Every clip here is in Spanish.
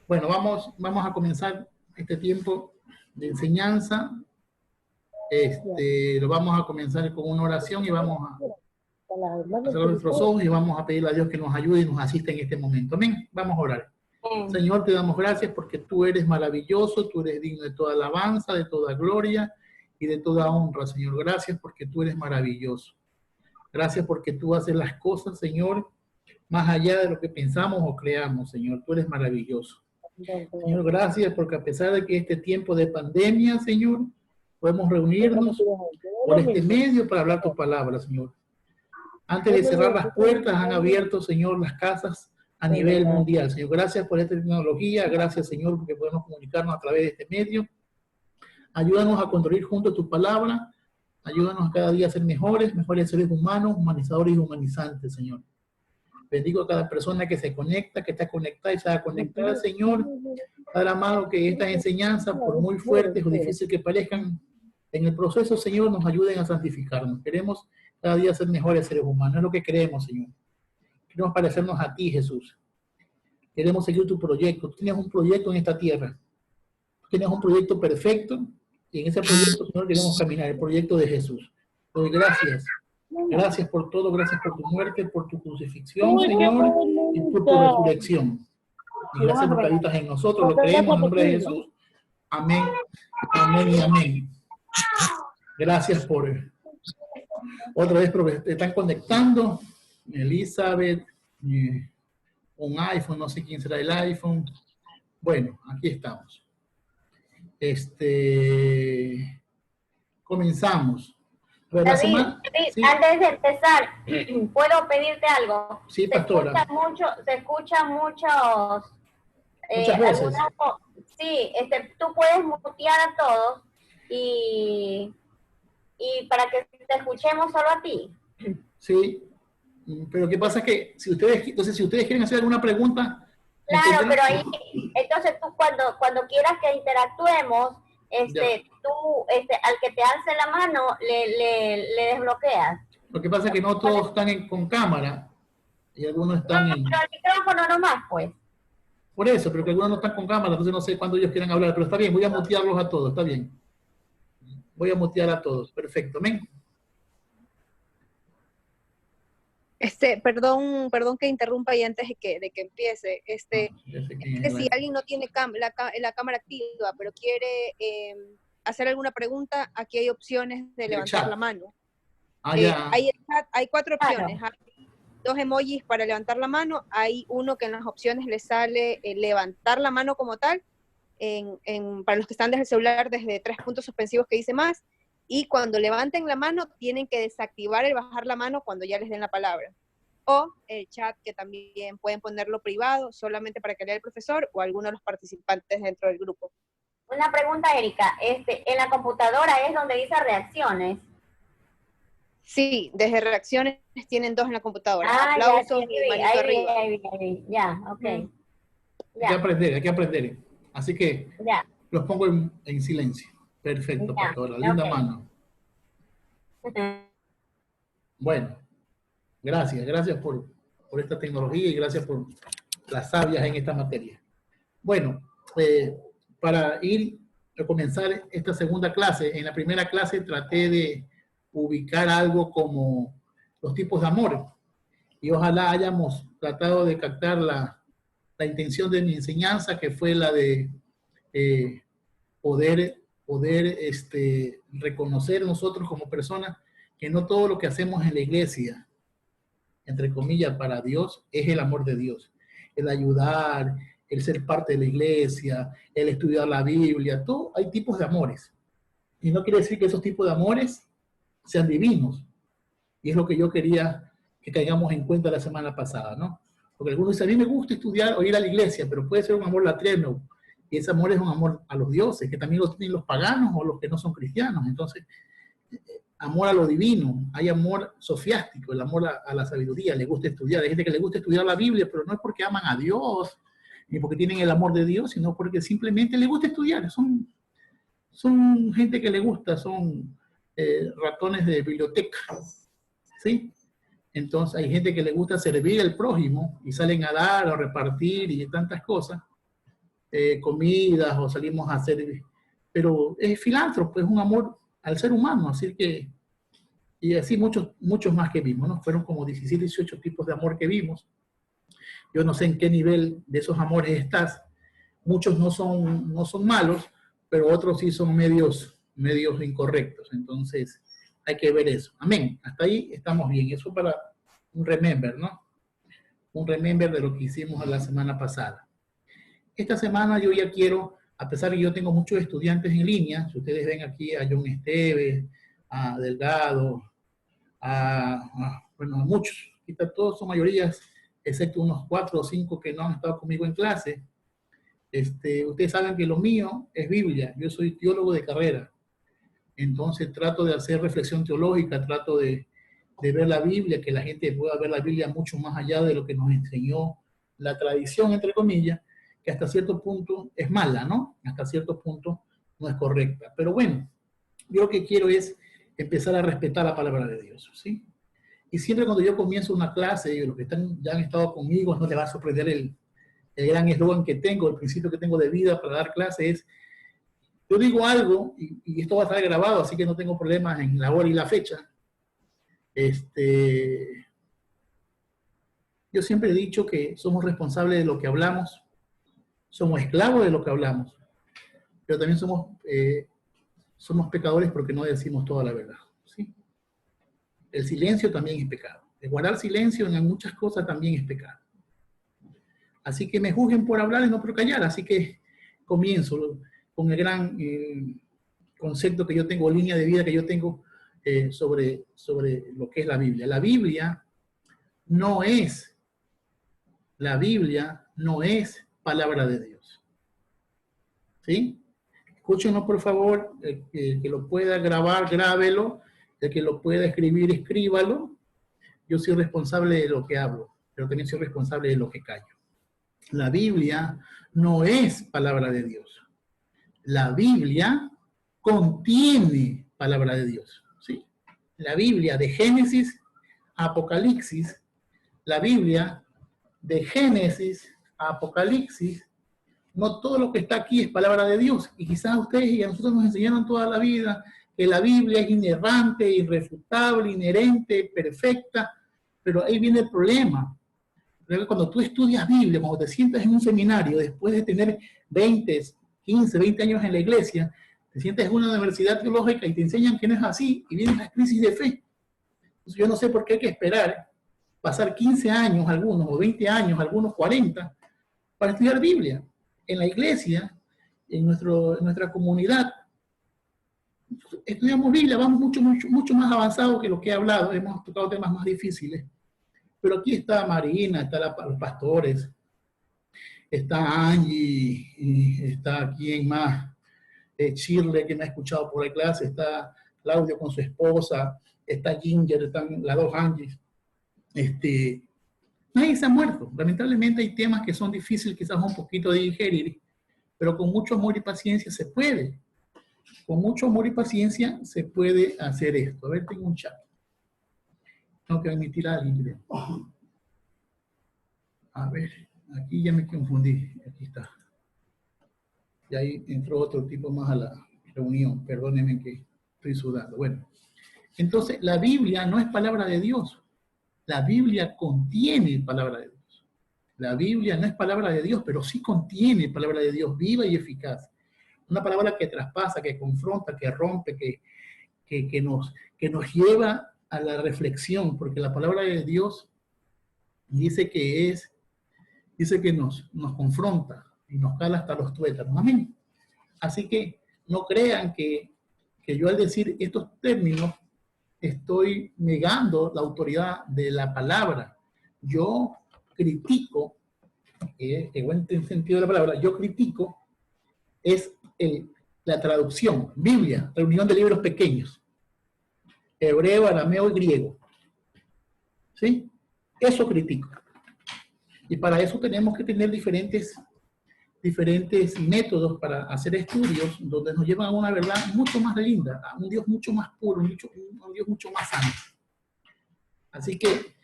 Bueno, vamos a comenzar este tiempo de enseñanza. Lo vamos a comenzar con una oración y vamos a cerrar nuestros ojos y vamos a pedirle a Dios que nos ayude y nos asista en este momento. Amén. Vamos a orar. Señor, te damos gracias porque tú eres maravilloso, tú eres digno de toda alabanza, de toda gloria y de toda honra, Señor. Gracias porque tú eres maravilloso. Gracias porque tú haces las cosas, Señor, más allá de lo que pensamos o creamos, Señor. Tú eres maravilloso. Señor, gracias porque a pesar de que este tiempo de pandemia, Señor, podemos reunirnos por este medio para hablar tu palabra, Señor. Antes de cerrar las puertas, han abierto, Señor, las casas a nivel mundial. Señor, gracias por esta tecnología. Gracias, Señor, porque podemos comunicarnos a través de este medio. Ayúdanos a construir juntos tu palabra. Ayúdanos cada día a ser mejores seres humanos, humanizadores y humanizantes, Señor. Bendigo a cada persona que se conecta, que está conectada y se va a conectar, Señor. Padre amado, que estas enseñanzas, por muy fuertes o difíciles que parezcan, en el proceso, Señor, nos ayuden a santificarnos. Queremos cada día ser mejores seres humanos. Es lo que creemos, Señor. Queremos parecernos a ti, Jesús. Queremos seguir tu proyecto. Tú tienes un proyecto en esta tierra. Tú tienes un proyecto perfecto y en ese proyecto, Señor, queremos caminar, el proyecto de Jesús. Doy gracias. Gracias por todo, gracias por tu muerte, por tu crucifixión, Señor, y por tu resurrección. Y gracias porque habitas en nosotros, lo creemos en el nombre de Jesús. Amén, amén y amén. Gracias por otra vez porque te están conectando. Elizabeth, un iPhone, no sé quién será el iPhone. Bueno, aquí estamos. Comenzamos. David, ¿sí? Antes de empezar, ¿puedo pedirte algo? Sí, pastora. Se escuchan muchos... Muchas veces. Sí, tú puedes mutear a todos y para que te escuchemos solo a ti. Sí, pero ¿qué pasa? Que si ustedes quieren hacer alguna pregunta... Claro, pero ahí, entonces tú cuando quieras que interactuemos, tú, al que te alce la mano, le desbloqueas. Lo que pasa es que no todos están con cámara y algunos están en... Pero el micrófono nomás, pues. Por eso, pero que algunos no están con cámara, entonces no sé cuándo ellos quieran hablar, pero está bien, voy a mutearlos a todos, está bien. Voy a mutear a todos, perfecto, amén. Perdón que interrumpa y antes de que empiece, es que si alguien no tiene la cámara activa, pero quiere hacer alguna pregunta, aquí hay opciones de levantar la mano. Hay 4 opciones. Hay 2 emojis para levantar la mano, hay uno que en las opciones le sale levantar la mano como tal, para los que están desde el celular, desde 3 puntos suspensivos que dice más, y cuando levanten la mano tienen que desactivar el bajar la mano cuando ya les den la palabra. O el chat, que también pueden ponerlo privado, solamente para que lea el profesor o alguno de los participantes dentro del grupo. Una pregunta, Erika, en la computadora es donde dice reacciones. Sí, desde reacciones tienen 2 en la computadora. Aplausos y manito arriba. Ya, ok. Hay que aprender. Así que los pongo en silencio. Perfecto, pastora. Linda mano. Bueno, gracias por esta tecnología y gracias por las sabias en esta materia. Bueno, para comenzar esta segunda clase, en la primera clase traté de ubicar algo como los tipos de amor y ojalá hayamos tratado de captar la intención de mi enseñanza, que fue la de poder reconocer nosotros como personas que no todo lo que hacemos en la iglesia, entre comillas, para Dios, es el amor de Dios. El ayudar, el ser parte de la iglesia, el estudiar la Biblia, todo, hay tipos de amores. Y no quiere decir que esos tipos de amores sean divinos. Y es lo que yo quería que caigamos en cuenta la semana pasada, ¿no? Porque algunos dicen, a mí me gusta estudiar o ir a la iglesia, pero puede ser un amor latreno. Y ese amor es un amor a los dioses, que también lo tienen los paganos o los que no son cristianos. Entonces, amor a lo divino, hay amor sofiástico, el amor a la sabiduría, le gusta estudiar. Hay gente que le gusta estudiar la Biblia, pero no es porque aman a Dios, ni porque tienen el amor de Dios, sino porque simplemente les gusta estudiar. Son gente que le gusta, son ratones de biblioteca, ¿sí? Entonces hay gente que le gusta servir al prójimo y salen a dar o repartir y tantas cosas, comidas o salimos a hacer, pero es filántropo, es un amor al ser humano, así que, y así muchos más que vimos, ¿no? Fueron como 17, 18 tipos de amor que vimos. Yo no sé en qué nivel de esos amores estás. Muchos no son malos, pero otros sí son medios incorrectos. Entonces, hay que ver eso. Amén. Hasta ahí estamos bien. Eso para un remember, ¿no? Un remember de lo que hicimos la semana pasada. Esta semana yo ya quiero, a pesar de que yo tengo muchos estudiantes en línea, si ustedes ven aquí a John Esteves, a Delgado, bueno, a muchos, quizá todos son mayorías, excepto unos 4 o 5 que no han estado conmigo en clase. Ustedes saben que lo mío es Biblia. Yo soy teólogo de carrera. Entonces trato de hacer reflexión teológica, trato de ver la Biblia, que la gente pueda ver la Biblia mucho más allá de lo que nos enseñó la tradición, entre comillas, que hasta cierto punto es mala, ¿no? Hasta cierto punto no es correcta. Pero bueno, yo lo que quiero es empezar a respetar la palabra de Dios, ¿sí? Y siempre cuando yo comienzo una clase, y los que ya han estado conmigo, no les va a sorprender el gran eslogan que tengo, el principio que tengo de vida para dar clase es, yo digo algo, y esto va a estar grabado, así que no tengo problemas en la hora y la fecha. Yo siempre he dicho que somos responsables de lo que hablamos, somos esclavos de lo que hablamos, pero también somos pecadores porque no decimos toda la verdad, ¿sí? El silencio también es pecado. El guardar silencio en muchas cosas también es pecado. Así que me juzguen por hablar y no por callar. Así que comienzo con el gran concepto que yo tengo, línea de vida que yo tengo sobre lo que es la Biblia. La Biblia no es palabra de Dios. ¿Sí? Escúchenlo, por favor. El que lo pueda grabar, grábelo. El que lo pueda escribir, escríbalo. Yo soy responsable de lo que hablo, pero también soy responsable de lo que callo. La Biblia no es palabra de Dios. La Biblia contiene palabra de Dios, ¿sí? La Biblia de Génesis a Apocalipsis, la Biblia de Génesis a Apocalipsis, no todo lo que está aquí es palabra de Dios. Y quizás ustedes y a nosotros nos enseñaron toda la vida que la Biblia es inerrante, irrefutable, inherente, perfecta, pero ahí viene el problema. Cuando tú estudias Biblia, cuando te sientas en un seminario, después de tener 20, 15, 20 años en la iglesia, te sientas en una universidad teológica y te enseñan que no es así, y vienen las crisis de fe. Entonces yo no sé por qué hay que esperar pasar 15 años algunos, o 20 años, algunos 40, para estudiar Biblia. En la iglesia, en nuestra comunidad, estudiamos Biblia, vamos mucho más avanzados que lo que he hablado, hemos tocado temas más difíciles. Pero aquí está Marina, está los pastores, está Angie, está quien más, Shirley, que me ha escuchado por la clase, está Claudio con su esposa, está Ginger, están las dos Angies. Nadie se ha muerto. Lamentablemente hay temas que son difíciles quizás un poquito de digerir, pero con mucho amor y paciencia se puede. Con mucho amor y paciencia se puede hacer esto. A ver, tengo un chat. Tengo que admitir a alguien. A ver, aquí ya me confundí. Aquí está. Y ahí entró otro tipo más a la reunión. Perdónenme que estoy sudando. Bueno, entonces la Biblia no es palabra de Dios. La Biblia contiene palabra de Dios. La Biblia no es palabra de Dios, pero sí contiene palabra de Dios viva y eficaz. Una palabra que traspasa, que confronta, que rompe, que nos lleva a la reflexión, porque la palabra de Dios dice que nos confronta y nos cala hasta los tuétanos. Amén. Así que no crean que yo al decir estos términos estoy negando la autoridad de la palabra. Yo critico, en buen sentido de la palabra, yo critico es la traducción, Biblia, reunión de libros pequeños, hebreo, arameo y griego. ¿Sí? Eso critico. Y para eso tenemos que tener diferentes métodos para hacer estudios donde nos llevan a una verdad mucho más linda, a un Dios mucho más puro, un Dios mucho más santo. Así que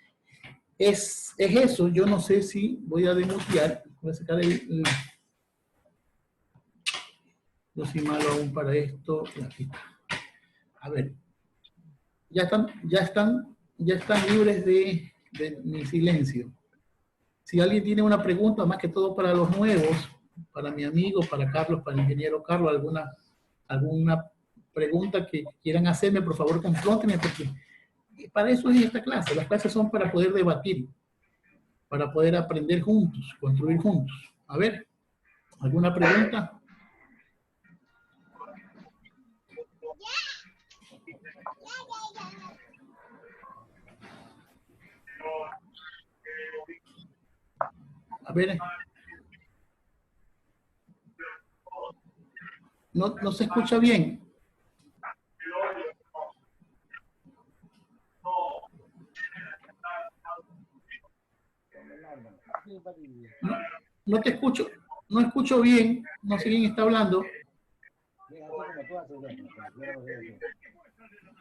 es eso. Yo no sé si voy a demutear. Voy a sacar no soy malo aún para esto. Aquí está. A ver. Ya están libres de mi silencio. Si alguien tiene una pregunta, más que todo para los nuevos, para mi amigo, para Carlos, para el ingeniero Carlos, alguna pregunta que quieran hacerme, por favor, confróntenme, porque para eso es esta clase. Las clases son para poder debatir, para poder aprender juntos, construir juntos. A ver, ¿alguna pregunta? A ver. No se escucha bien. No te escucho. No escucho bien. No sé quién está hablando.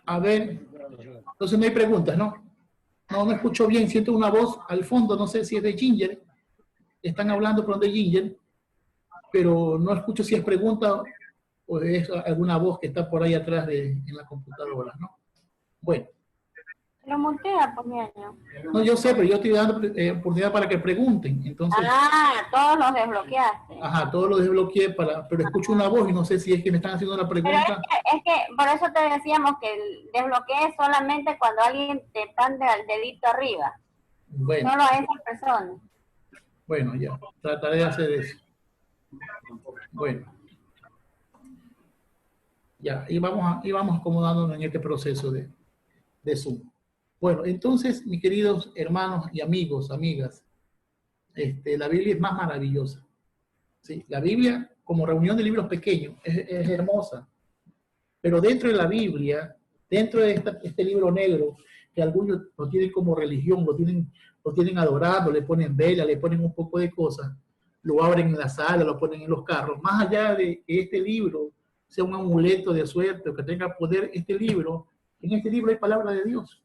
A ver. Entonces no hay preguntas, ¿no? No escucho bien. Siento una voz al fondo. No sé si es de Ginger. Están hablando por donde Ginger. Pero no escucho si es pregunta o es alguna voz que está por ahí atrás en la computadora, ¿no? Bueno. Lo montea, pues, mi año. No, yo sé, pero yo estoy dando oportunidad para que pregunten. Entonces, todos los desbloqueaste. Ajá, todos los desbloqueé, pero escucho una voz y no sé si es que me están haciendo una pregunta. Pero es que por eso te decíamos que el desbloquee solamente cuando alguien te pande al dedito arriba. Bueno. Solo a esa persona. Bueno, ya, trataré de hacer eso. Bueno. Ya, y vamos acomodándonos en este proceso de Zoom. Bueno, entonces, mis queridos hermanos y amigos, amigas, la Biblia es más maravillosa. ¿Sí? La Biblia, como reunión de libros pequeños, es hermosa. Pero dentro de la Biblia, dentro de este libro negro, que algunos lo tienen como religión, lo tienen adorado, le ponen vela, le ponen un poco de cosas, lo abren en la sala, lo ponen en los carros. Más allá de que este libro sea un amuleto de suerte o que tenga poder, en este libro hay palabra de Dios.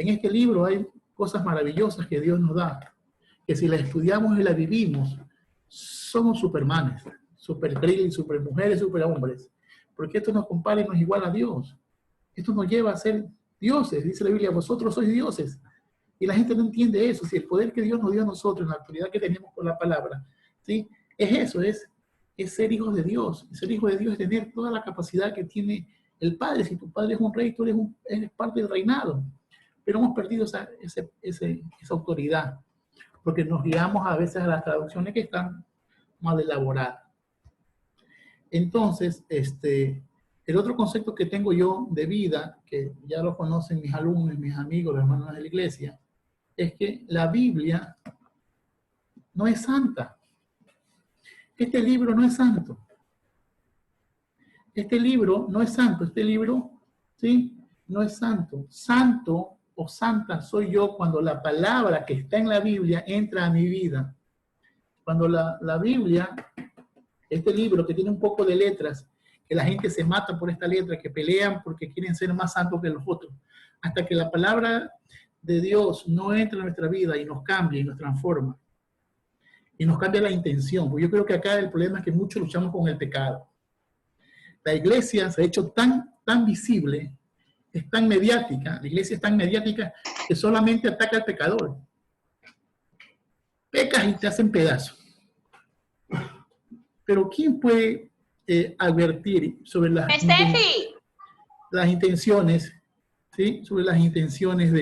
En este libro hay cosas maravillosas que Dios nos da, que si las estudiamos y las vivimos, somos supermanes, supercrímenes, supermujeres, superhombres, porque esto nos compara y nos iguala a Dios. Esto nos lleva a ser dioses, dice la Biblia, vosotros sois dioses. Y la gente no entiende eso, si el poder que Dios nos dio a nosotros, la autoridad que tenemos con la palabra, ¿sí? Es eso, es ser hijos de Dios. Ser hijo de Dios es tener toda la capacidad que tiene el Padre. Si tu Padre es un rey, tú eres parte del reinado. Pero hemos perdido esa autoridad, porque nos guiamos a veces a las traducciones que están mal elaboradas. Entonces, el otro concepto que tengo yo de vida, que ya lo conocen mis alumnos, mis amigos, los hermanos de la iglesia, es que la Biblia no es santa. Este libro no es santo. Este libro no es santo. Este libro, ¿sí? No es santo. Santo o santa soy yo cuando la palabra que está en la Biblia entra a mi vida. Cuando la Biblia, este libro que tiene un poco de letras, que la gente se mata por esta letra, que pelean porque quieren ser más santos que los otros, hasta que la palabra de Dios no entra en nuestra vida y nos cambia y nos transforma. Y nos cambia la intención. Porque yo creo que acá el problema es que muchos luchamos con el pecado. La iglesia se ha hecho tan visible, es tan mediática, la iglesia es tan mediática que solamente ataca al pecador. Pecas y te hacen pedazos. Pero ¿quién puede advertir sobre las intenciones, ¿sí? Sobre las intenciones,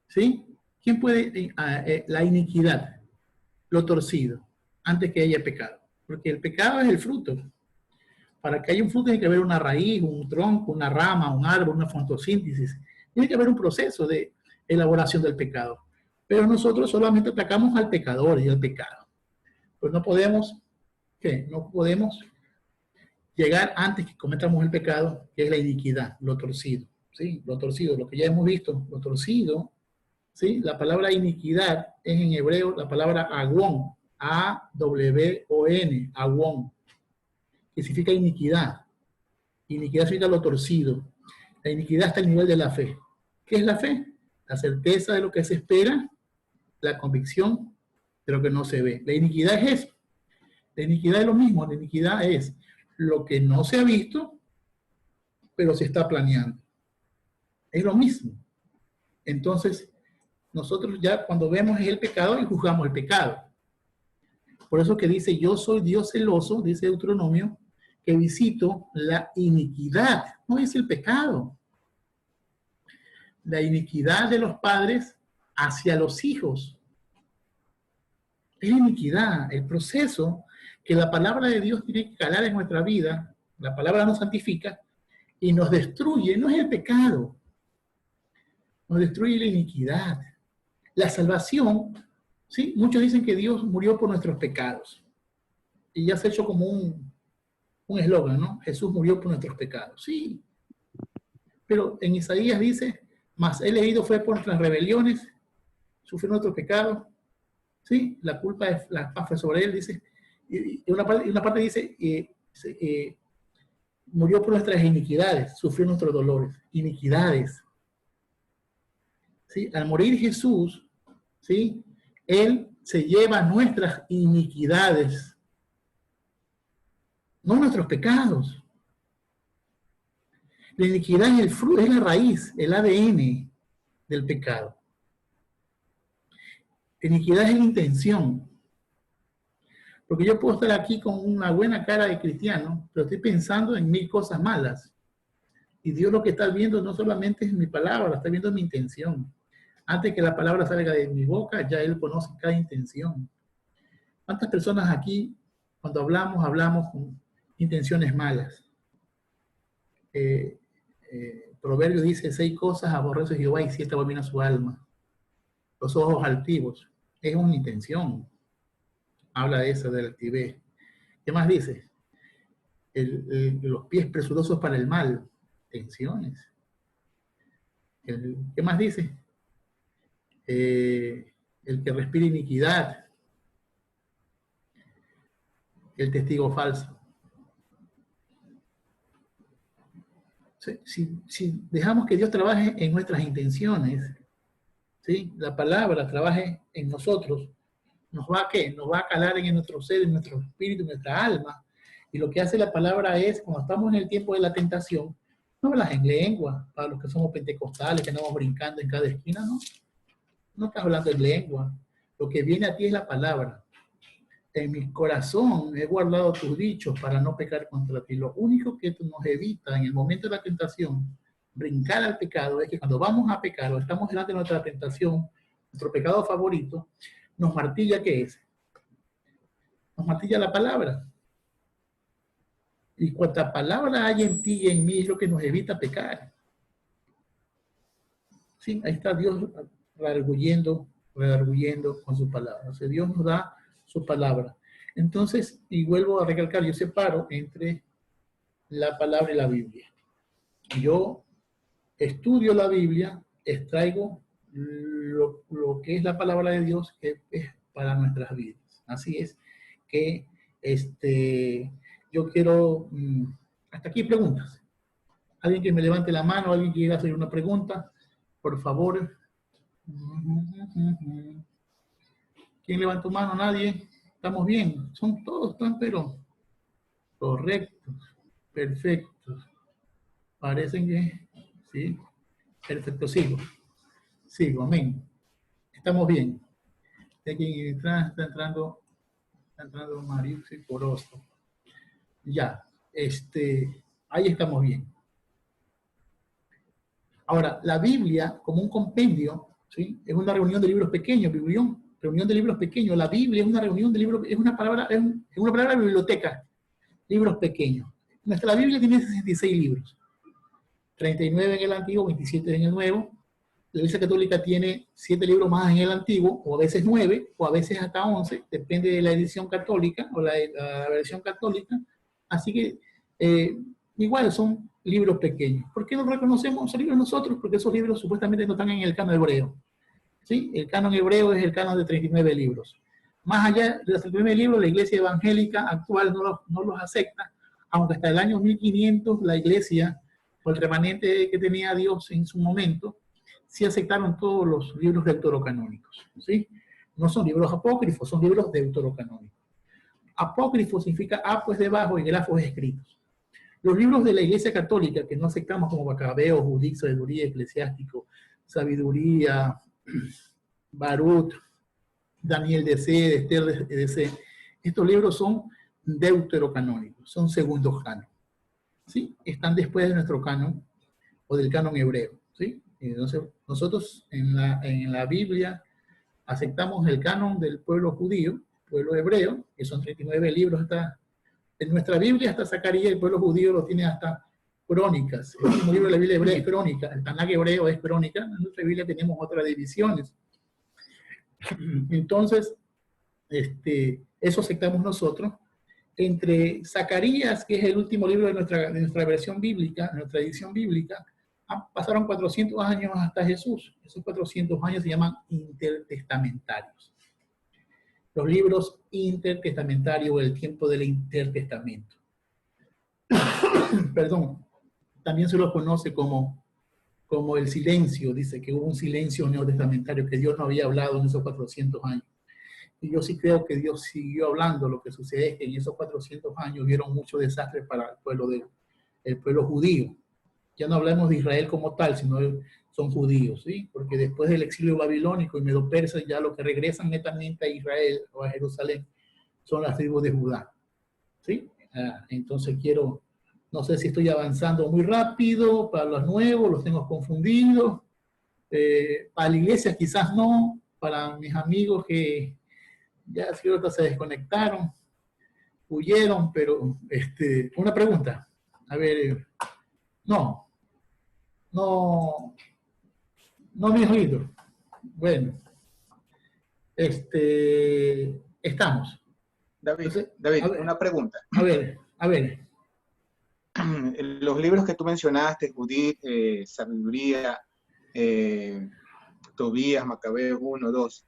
¿sí? ¿Quién puede la iniquidad, lo torcido, antes que haya pecado? Porque el pecado es el fruto. Para que haya un fruto tiene que haber una raíz, un tronco, una rama, un árbol, una fotosíntesis. Tiene que haber un proceso de elaboración del pecado. Pero nosotros solamente atacamos al pecador y al pecado. Pues no podemos, ¿qué? No podemos llegar antes que cometamos el pecado, que es la iniquidad, lo torcido. ¿Sí? Lo torcido, lo que ya hemos visto, lo torcido. ¿Sí? La palabra iniquidad es en hebreo la palabra agón, A-W-O-N, agón, que significa iniquidad. Iniquidad significa lo torcido. La iniquidad está al nivel de la fe. ¿Qué es la fe? La certeza de lo que se espera, la convicción de lo que no se ve. La iniquidad es eso. La iniquidad es lo mismo. La iniquidad es lo que no se ha visto, pero se está planeando. Es lo mismo. Entonces, nosotros ya cuando vemos el pecado y juzgamos el pecado. Por eso que dice, yo soy Dios celoso, dice Deuteronomio, que visito la iniquidad. No es el pecado. La iniquidad de los padres hacia los hijos. Es la iniquidad, el proceso que la palabra de Dios tiene que calar en nuestra vida. La palabra nos santifica y nos destruye. No es el pecado. Nos destruye la iniquidad. La salvación, ¿sí? Muchos dicen que Dios murió por nuestros pecados. Y ya se ha hecho como un eslogan, ¿no? Jesús murió por nuestros pecados. Sí. Pero en Isaías dice, mas Él herido fue por nuestras rebeliones, sufrió nuestros pecados. Sí, la culpa es la paz fue sobre Él, dice. Y una parte dice, murió por nuestras iniquidades, sufrió nuestros dolores. Iniquidades. ¿Sí? Al morir Jesús, ¿sí? Él se lleva nuestras iniquidades, no nuestros pecados. La iniquidad es el fruto, es la raíz, el ADN del pecado. La iniquidad es la intención. Porque yo puedo estar aquí con una buena cara de cristiano, pero estoy pensando en 1000 cosas malas. Y Dios lo que está viendo no solamente es mi palabra, está viendo mi intención. Antes que la palabra salga de mi boca, ya Él conoce cada intención. ¿Cuántas personas aquí, cuando hablamos con intenciones malas? Proverbio dice, 6 cosas aborrece Jehová y 7 abomina su alma. Los ojos altivos. Es una intención. Habla de eso, de la altivez. ¿Qué más dice? Los pies presurosos para el mal. Intenciones. ¿Qué más dice? El que respira iniquidad, el testigo falso. Si dejamos que Dios trabaje en nuestras intenciones, ¿sí? La palabra trabaje en nosotros, ¿nos va a qué? Nos va a calar en nuestro ser, en nuestro espíritu, en nuestra alma. Y lo que hace la palabra es, cuando estamos en el tiempo de la tentación, no hablas en lengua, para los que somos pentecostales, que andamos brincando en cada esquina, ¿no? No estás hablando en lengua. Lo que viene a ti es la palabra. En mi corazón he guardado tus dichos para no pecar contra ti. Lo único que nos evita en el momento de la tentación, brincar al pecado, es que cuando vamos a pecar o estamos delante de nuestra tentación, nuestro pecado favorito, nos martilla, ¿qué es? Nos martilla la palabra. Y cuanta palabra hay en ti y en mí es lo que nos evita pecar. Sí, ahí está Dios redarguyendo con su palabra. O sea, Dios nos da su palabra. Entonces, y vuelvo a recalcar, yo separo entre la palabra y la Biblia. Yo estudio la Biblia, extraigo lo que es la palabra de Dios, que es para nuestras vidas. Así es que yo quiero, hasta aquí preguntas. Alguien que me levante la mano, alguien que quiera hacer una pregunta, por favor. ¿Quién levantó mano? Nadie. Estamos bien. Son todos tan, pero correctos, perfectos. Parecen que sí. Perfecto, sigo, amén. Estamos bien. Aquí está entrando Marius y Corozo. Ya, ahí estamos bien. Ahora, la Biblia, como un compendio, ¿sí? Es una reunión de libros pequeños, reunión de libros pequeños. La Biblia es una reunión de libros, es una palabra biblioteca, libros pequeños. Nuestra Biblia tiene 66 libros, 39 en el Antiguo, 27 en el Nuevo. La Iglesia Católica tiene 7 libros más en el Antiguo, o a veces 9, o a veces hasta 11, depende de la edición católica, o la versión católica. Así que, igual son libros pequeños. ¿Por qué no reconocemos esos libros nosotros? Porque esos libros supuestamente no están en el canon hebreo. ¿Sí? El canon hebreo es el canon de 39 libros. Más allá de los 39 libros, la iglesia evangélica actual no los acepta, aunque hasta el año 1500 la iglesia o el remanente que tenía Dios en su momento, sí aceptaron todos los libros deuterocanónicos, ¿sí? No son libros apócrifos, son libros deuterocanónicos. Apócrifo significa pues debajo y grafos escritos. Los libros de la Iglesia Católica que no aceptamos como Macabeos, Judith, Sabiduría, Eclesiástico, Sabiduría, Barut, Daniel de Esther de estos libros son deuterocanónicos, son segundos canon, ¿sí? Están después de nuestro canon o del canon hebreo, ¿sí? Entonces, nosotros en la Biblia aceptamos el canon del pueblo judío, pueblo hebreo, que son 39 libros. En nuestra Biblia hasta Zacarías, el pueblo judío lo tiene hasta Crónicas. El último libro de la Biblia hebrea es Crónica, el Tanaj hebreo es Crónica. En nuestra Biblia tenemos otras divisiones. Entonces, eso aceptamos nosotros. Entre Zacarías, que es el último libro de nuestra versión bíblica, nuestra edición bíblica, pasaron 400 años hasta Jesús. Esos 400 años se llaman intertestamentarios. Los libros intertestamentarios o el tiempo del intertestamento. Perdón, también se los conoce como el silencio. Dice que hubo un silencio neotestamentario, que Dios no había hablado en esos 400 años. Y yo sí creo que Dios siguió hablando. Lo que sucede es que en esos 400 años hubieron muchos desastres para el pueblo judío. Ya no hablamos de Israel como tal, sino son judíos, ¿sí? Porque después del exilio babilónico y medo-persa, ya lo que regresan netamente a Israel o a Jerusalén son las tribus de Judá, ¿sí? Entonces no sé si estoy avanzando muy rápido, para los nuevos los tengo confundidos, para la iglesia quizás no, para mis amigos que ya cierto se desconectaron, huyeron, pero una pregunta, a ver, no me he oído. Bueno, estamos. David, ver, una pregunta. A ver. Los libros que tú mencionaste, Judith, Sabiduría, Tobías, Macabeos 1, 2,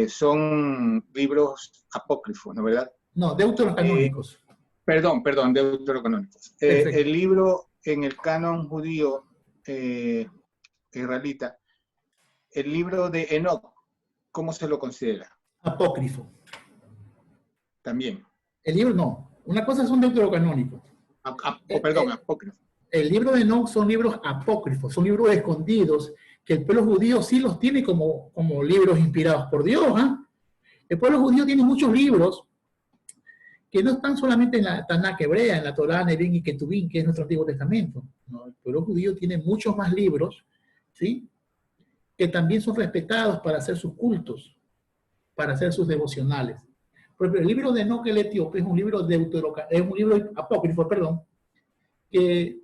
son libros apócrifos, ¿no, verdad? No, deuterocanónicos. Perdón, deuterocanónicos. El libro en el canon judío israelita, el libro de Enoch, ¿cómo se lo considera? Apócrifo. También. El libro no. Una cosa son deuterocanónicos. Apócrifo. El libro de Enoch son libros apócrifos, son libros escondidos, que el pueblo judío sí los tiene como libros inspirados por Dios. El pueblo judío tiene muchos libros que no están solamente en la Tanaj hebrea, en la Torá, Nevi'im y Ketuvim, que es nuestro Antiguo Testamento. No, el pueblo judío tiene muchos más libros, ¿sí? Que también son respetados para hacer sus cultos, para hacer sus devocionales. Por ejemplo, el libro de Enoch el etíope es un libro apócrifo, que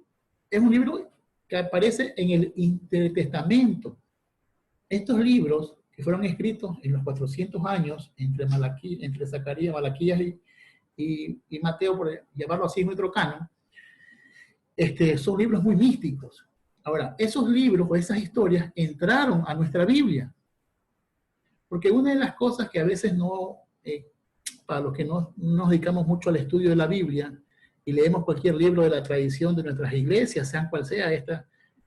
es un libro que aparece en el Intertestamento. Estos libros que fueron escritos en los 400 años entre Zacarías, Malaquías y Mateo, por llamarlo así en nuestro canon, son libros muy místicos. Ahora, esos libros o esas historias entraron a nuestra Biblia. Porque una de las cosas que a veces para los que no nos dedicamos mucho al estudio de la Biblia y leemos cualquier libro de la tradición de nuestras iglesias, sean cual sea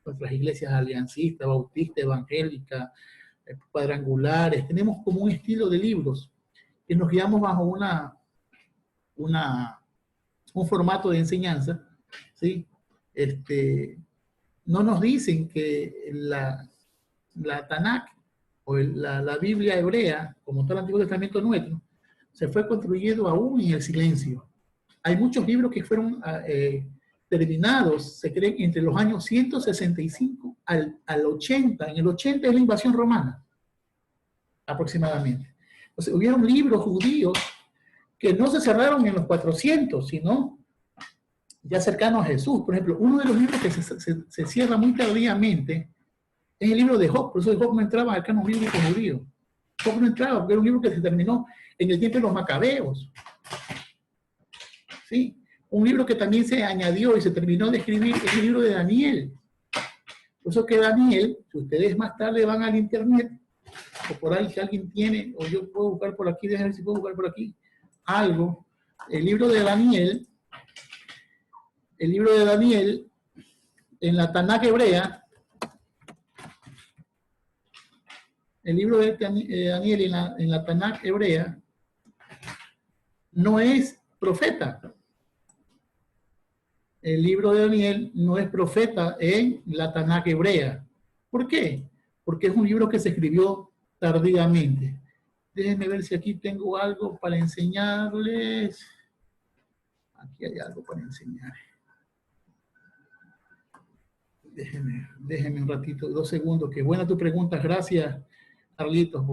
nuestras iglesias aliancistas, bautistas, evangélicas, cuadrangulares, tenemos como un estilo de libros que nos guiamos bajo un formato de enseñanza, ¿sí? No nos dicen que la Tanaj o la Biblia hebrea, como todo el Antiguo Testamento nuestro, se fue construyendo aún en el silencio. Hay muchos libros que fueron terminados, se creen, entre los años 165 al 80. En el 80 es la invasión romana, aproximadamente. Entonces, hubieron libros judíos que no se cerraron en los 400, sino ya cercanos a Jesús. Por ejemplo, uno de los libros que se cierra muy tardíamente es el libro de Job. Por eso Job no entraba al canon bíblico judío. Job no entraba porque era un libro que se terminó en el tiempo de los Macabeos. ¿Sí? Un libro que también se añadió y se terminó de escribir es el libro de Daniel. Por eso que Daniel, si ustedes más tarde van al internet, o por ahí si alguien tiene, o yo puedo buscar por aquí, déjenme ver si puedo buscar por aquí, algo, el libro de Daniel el libro de Daniel, en la Tanakh hebrea, el libro de Daniel en la Tanakh hebrea no es profeta. El libro de Daniel no es profeta en la Tanakh hebrea. ¿Por qué? Porque es un libro que se escribió tardíamente. Déjenme ver si aquí tengo algo para enseñarles. Aquí hay algo para enseñar. Déjenme un ratito, 2 segundos. Qué buena tu pregunta. Gracias, Carlitos.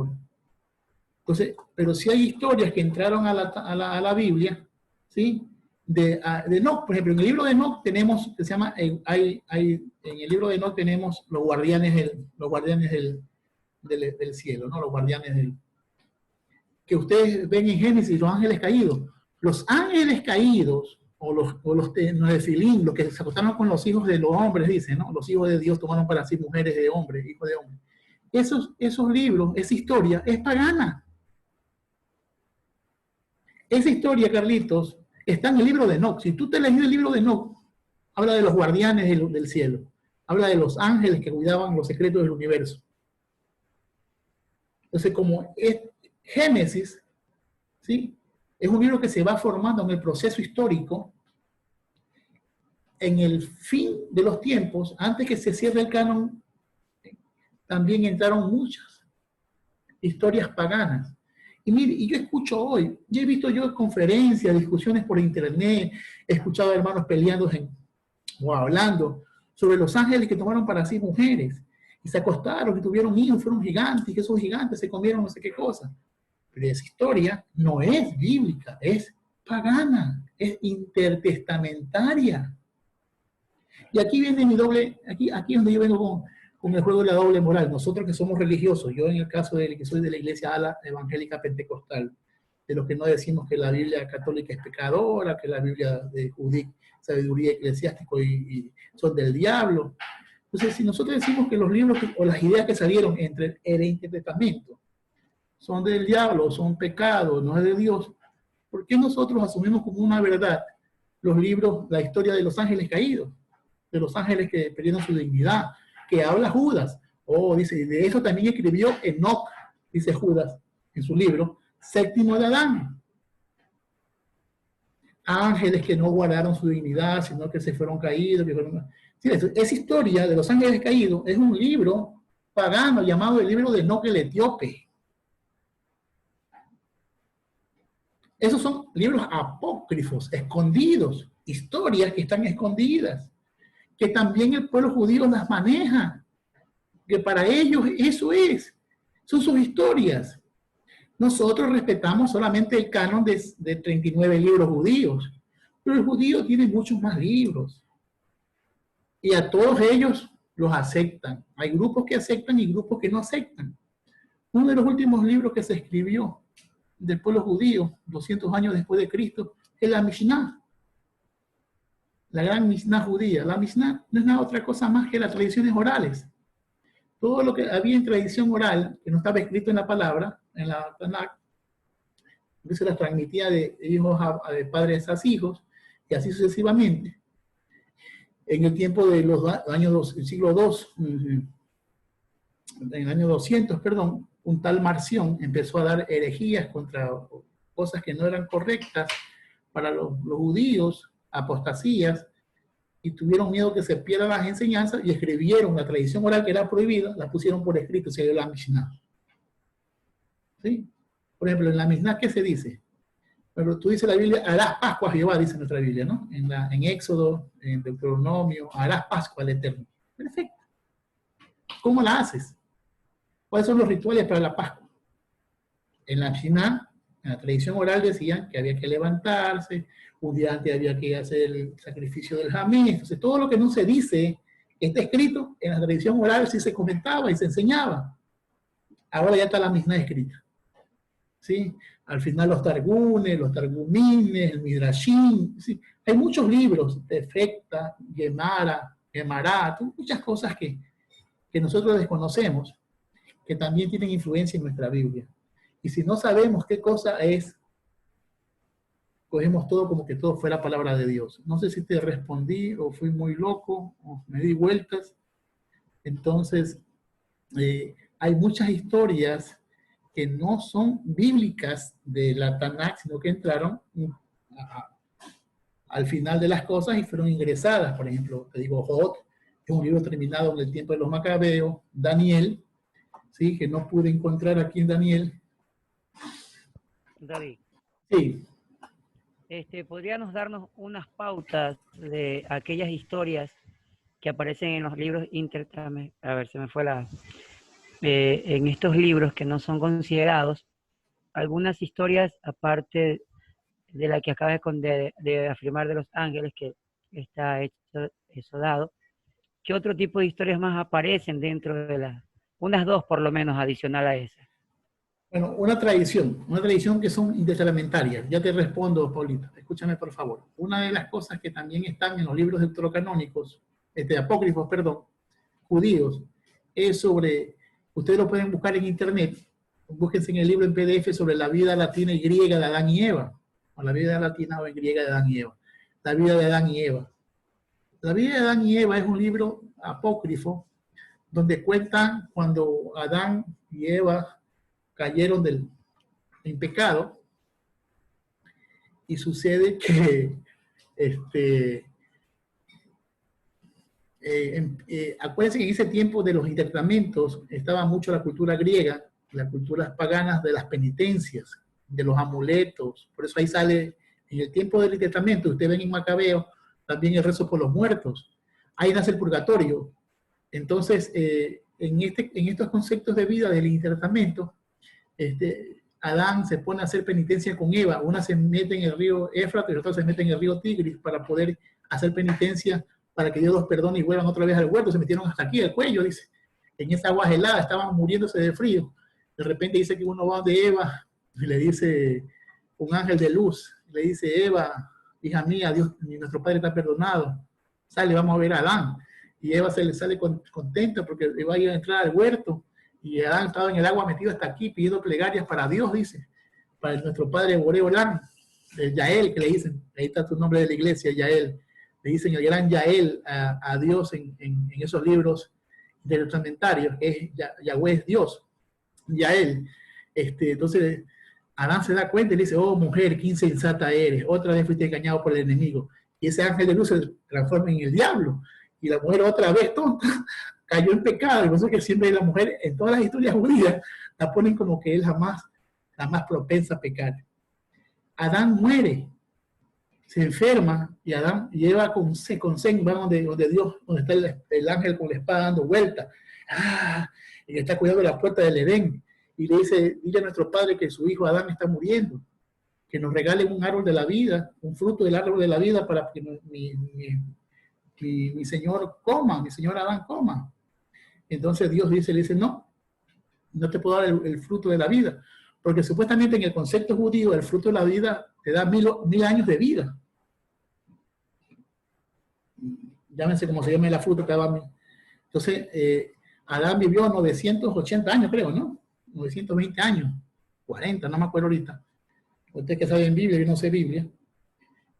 Entonces, pero si hay historias que entraron a la Biblia, ¿sí? De Enoch, por ejemplo, en el libro de Enoch tenemos, que se llama, en el libro de Enoch tenemos los guardianes del cielo, ¿no? Los guardianes que ustedes ven en Génesis, los ángeles caídos. Los ángeles caídos, o los Nefilim, los que se acostaron con los hijos de los hombres, dicen, ¿no? Los hijos de Dios tomaron para sí mujeres de hombres, hijos de hombres. Esos libros, esa historia, es pagana. Esa historia, Carlitos, está en el libro de Enoch. Si tú te lees el libro de Enoch, habla de los guardianes del cielo. Habla de los ángeles que cuidaban los secretos del universo. Entonces, como es Génesis, ¿sí? Es un libro que se va formando en el proceso histórico, en el fin de los tiempos, antes que se cierre el canon, también entraron muchas historias paganas. Y mire, y yo escucho hoy, yo he visto conferencias, discusiones por internet, he escuchado a hermanos peleando o hablando sobre los ángeles que tomaron para sí mujeres, y se acostaron, que tuvieron hijos, fueron gigantes, y que esos gigantes se comieron no sé qué cosa. Pero esa historia no es bíblica, es pagana, es intertestamentaria. Y aquí viene mi doble, aquí es donde yo vengo con el juego de la doble moral. Nosotros que somos religiosos, yo en el caso de que soy de la iglesia ala evangélica pentecostal, de los que no decimos que la Biblia católica es pecadora, que la Biblia de Judí, sabiduría eclesiástica y son del diablo. Entonces, si nosotros decimos que los libros o las ideas que salieron entre el Intertestamento son del diablo, son pecados, no es de Dios, ¿por qué nosotros asumimos como una verdad los libros, la historia de los ángeles caídos, de los ángeles que perdieron su dignidad, que habla Judas? Dice, de eso también escribió Enoch, dice Judas en su libro, séptimo de Adán. Ángeles que no guardaron su dignidad, sino que se fueron caídos. Sí, esa historia de los ángeles caídos es un libro pagano llamado el libro de Enoch el etíope. Esos son libros apócrifos, escondidos, historias que están escondidas, que también el pueblo judío las maneja, que para ellos eso son sus historias. Nosotros respetamos solamente el canon de 39 libros judíos, pero el judío tiene muchos más libros. Y a todos ellos los aceptan. Hay grupos que aceptan y grupos que no aceptan. Uno de los últimos libros que se escribió del pueblo judío, 200 años después de Cristo, es la Mishnah. La gran Mishnah judía. La Mishnah no es nada otra cosa más que las tradiciones orales. Todo lo que había en tradición oral, que no estaba escrito en la palabra, en la Tanakh, que se las transmitía de hijos de padres a hijos, y así sucesivamente. En el tiempo de los años del siglo II, en el año 200, perdón, un tal Marción empezó a dar herejías contra cosas que no eran correctas para los judíos, apostasías, y tuvieron miedo que se pierdan las enseñanzas y escribieron la tradición oral que era prohibida, la pusieron por escrito, se dio la Mishnah. ¿Sí? Por ejemplo, en la Mishnah, ¿qué se dice? Pero tú dices la Biblia, harás Pascua a Jehová, dice nuestra Biblia, ¿no? En Éxodo, en Deuteronomio, harás Pascua al Eterno. Perfecto. ¿Cómo la haces? ¿Cuáles son los rituales para la Pascua? En la Mishnah, en la tradición oral decían que había que levantarse, un día antes había que hacer el sacrificio del jamés. Entonces, todo lo que no se dice está escrito, en la tradición oral sí se comentaba y se enseñaba. Ahora ya está la Mishnah escrita. ¿Sí? Al final los Targunes, los Targumines, el Midrashim. ¿Sí? Hay muchos libros, Tefecta, Gemara, muchas cosas que nosotros desconocemos, que también tienen influencia en nuestra Biblia. Y si no sabemos qué cosa es cogemos todo como que todo fuera palabra de Dios. No sé si te respondí o fui muy loco o me di vueltas. Entonces, hay muchas historias que no son bíblicas de la Tanakh, sino que entraron al final de las cosas y fueron ingresadas. Por ejemplo, te digo, Jod, es un libro terminado en el tiempo de los Macabeos. Daniel, ¿sí? Que no pude encontrar aquí en Daniel. David. Sí. ¿Podríamos darnos unas pautas de aquellas historias que aparecen en los libros a ver, se me fue en estos libros que no son considerados, algunas historias aparte de la que acabas de afirmar de los ángeles, que está hecho eso dado? ¿Qué otro tipo de historias más aparecen dentro de unas dos por lo menos adicional a esa? Bueno, una tradición que son intertestamentarias. Ya te respondo, Paulita, escúchame por favor. Una de las cosas que también están en los libros deuterocanónicos, apócrifos, perdón, judíos, es sobre, ustedes lo pueden buscar en internet, búsquense en el libro en PDF sobre la vida latina y griega de Adán y Eva, o la vida latina o griega de Adán y Eva, la vida de Adán y Eva. La vida de Adán y Eva es un libro apócrifo donde cuentan cuando Adán y Eva cayeron en pecado, y sucede que acuérdense que en ese tiempo de los intertestamentos estaba mucho la cultura griega, las culturas paganas de las penitencias, de los amuletos. Por eso ahí sale, en el tiempo del intertestamento, ustedes ven en Macabeo, también el rezo por los muertos. Ahí nace el purgatorio. Entonces, en estos conceptos de vida del intertestamento, Adán se pone a hacer penitencia con Eva. Una se mete en el río Éfrates y la otra se mete en el río Tigris para poder hacer penitencia, para que Dios los perdone y vuelvan otra vez al huerto. Se metieron hasta aquí, al cuello, dice. En esa agua helada, estaban muriéndose de frío. De repente dice que uno va de Eva y le dice un ángel de luz, le dice: Eva, hija mía, Dios, nuestro Padre está perdonado. Sale, vamos a ver a Adán. Y Eva se le sale contenta porque va a ir a entrar al huerto. Y Adán estaba en el agua metido hasta aquí pidiendo plegarias para Dios, dice, para nuestro Padre Boreolam, Yael, que le dicen, ahí está tu nombre de la iglesia, Yael. Le dicen el gran Yael a Dios en esos libros intertestamentarios, que es Yahweh es Dios, Yael. Entonces Adán se da cuenta y le dice: oh mujer, qué insensata eres, otra vez fuiste engañado por el enemigo. Y ese ángel de luz se transforma en el diablo. Y la mujer otra vez tonta cayó en pecado. Y por eso que siempre la mujer, en todas las historias judías, la ponen como que es la más propensa a pecar. Adán muere, se enferma, y Adán lleva con Sen, va donde Dios, donde está el ángel con la espada dando vuelta. Y está cuidando la puerta del Edén. Y le dice: dile a nuestro padre que su hijo Adán está muriendo, que nos regalen un árbol de la vida, un fruto del árbol de la vida para que mi señor coma, mi señor Adán coma. Entonces Dios le dice: no te puedo dar el fruto de la vida, porque supuestamente en el concepto judío el fruto de la vida te da 1000 años de vida. Llámense como se llame la fruta que daba 1000. Entonces Adán vivió 980 años, creo, ¿no? 920 años, 40, no me acuerdo ahorita. Ustedes que saben Biblia, yo no sé Biblia.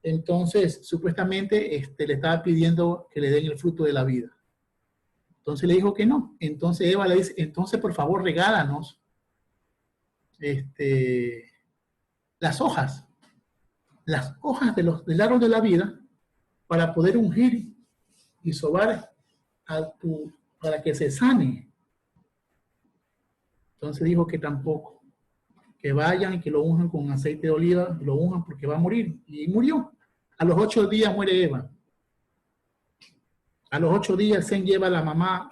Entonces, supuestamente le estaba pidiendo que le den el fruto de la vida. Entonces le dijo que no. Entonces Eva le dice: entonces por favor regálanos las hojas del árbol de la vida para poder ungir y sobar para que se sane. Entonces dijo que tampoco, que vayan y que lo unjan con aceite de oliva, lo unjan porque va a morir. Y murió. A los 8 días muere Eva. A los 8 días Sen lleva a la mamá,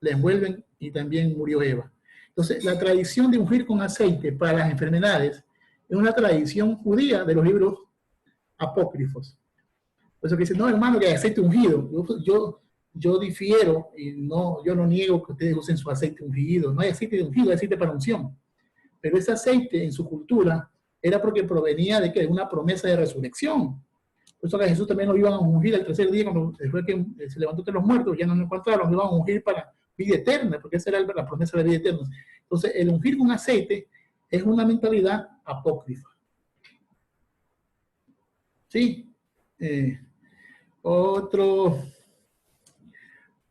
la envuelven y también murió Eva. Entonces, la tradición de ungir con aceite para las enfermedades es una tradición judía de los libros apócrifos. Por eso que dicen: no, hermano, que hay aceite ungido. Yo difiero y yo no niego que ustedes usen su aceite ungido. No hay aceite de ungido, hay aceite para unción. Pero ese aceite en su cultura era porque provenía de una promesa de resurrección. Por eso que a Jesús también lo iban a ungir al tercer día, cuando después que se levantó entre los muertos, ya no lo encontraron, lo iban a ungir para vida eterna, porque esa era la promesa de la vida eterna. Entonces, el ungir con aceite es una mentalidad apócrifa. Sí. Otro,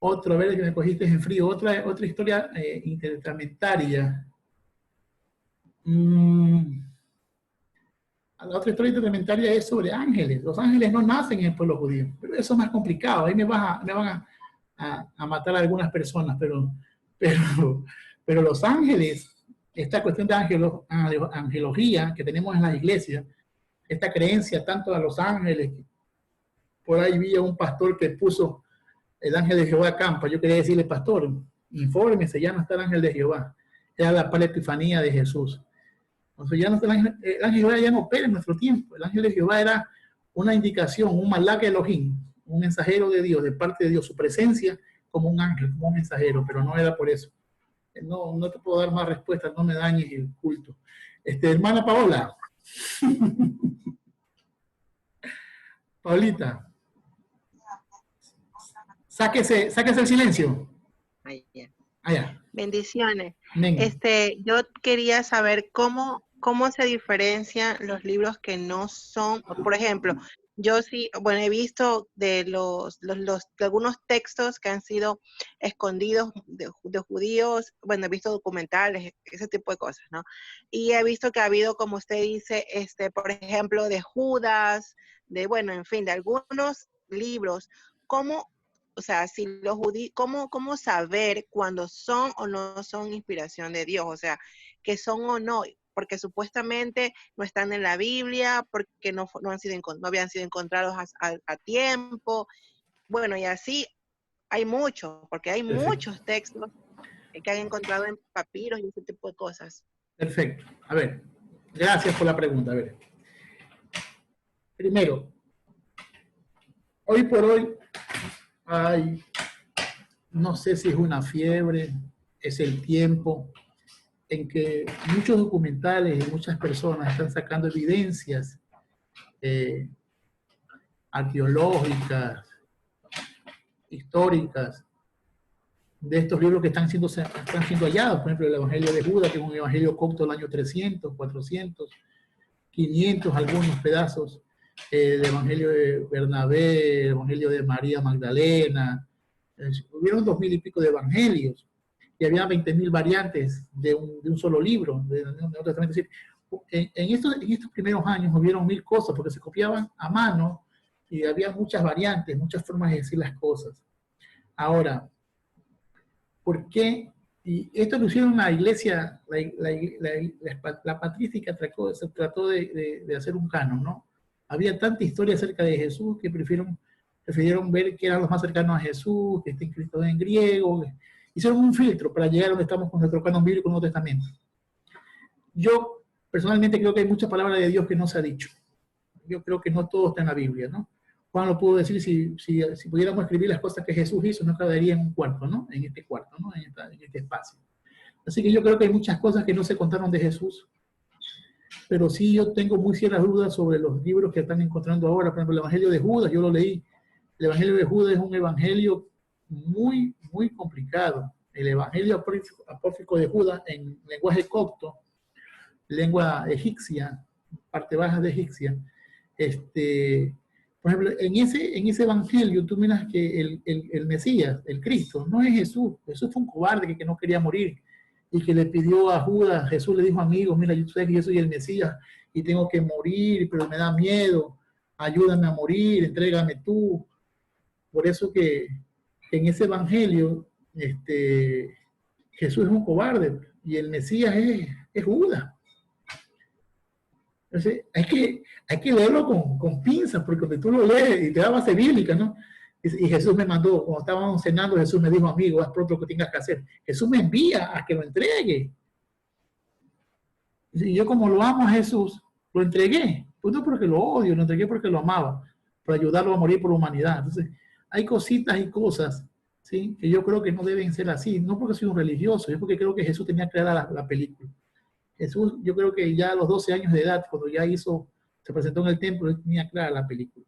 a ver, que me cogiste en frío. Otra historia intertestamentaria. La otra historia intertestamentaria es sobre ángeles. Los ángeles no nacen en el pueblo judío, pero eso es más complicado. Ahí me van a matar a algunas personas, pero los ángeles, esta cuestión de angelología que tenemos en las iglesias, esta creencia tanto a los ángeles, por ahí vi a un pastor que puso el ángel de Jehová acampa. Yo quería decirle, pastor, infórmese, ya no está el ángel de Jehová. Era la epifanía de Jesús. Entonces ya no está el ángel de Jehová, ya no opera en nuestro tiempo. El ángel de Jehová era una indicación, un malak Elohim, un mensajero de Dios, de parte de Dios, su presencia como un ángel, como un mensajero, pero no era por eso. No te puedo dar más respuestas, no me dañes el culto. Hermana Paola. Paulita. Sáquese el silencio. Allá. Bendiciones. Amén. Yo quería saber cómo se diferencian los libros que no son, por ejemplo, yo sí, bueno, he visto de algunos textos que han sido escondidos de judíos, bueno, he visto documentales, ese tipo de cosas, ¿no? Y he visto que ha habido, como usted dice, por ejemplo, de Judas, bueno, en fin, de algunos libros. O sea, si los judíos, ¿cómo saber cuándo son o no son inspiración de Dios? O sea, que son o no, porque supuestamente no están en la Biblia, porque no habían sido encontrados a tiempo. Bueno, y así hay muchos, porque hay muchos textos que han encontrado en papiros y ese tipo de cosas. Perfecto. A ver, gracias por la pregunta. A ver. Primero, hoy por hoy hay, no sé si es una fiebre, es el tiempo en que muchos documentales y muchas personas están sacando evidencias arqueológicas, históricas, de estos libros que están siendo hallados. Por ejemplo, el Evangelio de Judas, que es un evangelio copto del año 300, 400, 500, algunos pedazos. El Evangelio de Bernabé, el Evangelio de María Magdalena. Hubieron 2000 y pico de evangelios. Y había 20.000 variantes de un solo libro, de Nuevo Testamento. Es decir, en estos primeros años hubieron 1000 cosas, porque se copiaban a mano y había muchas variantes, muchas formas de decir las cosas. Ahora, ¿por qué? Y esto lo hicieron la iglesia, la patrística trató de hacer un canon, ¿no? Había tanta historia acerca de Jesús que prefirieron ver que eran los más cercanos a Jesús, que está escrito en griego. Hicieron un filtro para llegar a donde estamos con nuestro canon bíblico en el Nuevo Testamento. Yo personalmente creo que hay muchas palabras de Dios que no se ha dicho. Yo creo que no todo está en la Biblia, ¿no? Juan lo pudo decir, si pudiéramos escribir las cosas que Jesús hizo, no cabería en un cuarto, ¿no? En este cuarto, ¿no? En este espacio. Así que yo creo que hay muchas cosas que no se contaron de Jesús, pero sí yo tengo muy serias dudas sobre los libros que están encontrando ahora. Por ejemplo, el Evangelio de Judas, yo lo leí. El Evangelio de Judas es un evangelio muy, muy complicado. El Evangelio apócrifo de Judas en lenguaje copto, lengua egipcia, parte baja de egipcia, por ejemplo, en ese evangelio tú miras que el Mesías, el Cristo, no es Jesús. Jesús fue un cobarde que no quería morir y que le pidió a Judas. Jesús le dijo, amigos, mira, yo sé que yo soy el Mesías y tengo que morir, pero me da miedo, ayúdame a morir, entrégame tú. Por eso que en ese evangelio Jesús es un cobarde y el Mesías es Judas. Entonces, hay que leerlo con pinzas, porque cuando tú lo lees y te da base bíblica, ¿no? Y Jesús me mandó, cuando estábamos cenando, Jesús me dijo, amigo, haz pronto lo que tengas que hacer. Jesús me envía a que lo entregue. Y yo, como lo amo a Jesús, lo entregué. Pues no porque lo odio, lo entregué porque lo amaba, para ayudarlo a morir por la humanidad. Entonces, hay cositas y cosas, ¿sí?, que yo creo que no deben ser así. No porque soy un religioso, es porque creo que Jesús tenía clara la película. Jesús, yo creo que ya a los 12 años de edad, cuando ya se presentó en el templo, él tenía clara la película.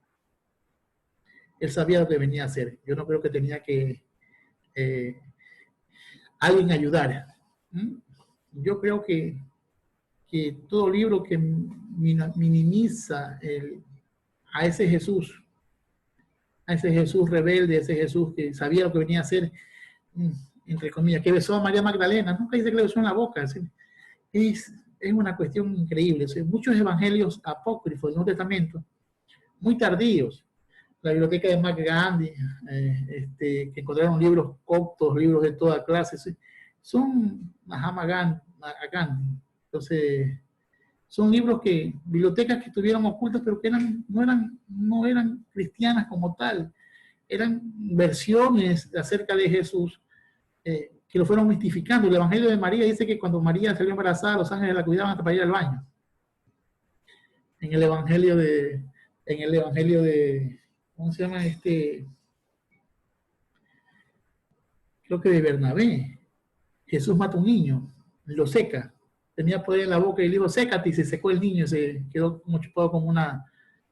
Él sabía lo que venía a hacer. Yo no creo que tenía que alguien ayudar. Yo creo que todo libro que minimiza a ese Jesús rebelde, a ese Jesús que sabía lo que venía a hacer, entre comillas, que besó a María Magdalena, nunca dice que le besó en la boca. Es una cuestión increíble. Muchos evangelios apócrifos del Nuevo Testamento, muy tardíos. La biblioteca de McGandhi, que encontraron libros coptos, libros de toda clase, son Mahatma Gandhi. Entonces, son libros bibliotecas que estuvieron ocultas, pero que no eran cristianas como tal. Eran versiones acerca de Jesús que lo fueron mistificando. El Evangelio de María dice que cuando María salió embarazada, los ángeles la cuidaban hasta para ir al baño. En el Evangelio de ¿cómo se llama creo que de Bernabé, Jesús mata a un niño, lo seca, tenía poder en la boca y le dijo, sécate, y se secó el niño, se quedó como chupado como una...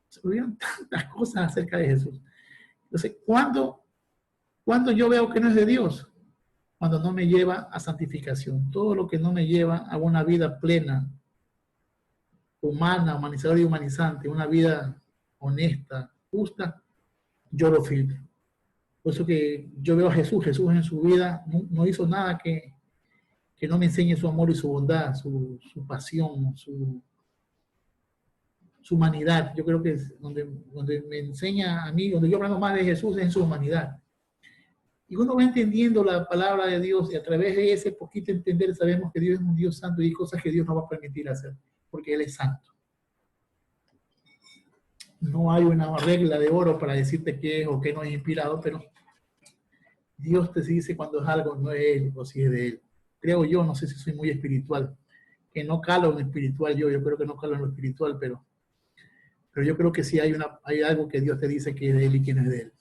Se olvidaron tantas cosas acerca de Jesús. Entonces, ¿cuándo yo veo que no es de Dios? Cuando no me lleva a santificación. Todo lo que no me lleva a una vida plena, humana, humanizadora y humanizante, una vida honesta, justa, yo lo filtro. Por eso que yo veo a Jesús en su vida no hizo nada que no me enseñe su amor y su bondad, su pasión, su humanidad. Yo creo que es donde me enseña a mí, donde yo aprendo más de Jesús es en su humanidad. Y uno va entendiendo la palabra de Dios y a través de ese poquito entender sabemos que Dios es un Dios santo y hay cosas que Dios no va a permitir hacer, porque Él es santo. No hay una regla de oro para decirte qué es o qué no es inspirado, pero Dios te dice cuando es algo no es Él o si es de Él. Creo yo, no sé si soy muy espiritual, que no calo en lo espiritual yo creo que no calo en lo espiritual, pero yo creo que sí hay algo que Dios te dice que es de Él y que no es de Él.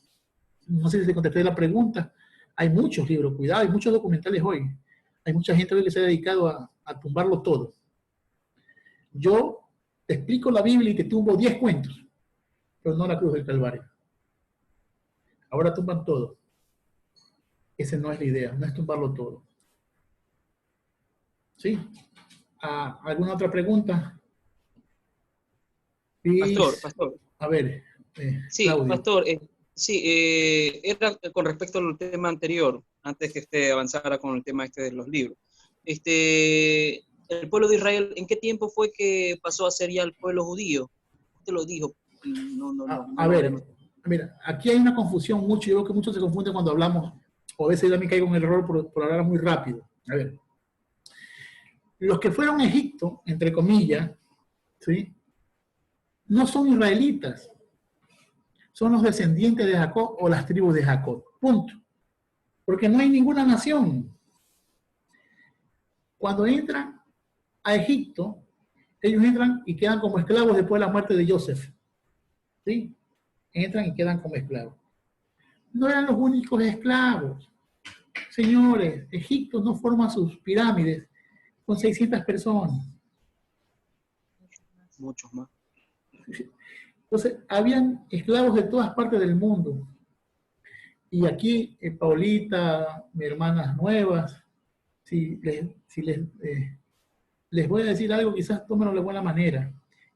No sé si te contesté la pregunta. Hay muchos libros, cuidado, hay muchos documentales hoy. Hay mucha gente hoy que se ha dedicado a tumbarlo todo. Yo te explico la Biblia y te tumbo 10 cuentos, pero no la cruz del Calvario. Ahora tumban todo. Esa no es la idea, no es tumbarlo todo. ¿Sí? ¿Alguna otra pregunta? Pastor. A ver. Sí, Claudio. pastor. Sí, era con respecto al tema anterior, antes que usted avanzara con el tema de los libros. El pueblo de Israel, ¿en qué tiempo fue que pasó a ser ya el pueblo judío? Usted lo dijo. A ver, mira, aquí hay una confusión mucho, yo creo que muchos se confunden cuando hablamos, o a veces yo también caigo en el error por hablar muy rápido. A ver, los que fueron a Egipto, entre comillas, ¿sí? No son israelitas, son los descendientes de Jacob o las tribus de Jacob, punto. Porque no hay ninguna nación. Cuando entran a Egipto, ellos entran y quedan como esclavos después de la muerte de Joseph. ¿Sí? Entran y quedan como esclavos. No eran los únicos esclavos. Señores, Egipto no forma sus pirámides con 600 personas. Muchos más. Entonces, habían esclavos de todas partes del mundo. Y aquí, Paulita, mis hermanas nuevas, si les voy a decir algo, quizás tómenlo de buena manera.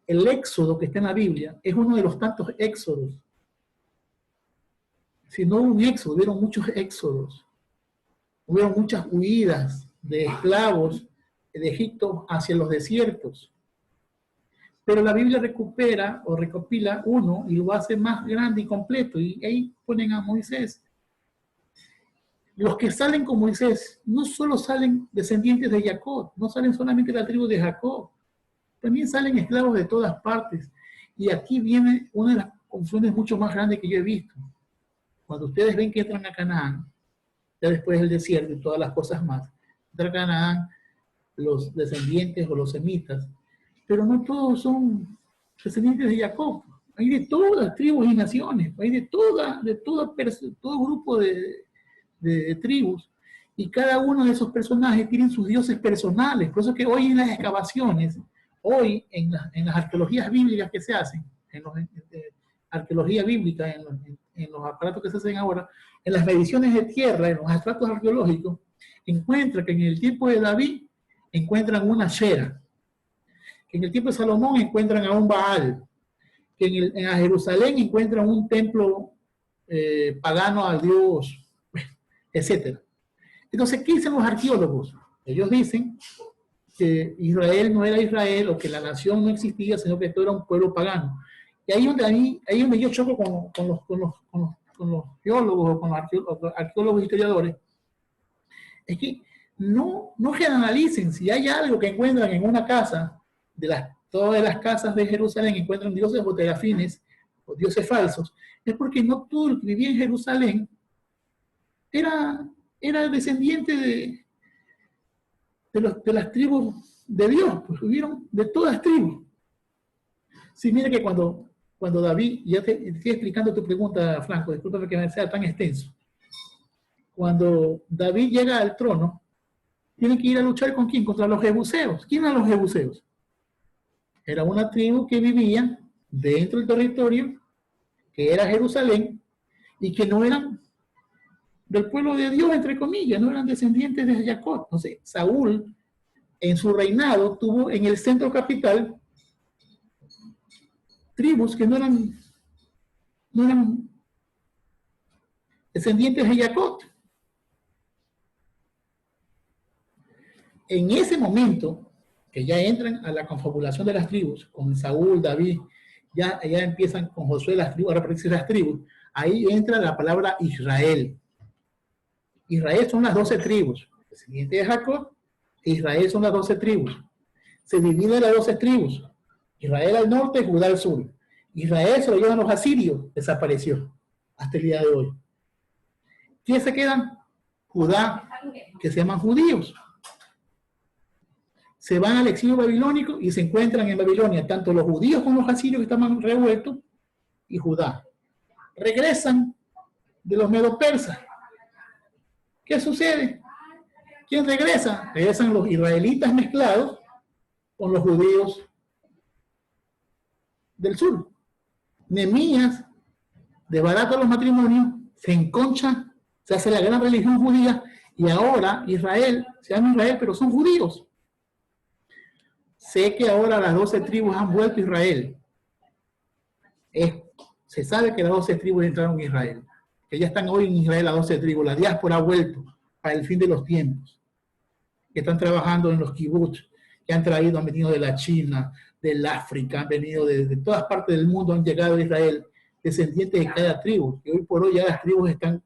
El éxodo que está en la Biblia es uno de los tantos éxodos. Si no hubo un éxodo, hubieron muchos éxodos. Hubieron muchas huidas de esclavos de Egipto hacia los desiertos. Pero la Biblia recupera o recopila uno y lo hace más grande y completo. Y ahí ponen a Moisés. Los que salen con Moisés no solo salen descendientes de Jacob, no salen solamente de la tribu de Jacob, también salen esclavos de todas partes. Y aquí viene una de las confusiones mucho más grandes que yo he visto. Cuando ustedes ven que entran a Canaán, ya después del desierto y todas las cosas más, entran a Canaán los descendientes o los semitas, pero no todos son descendientes de Jacob. Hay de todas las tribus y naciones, hay de todo grupo de tribus, y cada uno de esos personajes tienen sus dioses personales. Por eso que hoy en las excavaciones, hoy en las arqueologías bíblicas que se hacen, arqueología bíblica, en los aparatos que se hacen ahora, en las mediciones de tierra, en los estratos arqueológicos, encuentran que en el tiempo de David encuentran una Shera, que en el tiempo de Salomón encuentran a un Baal, que en Jerusalén encuentran un templo pagano al dios, etc. Entonces, ¿qué dicen los arqueólogos? Ellos dicen que Israel no era Israel, o que la nación no existía, sino que todo era un pueblo pagano. Y ahí donde yo choco con los geólogos o con los arqueólogos historiadores, es que no generalicen. Si hay algo que encuentran en una casa, todas las casas de Jerusalén encuentran dioses o terafines o dioses falsos, es porque no todo el que vivía en Jerusalén era descendiente de las tribus de Dios, pues vivieron de todas las tribus. Sí, mira que cuando David, ya te estoy explicando tu pregunta, Franco, discúlpame que sea tan extenso. Cuando David llega al trono, tiene que ir a luchar ¿con quién? Contra los jebuseos. ¿Quién eran los jebuseos? Era una tribu que vivía dentro del territorio, que era Jerusalén, y que no eran del pueblo de Dios, entre comillas, no eran descendientes de Jacob. Entonces, Saúl, en su reinado, tuvo en el centro capital tribus que no eran descendientes de Jacob. En ese momento, que ya entran a la confabulación de las tribus, con Saúl, David, ya empiezan con Josué las tribus, ahora aparecen las tribus, ahí entra la palabra Israel. Israel son las 12 tribus, descendientes de Jacob, Israel son las 12 tribus. Se dividen las 12 tribus. Israel al norte, Judá al sur. Israel se lo llevan los asirios, desapareció hasta el día de hoy. ¿Quiénes se quedan? Judá, que se llaman judíos. Se van al exilio babilónico y se encuentran en Babilonia tanto los judíos como los asirios que estaban revueltos y Judá. Regresan de los medo-persas. ¿Qué sucede? ¿Quién regresa? Regresan los israelitas mezclados con los judíos del sur. Nehemías desbarata los matrimonios, se enconcha, se hace la gran religión judía y ahora Israel, se llama Israel, pero son judíos. Sé que ahora las 12 tribus han vuelto a Israel. Se sabe que las 12 tribus entraron en Israel. Que ya están hoy en Israel las 12 tribus. La diáspora ha vuelto para el fin de los tiempos. Que están trabajando en los kibbutz, que han venido de la China, del África, han venido de todas partes del mundo, han llegado a Israel, descendientes de cada tribu. Y hoy por hoy ya las tribus están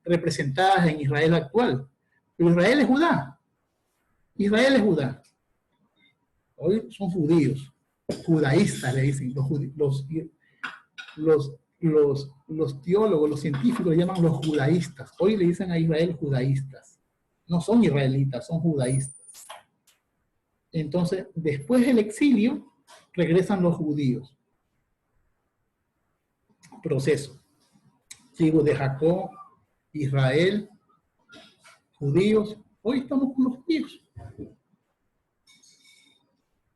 representadas en Israel actual. Pero Israel es Judá. Israel es Judá. Hoy son judíos, judaístas le dicen, los teólogos, los científicos le llaman los judaístas. Hoy le dicen a Israel judaístas. No son israelitas, son judaístas. Entonces, después del exilio, regresan los judíos. Proceso. Tribu de Jacob, Israel, judíos. Hoy estamos con los judíos.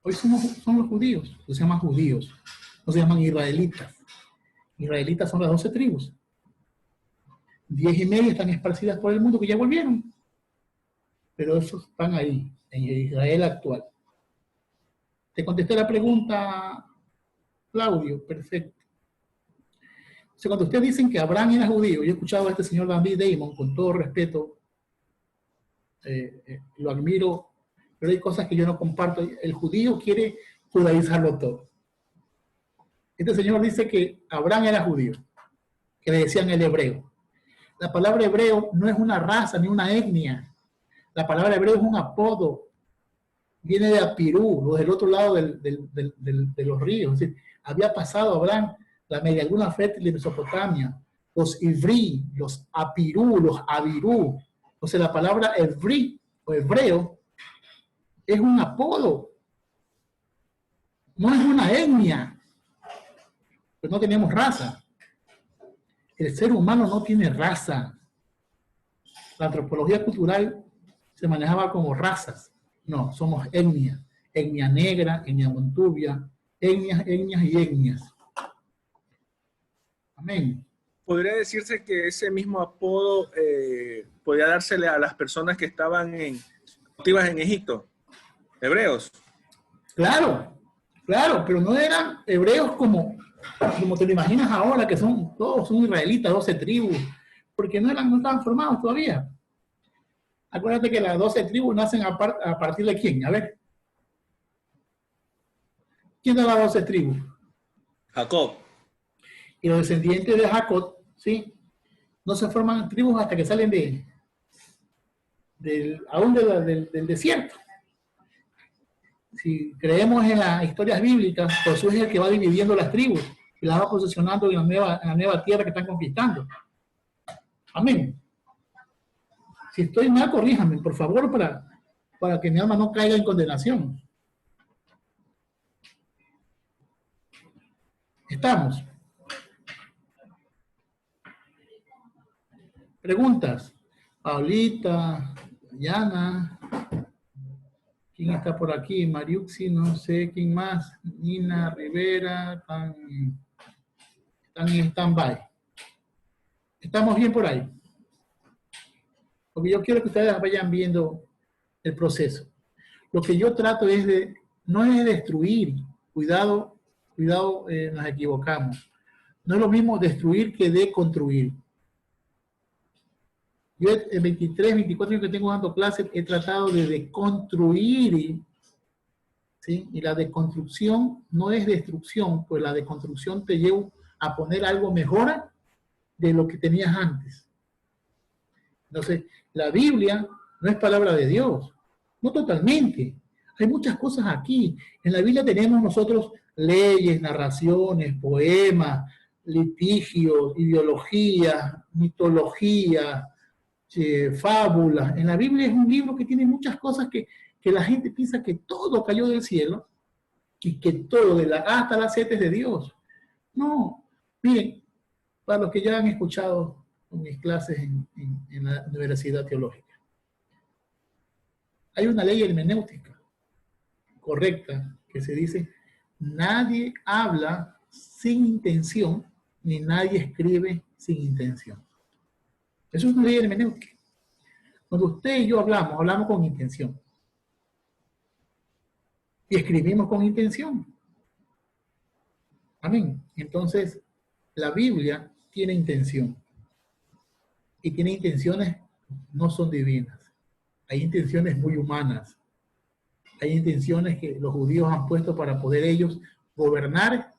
Hoy son los judíos, se llaman judíos, no se llaman israelitas. Israelitas son las 12 tribus. 10 y media están esparcidas por el mundo que ya volvieron. Pero esos están ahí, en Israel actual. ¿Te contesté la pregunta, Claudio? Perfecto. O sea, cuando ustedes dicen que Abraham era judío, yo he escuchado a este señor David Damon, con todo respeto, lo admiro, pero hay cosas que yo no comparto. El judío quiere judaizarlo todo. Este señor dice que Abraham era judío, que le decían el hebreo. La palabra hebreo no es una raza ni una etnia. La palabra hebreo es un apodo. Viene de Apirú, los del otro lado de los ríos. Es decir, había pasado Abraham la media luna fértil de Mesopotamia. Los Ivrí, los Apirú, los Abirú. Entonces la palabra Ivrí o hebreo es un apodo, no es una etnia, pues no tenemos raza. El ser humano no tiene raza. La antropología cultural se manejaba como razas. No, somos etnia. Etnia negra, etnia montubia, etnias y etnias. Amén. ¿Podría decirse que ese mismo apodo podría dársele a las personas que estaban cautivas en Egipto? Hebreos. Claro, Claro, pero no eran hebreos como te lo imaginas ahora, que todos son israelitas, 12 tribus, porque no estaban formados todavía. Acuérdate que las 12 tribus nacen a partir de quién, a ver. ¿Quién da las 12 tribus? Jacob. Y los descendientes de Jacob, ¿sí? No se forman tribus hasta que salen del desierto. Si creemos en las historias bíblicas, Josué es el que va dividiendo las tribus y las va posicionando en la nueva tierra que están conquistando. Amén. Si estoy mal, corríjame, por favor, para que mi alma no caiga en condenación. ¿Estamos? Preguntas. Paulita, Yana, ¿quién está por aquí? Mariuxi, no sé quién más. Nina, Rivera, están en stand-by. ¿Estamos bien por ahí? Porque yo quiero que ustedes vayan viendo el proceso. Lo que yo trato no es destruir. Cuidado, nos equivocamos. No es lo mismo destruir que deconstruir. Yo en 23, 24 años que tengo dando clases, he tratado de deconstruir, ¿sí? Y la deconstrucción no es destrucción, pues la deconstrucción te lleva a poner algo mejor de lo que tenías antes. Entonces, la Biblia no es palabra de Dios, no totalmente. Hay muchas cosas aquí. En la Biblia tenemos nosotros leyes, narraciones, poemas, litigios, ideologías, mitología, fábulas. En la Biblia es un libro que tiene muchas cosas que la gente piensa que todo cayó del cielo y que todo, de la A hasta la Z, es de Dios. No, miren, para los que ya han escuchado mis clases en la Universidad Teológica, hay una ley hermenéutica correcta que se dice: nadie habla sin intención, ni nadie escribe sin intención. Eso es una ley hermenéutica. Cuando usted y yo hablamos con intención. Y escribimos con intención. Amén. Entonces, la Biblia tiene intención. Y tiene intenciones, no son divinas. Hay intenciones muy humanas. Hay intenciones que los judíos han puesto para poder ellos gobernar.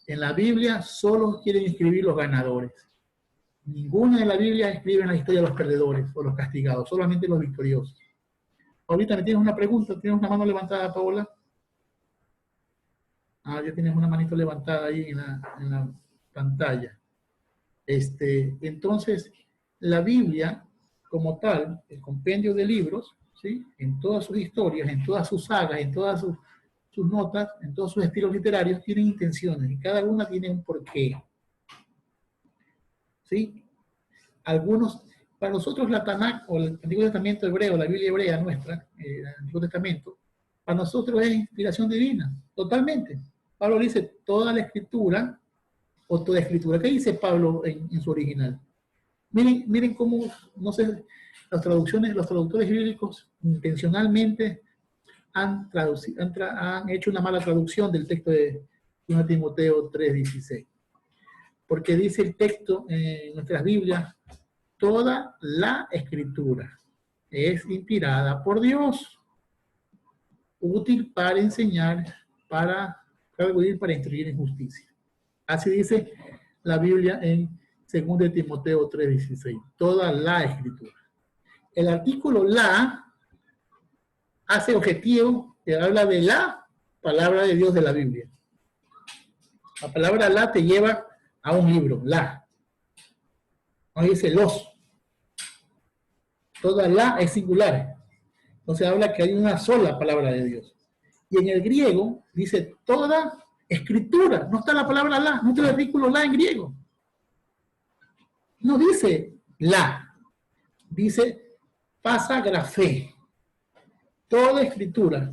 En la Biblia solo quieren escribir los ganadores. Ninguna de la Biblia escribe en la historia de los perdedores o los castigados, solamente los victoriosos. Ahorita me tienes una pregunta, ¿tienes una mano levantada, Paola? Ah, ya tienes una manito levantada ahí en la pantalla. Entonces, la Biblia, como tal, el compendio de libros, ¿sí? En todas sus historias, en todas sus sagas, en todas sus notas, en todos sus estilos literarios, tienen intenciones, y cada una tiene un porqué. ¿Sí? Algunos, para nosotros la Tanakh, o el Antiguo Testamento hebreo, la Biblia hebrea nuestra, el Antiguo Testamento, para nosotros es inspiración divina, totalmente. Pablo dice toda la escritura, o toda escritura. ¿Qué dice Pablo en su original? Miren cómo, no sé, los traductores bíblicos intencionalmente han hecho una mala traducción del texto de 1 Timoteo 3:16. Porque dice el texto en nuestras Biblias: toda la escritura es inspirada por Dios, útil para enseñar, para instruir en justicia. Así dice la Biblia en 2 Timoteo 3:16. Toda la escritura. El artículo la hace objetivo, que habla de la palabra de Dios de la Biblia. La palabra la te lleva a un libro, la. No dice los. Toda la es singular. Entonces habla que hay una sola palabra de Dios. Y en el griego dice toda escritura. No está la palabra la, no está el artículo la en griego. No dice la. Dice pasagrafé. Toda escritura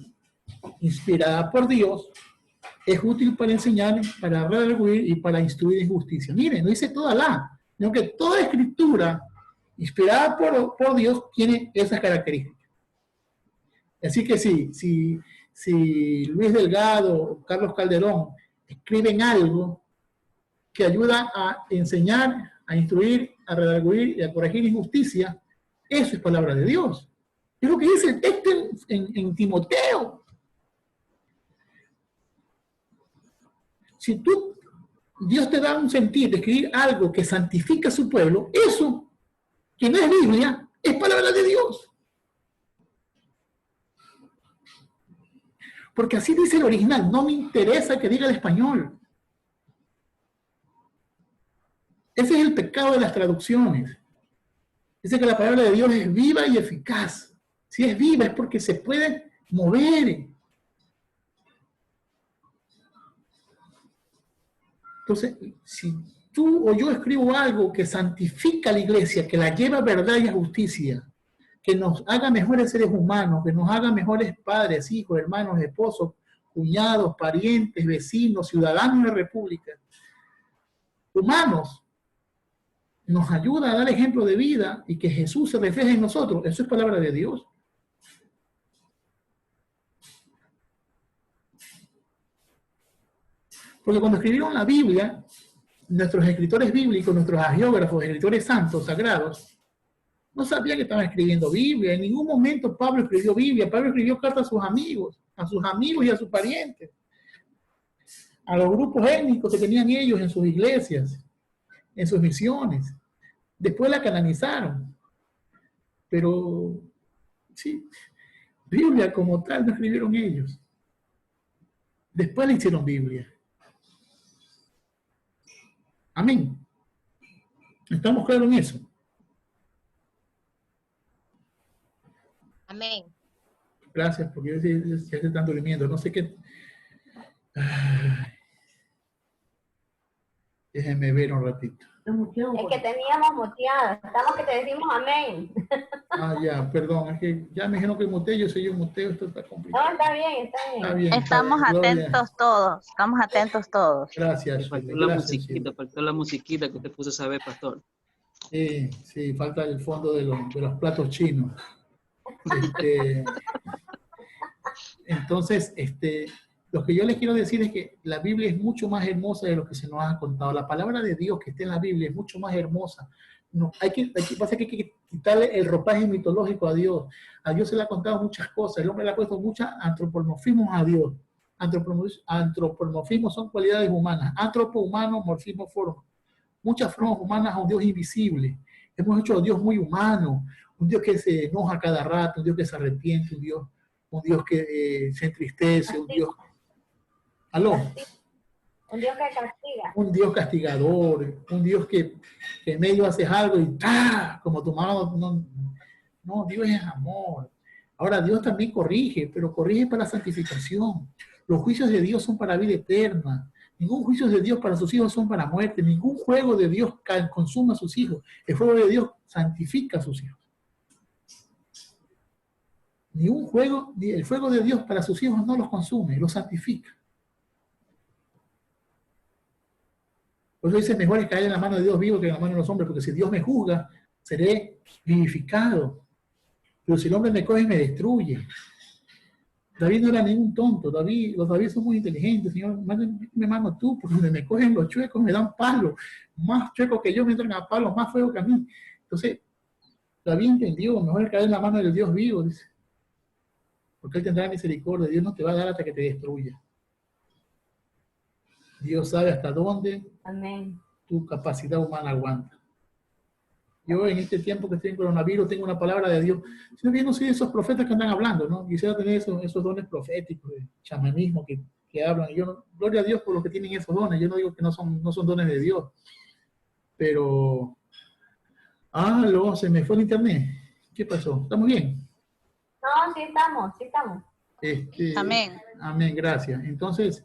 inspirada por Dios es útil para enseñar, para redarguir y para instruir en justicia. Miren, no dice toda la, sino que toda escritura inspirada por Dios tiene esas características. Así que si Luis Delgado o Carlos Calderón escriben algo que ayuda a enseñar, a instruir, a redarguir y a corregir injusticia, eso es palabra de Dios. Es lo que dice el texto en Timoteo. Si Dios te da un sentir de escribir algo que santifica a su pueblo, eso, que no es Biblia, es palabra de Dios. Porque así dice el original, no me interesa que diga el español. Ese es el pecado de las traducciones. Dice que la palabra de Dios es viva y eficaz. Si es viva es porque se puede mover. Entonces, si tú o yo escribo algo que santifica a la iglesia, que la lleva a verdad y a justicia, que nos haga mejores seres humanos, que nos haga mejores padres, hijos, hermanos, esposos, cuñados, parientes, vecinos, ciudadanos de la República, humanos, nos ayuda a dar ejemplo de vida y que Jesús se refleje en nosotros. Eso es palabra de Dios. Porque cuando escribieron la Biblia, nuestros escritores bíblicos, nuestros agiógrafos, escritores santos, sagrados, no sabían que estaban escribiendo Biblia. En ningún momento Pablo escribió Biblia. Pablo escribió cartas a sus amigos y a sus parientes, a los grupos étnicos que tenían ellos en sus iglesias, en sus misiones. Después la canonizaron. Pero, sí, Biblia como tal no escribieron ellos. Después le hicieron Biblia. Amén. ¿Estamos claros en eso? Amén. Gracias, porque ya se están durmiendo. No sé qué. Ay. Déjenme ver un ratito. Es que teníamos muteado. Estamos que te decimos amén. Ah, ya, perdón. Es que ya me dijeron que muteo, yo soy un muteo, esto está complicado. No, está bien, está bien. Está bien, estamos está bien. atentos todos. Estamos atentos todos. Gracias. Faltó la musiquita que te puse a saber, pastor. Sí, falta el fondo de los platos chinos. Entonces, lo que yo les quiero decir es que la Biblia es mucho más hermosa de lo que se nos ha contado. La palabra de Dios que está en la Biblia es mucho más hermosa. No, pasa que hay que quitarle el ropaje mitológico a Dios. A Dios se le ha contado muchas cosas. El hombre le ha puesto muchos antropomorfismos a Dios. Antropomorfismo son cualidades humanas. Antropo, humano, morfismo, forma. Muchas formas humanas a un Dios invisible. Hemos hecho a Dios muy humano. Un Dios que se enoja cada rato, un Dios que se arrepiente, un Dios que se entristece, un Dios... ¿Aló? Un Dios que castiga. Un Dios castigador, un Dios que en medio haces algo y ¡ah! Como tu mano. No, Dios es amor. Ahora, Dios también corrige, pero corrige para santificación. Los juicios de Dios son para vida eterna. Ningún juicio de Dios para sus hijos son para muerte. Ningún juego de Dios consume a sus hijos. El fuego de Dios santifica a sus hijos. El fuego de Dios para sus hijos no los consume, los santifica. Por eso dice, mejor es caer en la mano de Dios vivo que en la mano de los hombres, porque si Dios me juzga, seré vivificado. Pero si el hombre me coge y me destruye. David no era ningún tonto. Los David son muy inteligentes. Señor, me mano tú, porque donde me cogen los chuecos me dan palo. Más chuecos que yo me entran a palos, más fuego que a mí. Entonces, David entendió, mejor es caer en la mano del Dios vivo, dice. Porque Él tendrá misericordia. Dios no te va a dar hasta que te destruya. Dios sabe hasta dónde Amén. Tu capacidad humana aguanta. Yo en este tiempo que estoy en coronavirus tengo una palabra de Dios. Yo no soy de esos profetas que andan hablando, ¿no? Quisiera tener esos dones proféticos, de chamanismo que hablan. Y yo, gloria a Dios por los que tienen esos dones. Yo no digo que no son dones de Dios. Pero... se me fue el internet. ¿Qué pasó? ¿Estamos bien? No, sí estamos. Amén. Amén, gracias. Entonces,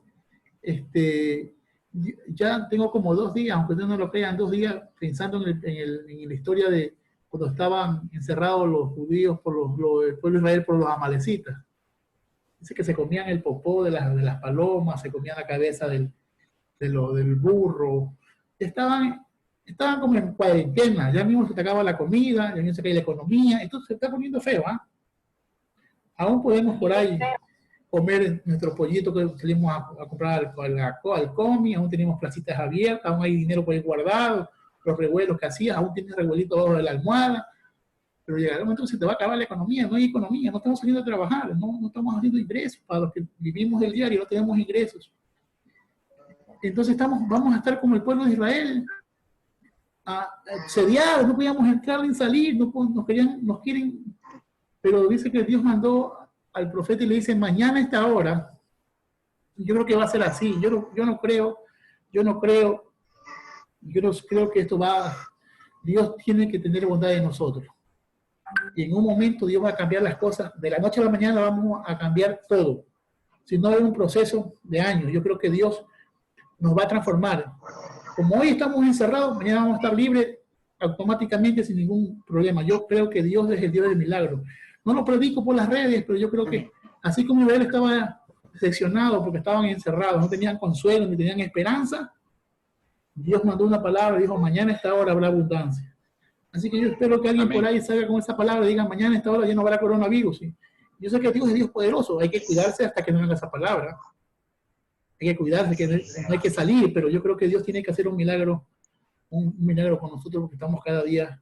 ya tengo como 2 días, aunque ustedes no lo crean, 2 días pensando en la historia de cuando estaban encerrados los judíos por el pueblo de Israel por los amalecitas. Dice que se comían el popó de las palomas, se comían la cabeza del burro. Estaban como en cuarentena, ya mismo se acaba la comida, ya mismo se cae la economía, esto se está poniendo feo, ¿ah? Aún podemos por ahí comer nuestro pollito que salimos a comprar al comi, aún tenemos placitas abiertas, aún hay dinero por ahí guardado, los revuelos que hacías, aún tienes revuelito debajo de la almohada, pero llegará un momento que se te va a acabar la economía, no hay economía, no estamos saliendo a trabajar, no estamos haciendo ingresos, para los que vivimos del diario no tenemos ingresos. Entonces vamos a estar como el pueblo de Israel, sediados, no podíamos entrar ni salir, nos quieren, pero dice que Dios mandó al profeta y le dice, mañana a esta hora, yo creo que va a ser así, yo no creo que esto Dios tiene que tener bondad de nosotros. Y en un momento Dios va a cambiar las cosas, de la noche a la mañana vamos a cambiar todo. Si no es un proceso de años, yo creo que Dios nos va a transformar. Como hoy estamos encerrados, mañana vamos a estar libres automáticamente sin ningún problema. Yo creo que Dios es el Dios del milagro. No lo predico por las redes, pero yo creo que así como Israel estaba decepcionado porque estaban encerrados, no tenían consuelo ni tenían esperanza, Dios mandó una palabra y dijo, mañana a esta hora habrá abundancia. Así que yo espero que alguien por ahí salga con esa palabra y diga, mañana a esta hora ya no habrá coronavirus. ¿Sí? Yo sé que Dios es Dios poderoso, hay que cuidarse hasta que no venga esa palabra. Hay que cuidarse, que no hay que salir, pero yo creo que Dios tiene que hacer un milagro con nosotros porque estamos cada día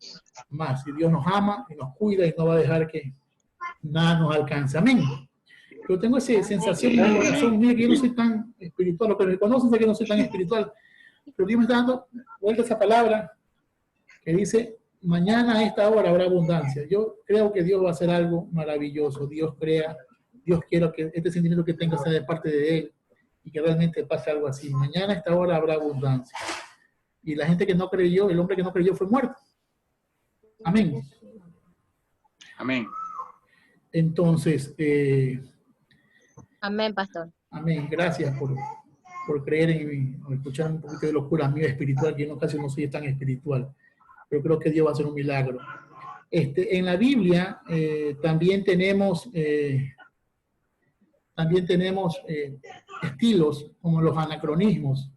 más. Y Dios nos ama y nos cuida y no va a dejar que nada nos alcance. Amén. Pero tengo esa sensación en mi corazón, mira que yo no soy tan espiritual, los que me conocen sé que no soy tan espiritual, pero Dios me está dando vuelta esa palabra que dice, mañana a esta hora habrá abundancia. Yo creo que Dios va a hacer algo maravilloso. Dios quiera que este sentimiento que tenga sea de parte de Él y que realmente pase algo así. Mañana a esta hora habrá abundancia. Y la gente que no creyó, el hombre que no creyó fue muerto. Amén. Amén. Entonces, amén, pastor. Amén. Gracias por creer en mí, o escuchar un poquito de locura mía espiritual, que yo casi no soy tan espiritual. Pero creo que Dios va a hacer un milagro. En la Biblia también tenemos estilos como los anacronismos.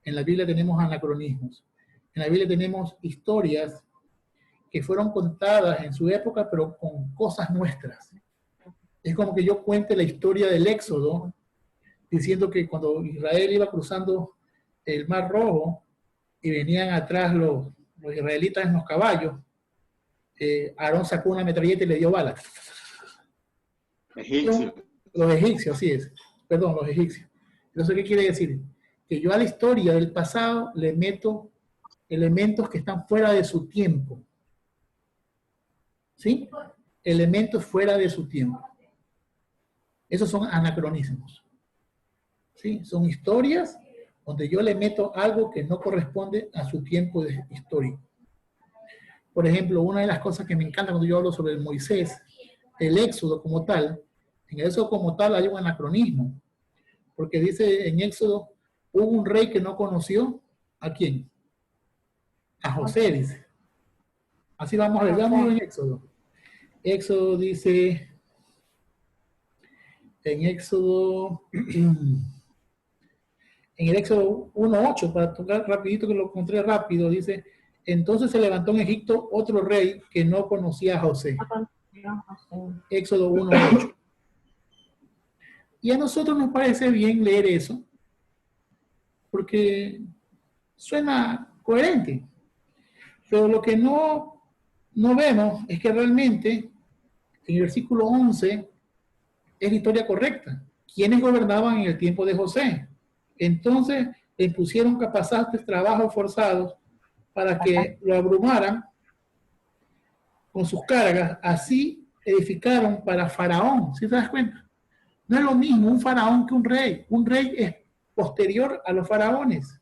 En la Biblia tenemos anacronismos. En la Biblia tenemos historias que fueron contadas en su época, pero con cosas nuestras. Es como que yo cuente la historia del Éxodo, diciendo que cuando Israel iba cruzando el Mar Rojo y venían atrás los israelitas en los caballos, Aarón sacó una metralleta y le dio balas. Egipcios. Los egipcios, así es. Perdón, los egipcios. Entonces, ¿qué quiere decir? Que yo a la historia del pasado le meto elementos que están fuera de su tiempo. ¿Sí? Elementos fuera de su tiempo. Esos son anacronismos. ¿Sí? Son historias donde yo le meto algo que no corresponde a su tiempo histórico. Por ejemplo, una de las cosas que me encanta cuando yo hablo sobre el Moisés, el Éxodo como tal, en el Éxodo como tal hay un anacronismo, porque dice en Éxodo, hubo un rey que no conoció, ¿a quién? A José, dice. Así vamos a ver, veamos en Éxodo. Éxodo dice, en Éxodo, en el Éxodo 1.8, para tocar rapidito que lo encontré rápido, dice, entonces se levantó en Egipto otro rey que no conocía a José. Éxodo 1.8. Y a nosotros nos parece bien leer eso, porque suena coherente. Pero lo que no vemos es que realmente en el versículo 11 es la historia correcta. ¿Quiénes gobernaban en el tiempo de José? Entonces le impusieron capataces trabajos forzados para que lo abrumaran con sus cargas. Así edificaron para Faraón. ¿Sí te das cuenta? No es lo mismo un faraón que un rey. Un rey es posterior a los faraones.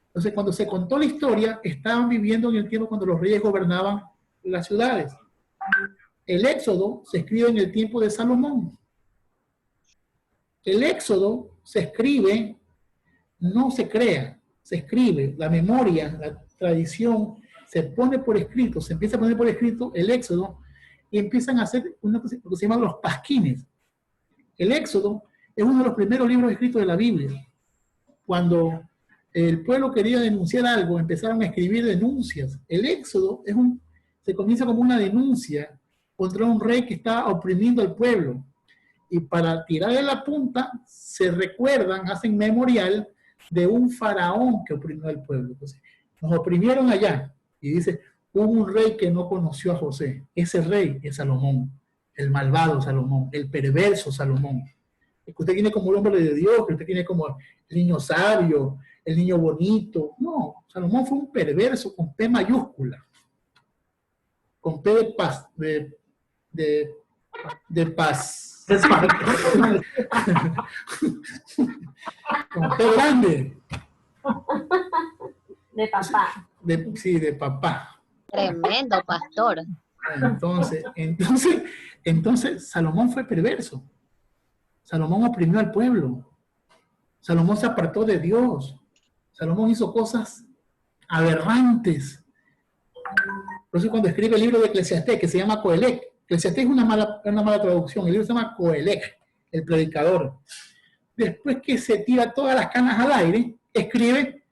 Entonces, cuando se contó la historia, estaban viviendo en el tiempo cuando los reyes gobernaban las ciudades. El Éxodo se escribe en el tiempo de Salomón. El Éxodo se escribe, no se crea, se escribe. La memoria, la tradición, se pone por escrito, se empieza a poner por escrito el Éxodo y empiezan a hacer lo que se llaman los pasquines. El Éxodo es uno de los primeros libros escritos de la Biblia. Cuando el pueblo quería denunciar algo, empezaron a escribir denuncias. El Éxodo se comienza como una denuncia contra un rey que estaba oprimiendo al pueblo. Y para tirarle la punta, se recuerdan, hacen memorial de un faraón que oprimió al pueblo. Entonces, nos oprimieron allá. Y dice, hubo un rey que no conoció a José. Ese rey es Salomón, el malvado Salomón, el perverso Salomón. El que usted tiene como el hombre de Dios, que usted tiene como el niño sabio, el niño bonito. No, Salomón fue un perverso con P mayúscula. Con P de paz, de paz. Con P grande. De papá. Sí, de papá. Tremendo pastor. Entonces, Salomón fue perverso. Salomón oprimió al pueblo. Salomón se apartó de Dios. Salomón hizo cosas aberrantes. Por eso cuando escribe el libro de Eclesiastés, que se llama Coelec, Eclesiastés es una mala traducción, el libro se llama Coelec, el predicador. Después que se tira todas las canas al aire, escribe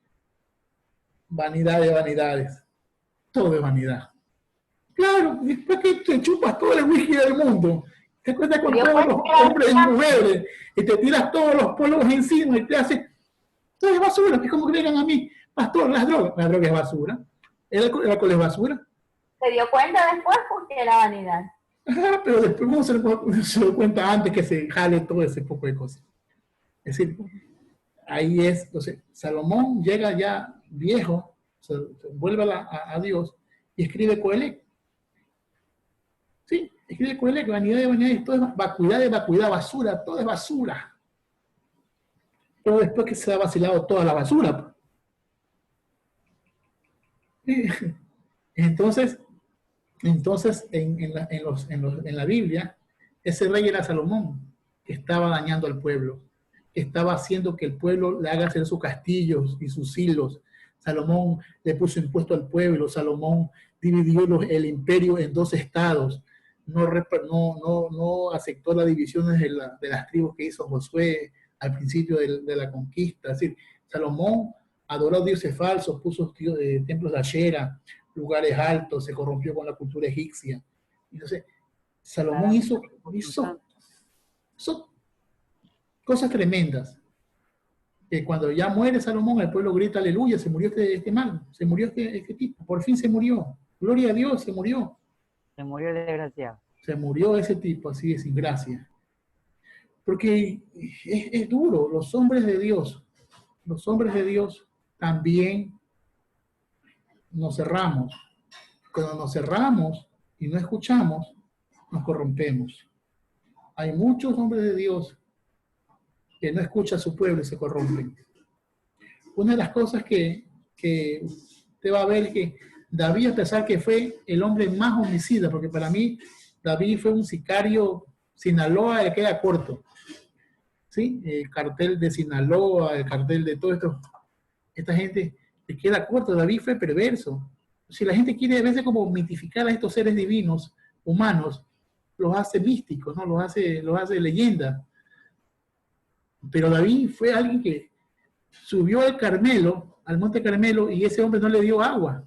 vanidad de vanidades. Todo es vanidad. Claro, después que te chupas todo el whisky del mundo, te cuentas con todos los hombres y mujeres, y te tiras todos los polvos encima y te haces, todo es basura, que es como que digan a mí, pastor, la droga es basura, el alcohol es basura. Se dio cuenta después porque era vanidad. Ajá, pero después uno se dio cuenta antes que se jale todo ese poco de cosas. Es decir, ahí es, entonces, Salomón llega ya viejo, se vuelve a Dios y escribe Coelec. Sí, escribe Coelec, vanidad de vanidades, todo es vacuidad de vacuidad, basura, todo es basura. Pero después que se ha vacilado toda la basura. Entonces en la Biblia, ese rey era Salomón, que estaba dañando al pueblo, que estaba haciendo que el pueblo le haga hacer sus castillos y sus hilos. Salomón le puso impuesto al pueblo, Salomón dividió el imperio en 2 estados, no aceptó las divisiones de las tribus que hizo Josué al principio de la conquista. Es decir, Salomón adoró a dioses falsos, puso templos de Ashera, lugares altos, se corrompió con la cultura egipcia. Entonces, Salomón hizo cosas tremendas. Que cuando ya muere Salomón, el pueblo grita aleluya, se murió este mal, se murió este tipo, por fin se murió. Gloria a Dios, se murió. Se murió el desgraciado. Se murió ese tipo, así de sin gracia. Porque es duro, los hombres de Dios también nos cerramos. Cuando nos cerramos y no escuchamos, nos corrompemos. Hay muchos hombres de Dios que no escuchan a su pueblo y se corrompen. Una de las cosas que usted va a ver que David, a pesar que fue el hombre más homicida, porque para mí David fue un sicario, Sinaloa le queda corto. ¿Sí? El cartel de Sinaloa, el cartel de todo esto, esta gente le queda corto. David fue perverso. Si la gente quiere a veces como mitificar a estos seres divinos, humanos, los hace místicos, ¿no? Los hace leyenda. Pero David fue alguien que subió al Carmelo, al monte Carmelo, y ese hombre no le dio agua.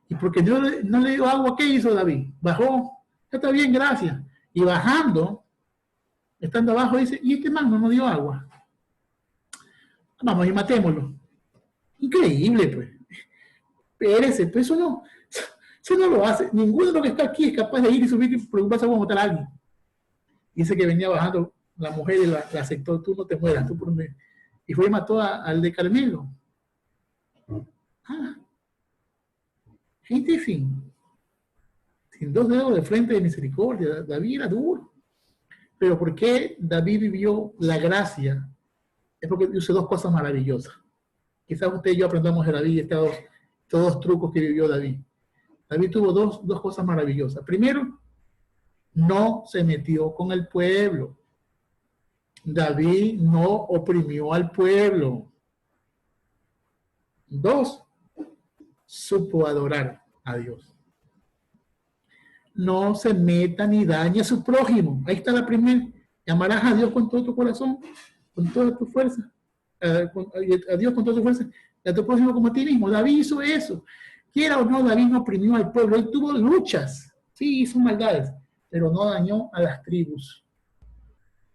Y porque no le dio agua, ¿qué hizo David? Bajó, ya está bien, gracias. Y bajando, estando abajo, dice, ¿y este man no nos dio agua? Vamos y matémoslo. Increíble, pues. Pérez, pues eso no lo hace. Ninguno de los que está aquí es capaz de ir y subir y preocuparse por matar a alguien. Dice que venía bajando la mujer y la aceptó, tú no te mueras, tú por mí. Y fue y mató al de Carmelo. Gente sin 2 dedos de frente de misericordia. David era duro. Pero ¿por qué David vivió la gracia? Es porque hizo 2 cosas maravillosas. Quizás usted y yo aprendamos de David estos 2 trucos que vivió David. David tuvo dos cosas maravillosas. Primero, no se metió con el pueblo. David no oprimió al pueblo. 2, supo adorar a Dios. No se meta ni dañe a su prójimo. Ahí está la primera. Amarás a Dios con todo tu corazón, con toda tu fuerza. A Dios con toda tu fuerza, y a tu prójimo como a ti mismo. David hizo eso. Quiera o no, David no oprimió al pueblo. Él tuvo luchas. Sí, hizo maldades, pero no dañó a las tribus.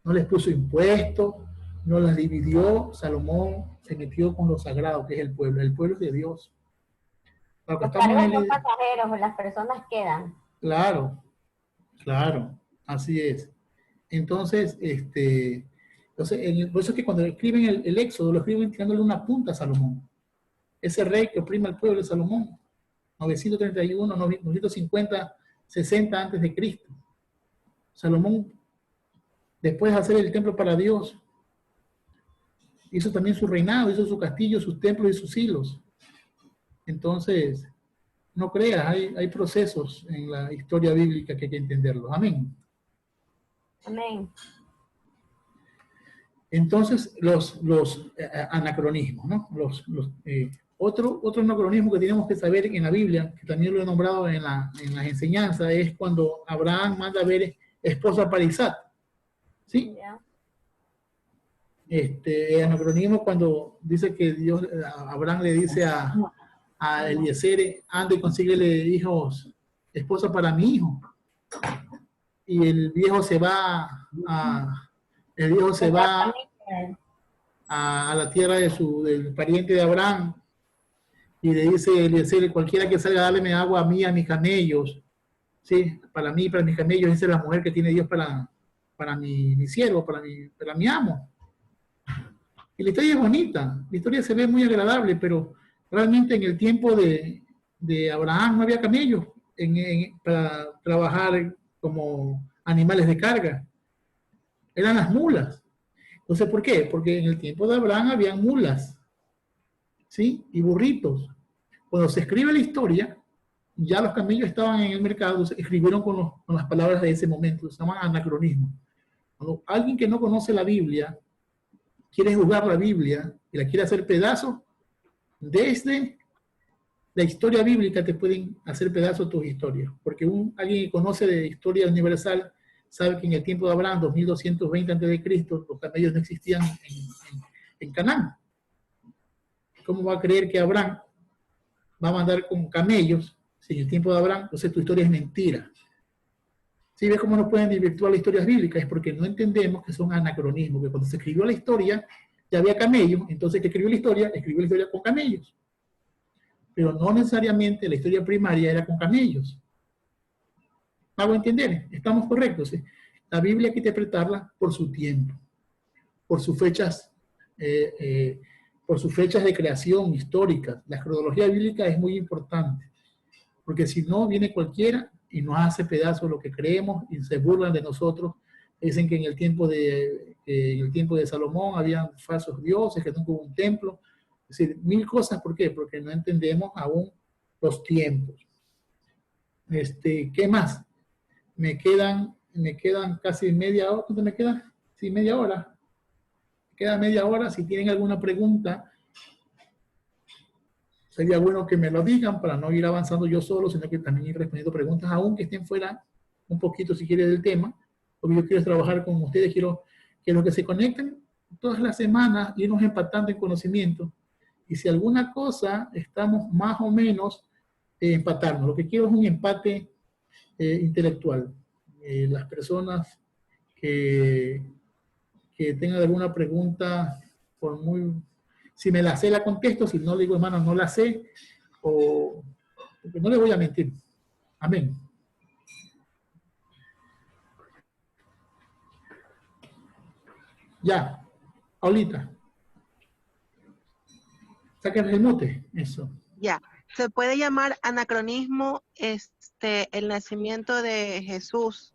No les puso impuestos, no las dividió. Salomón se metió con lo sagrado, que es el pueblo. El pueblo es de Dios. Los cargos son pasajeros, las personas quedan. Claro, claro, así es. Entonces, por eso es que cuando escriben el Éxodo, lo escriben tirándole una punta a Salomón. Ese rey que oprime al pueblo de Salomón. 931, 950, 60 antes de Cristo. Salomón, después de hacer el templo para Dios, hizo también su reinado, hizo su castillo, sus templos y sus hilos. Entonces, no creas, hay procesos en la historia bíblica que hay que entenderlos. Amén. Amén. Entonces, los anacronismos, ¿no? Otro anacronismo que tenemos que saber en la Biblia, que también lo he nombrado en las enseñanzas, es cuando Abraham manda a ver esposa para Isaac. ¿Sí? Yeah. Anacronismo cuando dice que Abraham le dice a Eliezer, anda y consíguele hijos, esposa para mi hijo. Y el viejo se va a la tierra del pariente de Abraham y le dice Eliezer, cualquiera que salga a darle agua a mí, a mis camellos, ¿sí? Para mí, para mis camellos, esa es la mujer que tiene Dios para mi siervo, para mi amo. Y la historia es bonita, la historia se ve muy agradable, pero realmente en el tiempo de Abraham no había camellos para trabajar como animales de carga. Eran las mulas. Entonces, ¿por qué? Porque en el tiempo de Abraham habían mulas, ¿sí? Y burritos. Cuando se escribe la historia, ya los camellos estaban en el mercado, entonces escribieron con las palabras de ese momento, se llama anacronismo. Cuando alguien que no conoce la Biblia quiere juzgar la Biblia y la quiere hacer pedazos, desde la historia bíblica te pueden hacer pedazos tus historias, porque alguien que conoce de historia universal sabe que en el tiempo de Abraham, 2220 a.C., los camellos no existían en Canaán. ¿Cómo va a creer que Abraham va a mandar con camellos si en el tiempo de Abraham? Entonces tu historia es mentira. ¿Sí ves cómo nos pueden desvirtuar las historias bíblicas? Es porque no entendemos que son anacronismos, que cuando se escribió la historia ya había camellos, entonces que escribió la historia con camellos. Pero no necesariamente la historia primaria era con camellos. ¿Hago entender? Estamos correctos. ¿Sí? La Biblia hay que interpretarla por su tiempo, por sus fechas de creación históricas. La cronología bíblica es muy importante, porque si no, viene cualquiera y nos hace pedazos lo que creemos y se burlan de nosotros. Dicen que en el tiempo de Salomón habían falsos dioses, que nunca hubo un templo. Es decir, mil cosas. ¿Por qué? Porque no entendemos aún los tiempos. ¿Qué más? Me quedan casi media hora. ¿Cuánto me queda? Sí, media hora. Queda media hora. Si tienen alguna pregunta, sería bueno que me lo digan para no ir avanzando yo solo, sino que también ir respondiendo preguntas, aunque estén fuera un poquito, si quieren, del tema. Porque yo quiero trabajar con ustedes, quiero que los que se conecten todas las semanas, irnos empatando en conocimiento. Y si alguna cosa estamos más o menos empatarnos. Lo que quiero es un empate intelectual. Las personas que tengan alguna pregunta, si me la sé, la contesto. Si no, le digo, hermano, no la sé, porque no le voy a mentir. Amén. Ya, Paulita. Saca el remote, eso. Ya, se puede llamar anacronismo el nacimiento de Jesús.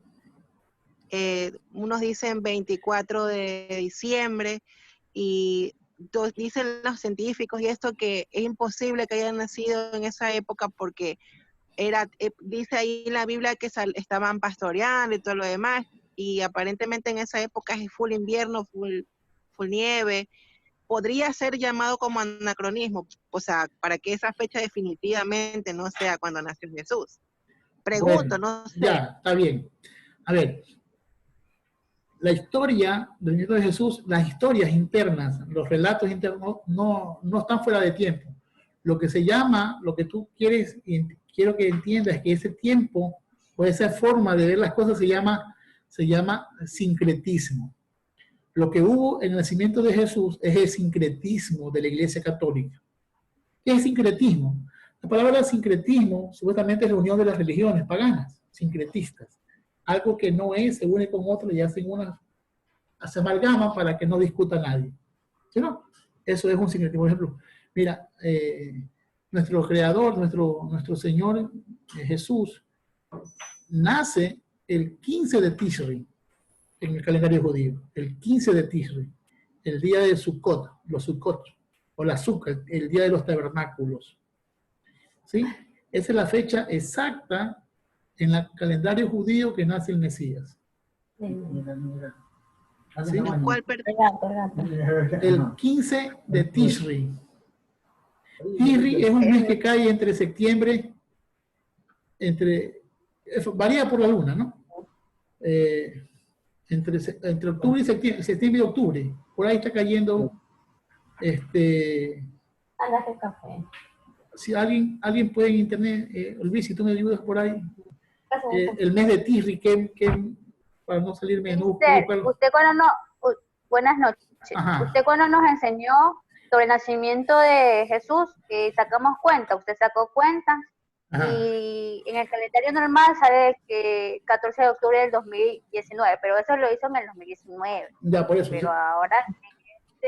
Unos dicen 24 de diciembre y dicen los científicos y esto que es imposible que haya nacido en esa época porque dice ahí en la Biblia que estaban pastoreando y todo lo demás, y aparentemente en esa época es full invierno, full nieve. Podría ser llamado como anacronismo, o sea, para que esa fecha definitivamente no sea cuando nació Jesús. Pregunto, bueno, no sé. Ya, está bien. A ver, la historia del niño de Jesús, las historias internas, los relatos internos, no están fuera de tiempo. Lo que se llama, lo que tú quiero que entiendas es que ese tiempo o esa forma de ver las cosas se llama sincretismo. Lo que hubo en el nacimiento de Jesús es el sincretismo de la Iglesia Católica. ¿Qué es sincretismo? La palabra sincretismo supuestamente es la unión de las religiones paganas, sincretistas. Algo que no es, se une con otro y hacen se amalgama para que no discuta nadie. ¿Sí, no? Eso es un sincretismo. Por ejemplo, mira, nuestro creador, nuestro Señor Jesús, nace el 15 de Tishri en el calendario judío. El 15 de Tishri, el día de Sukkot, los Sukkot, o la Sukkot, el día de los tabernáculos. ¿Sí? Esa es la fecha exacta en el calendario judío que nace el Mesías. ¿Sí? ¿Cuál, el 15 de Tishri. Tishri es un mes que cae entre septiembre, varía por la luna, ¿no? Entre octubre y septiembre y octubre. Por ahí está cayendo café. Si alguien puede en internet, Luis, si tú me ayudas por ahí, el mes de Tishri, para no salirme de usted cuando buenas noches. Ajá. Usted cuando nos enseñó sobre el nacimiento de Jesús, sacamos cuenta, usted sacó cuenta, Ajá. y en el calendario normal sale que 14 de octubre del 2019, pero eso lo hizo en el 2019. Ya, por eso. Pero ¿sí? Ahora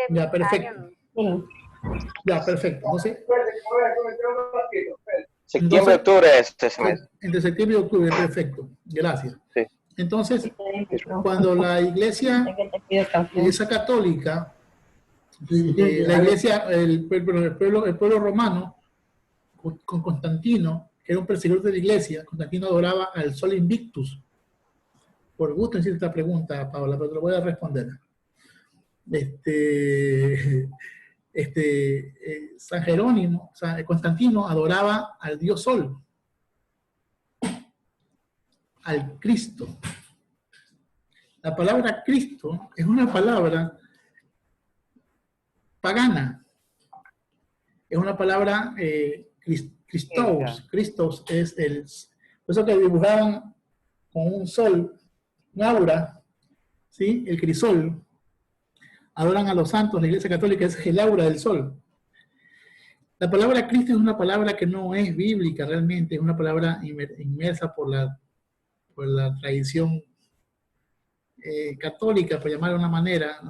ya, perfecto. Ya, perfecto. Entonces, septiembre, octubre es ese mes. Entre septiembre y octubre, perfecto. Gracias. Sí. Entonces, cuando la iglesia católica, la iglesia, el pueblo romano, con Constantino, que era un perseguidor de la iglesia, Constantino adoraba al Sol Invictus. Por gusto en esta pregunta, Paola, pero te lo voy a responder. San Jerónimo, Constantino adoraba al Dios Sol, al Cristo. La palabra Cristo es una palabra pagana, es una palabra Christos es por eso que dibujaban con un sol, un aura, ¿sí? El crisol. Adoran a los santos, la Iglesia Católica es el aura del sol. La palabra Cristo es una palabra que no es bíblica realmente, es una palabra inmersa por la tradición católica, por llamarlo de una manera,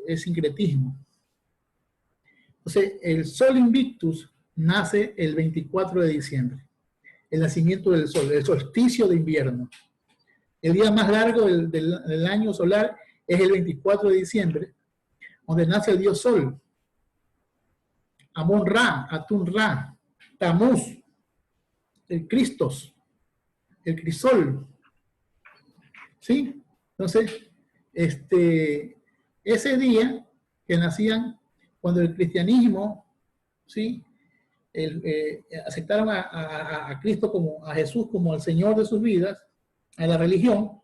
es sincretismo. Entonces, el Sol Invictus nace el 24 de diciembre, el nacimiento del sol, el solsticio de invierno. El día más largo del año solar es el 24 de diciembre, donde nace el dios Sol, Amón-Ra, Atún-Ra, Tamuz, el Cristos, el Crisol. ¿Sí? Entonces, ese día que nacían, cuando el cristianismo, ¿sí? Aceptaron a Cristo a Jesús como el Señor de sus vidas, a la religión,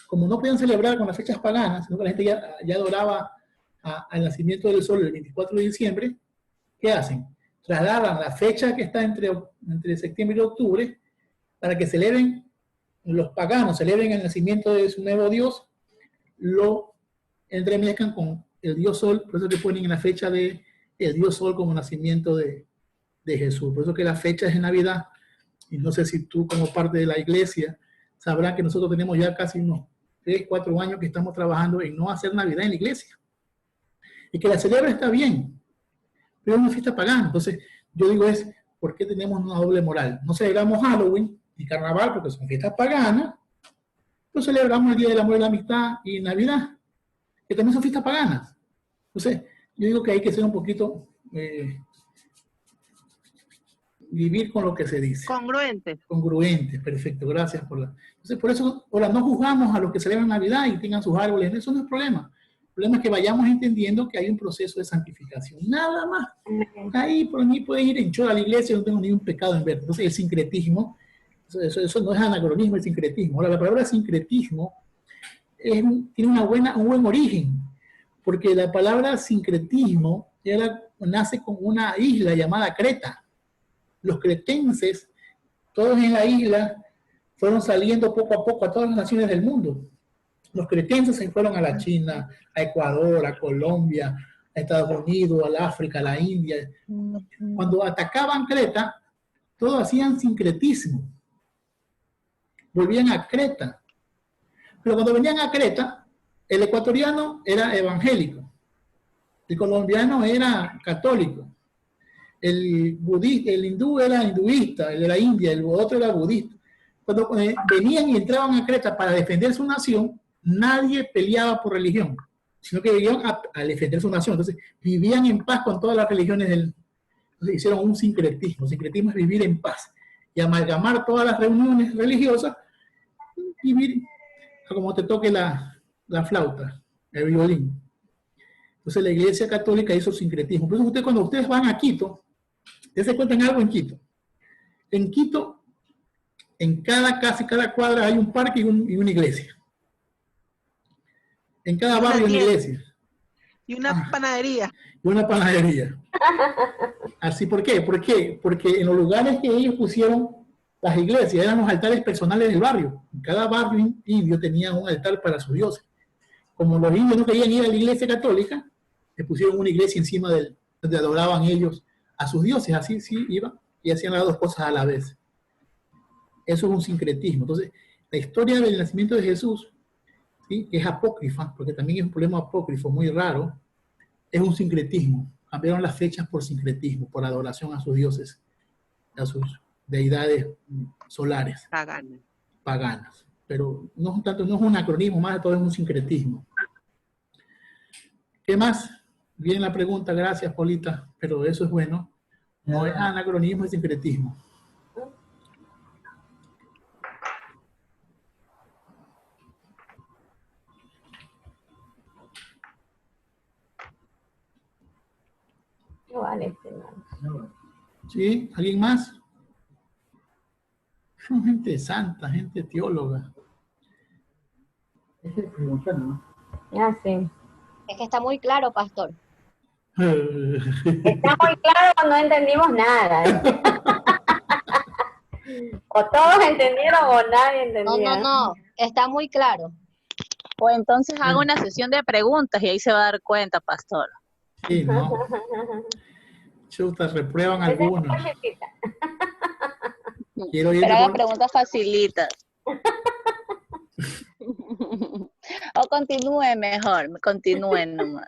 como no podían celebrar con las fechas paganas, sino que la gente ya adoraba al nacimiento del sol el 24 de diciembre, ¿qué hacen? Trasladan la fecha que está entre septiembre y octubre para que celebren, los paganos celebren el nacimiento de su nuevo Dios, lo entremezclan con el Dios Sol, por eso que ponen en la fecha de el Dios Sol como nacimiento de Jesús. Por eso que la fecha es en Navidad, y no sé si tú como parte de la iglesia sabrás que nosotros tenemos ya casi unos 3, 4 años que estamos trabajando en no hacer Navidad en la iglesia. Y que la celebra está bien, pero es una fiesta pagana. Entonces, yo digo ¿por qué tenemos una doble moral? No celebramos Halloween y Carnaval porque son fiestas paganas, pero celebramos el Día del Amor y la Amistad y Navidad, que también son fiestas paganas. Entonces, yo digo que hay que ser un poquito, vivir con lo que se dice. Congruentes. Congruentes, perfecto, gracias por la... Entonces, por eso, ahora no juzgamos a los que celebran Navidad y tengan sus árboles, eso no es problema. El problema es que vayamos entendiendo que hay un proceso de santificación, nada más. Ahí por mí puedes ir en chora a la iglesia, no tengo ningún pecado en ver. Entonces el sincretismo, eso no es anacronismo, el sincretismo. Ahora la palabra sincretismo tiene un buen origen, porque la palabra sincretismo nace con una isla llamada Creta. Los cretenses, todos en la isla, fueron saliendo poco a poco a todas las naciones del mundo. Los cretenses se fueron a la China, a Ecuador, a Colombia, a Estados Unidos, al África, a la India. Cuando atacaban Creta, todos hacían sincretismo. Volvían a Creta. Pero cuando venían a Creta, el ecuatoriano era evangélico, el colombiano era católico, el hindú era hinduista, el de la India, el otro era budista. Cuando venían y entraban a Creta para defender su nación, nadie peleaba por religión, sino que vivían a defender su nación. Entonces, vivían en paz con todas las religiones Entonces, hicieron un sincretismo. Sincretismo es vivir en paz y amalgamar todas las reuniones religiosas, vivir como te toque la flauta, el violín. Entonces, la Iglesia Católica hizo sincretismo. Por eso, cuando ustedes van a Quito, ustedes se encuentran algo en Quito. En Quito, en cada casa y cada cuadra hay un parque y una iglesia. En cada barrio hay una iglesia. Y una panadería. Y una panadería. Así, ¿por qué? Porque en los lugares que ellos pusieron las iglesias eran los altares personales del barrio. En cada barrio indio tenía un altar para sus dioses. Como los indios no querían ir a la iglesia católica, le pusieron una iglesia encima donde adoraban ellos a sus dioses. Así sí iban y hacían las dos cosas a la vez. Eso es un sincretismo. Entonces, la historia del nacimiento de Jesús, ¿sí?, que es apócrifa, porque también es un problema apócrifo muy raro, es un sincretismo. Cambiaron las fechas por sincretismo, por adoración a sus dioses, a sus deidades solares. Paganas. Pero no es un anacronismo, más de todo es un sincretismo. ¿Qué más? Bien la pregunta, gracias, Polita, pero eso es bueno. No es anacronismo, es sincretismo. No vale, ¿Sí? ¿Alguien más? Son gente santa, gente teóloga. Ese es preguntar, ¿no? Ya sí. Es que está muy claro, pastor. Está muy claro cuando no entendimos nada. O todos entendieron o nadie entendió. No, está muy claro. O entonces haga una sesión de preguntas y ahí se va a dar cuenta, pastor. Sí, ¿no? Chuta, reprueban algunos. Pero haga preguntas facilitas. O continúe mejor, continúen nomás.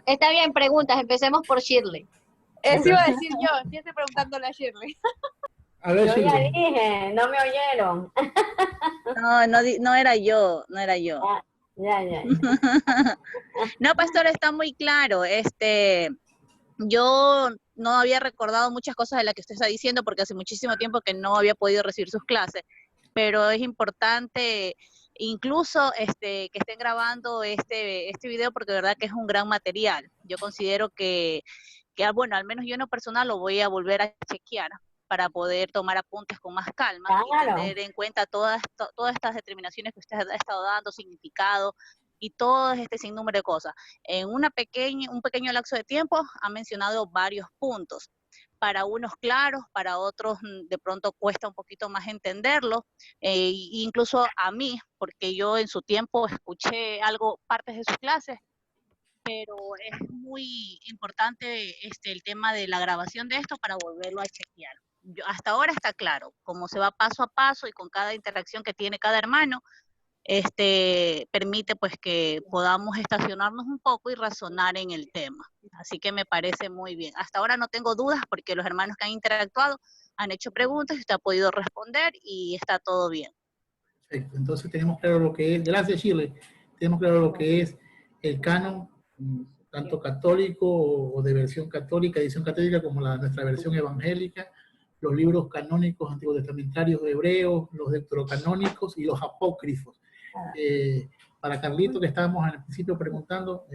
Está bien, preguntas. Empecemos por Shirley. Eso iba a decir yo estoy preguntándole a Shirley. A ver, yo ya dije, no me oyeron. No era yo. Ya. No, pastor, está muy claro. Yo no había recordado muchas cosas de las que usted está diciendo porque hace muchísimo tiempo que no había podido recibir sus clases, pero es importante incluso que estén grabando este video porque de verdad que es un gran material. Yo considero que bueno, al menos yo en lo personal lo voy a volver a chequear para poder tomar apuntes con más calma y tener en cuenta todas estas determinaciones que usted ha estado dando, significado y todo este sinnúmero de cosas. En un pequeño lapso de tiempo ha mencionado varios puntos. Para unos claros, para otros de pronto cuesta un poquito más entenderlo, incluso a mí, porque yo en su tiempo escuché partes de sus clases, pero es muy importante el tema de la grabación de esto para volverlo a chequear. Hasta ahora está claro, como se va paso a paso y con cada interacción que tiene cada hermano, permite pues que podamos estacionarnos un poco y razonar en el tema. Así que me parece muy bien. Hasta ahora no tengo dudas porque los hermanos que han interactuado han hecho preguntas y usted ha podido responder y está todo bien. Perfecto. Entonces tenemos claro lo que es, gracias Shirley, tenemos claro lo que es el canon, tanto católico o de versión católica, edición católica, como nuestra versión evangélica, los libros canónicos antiguos testamentarios hebreos, los deuterocanónicos y los apócrifos. Para Carlito, que estábamos al principio preguntando,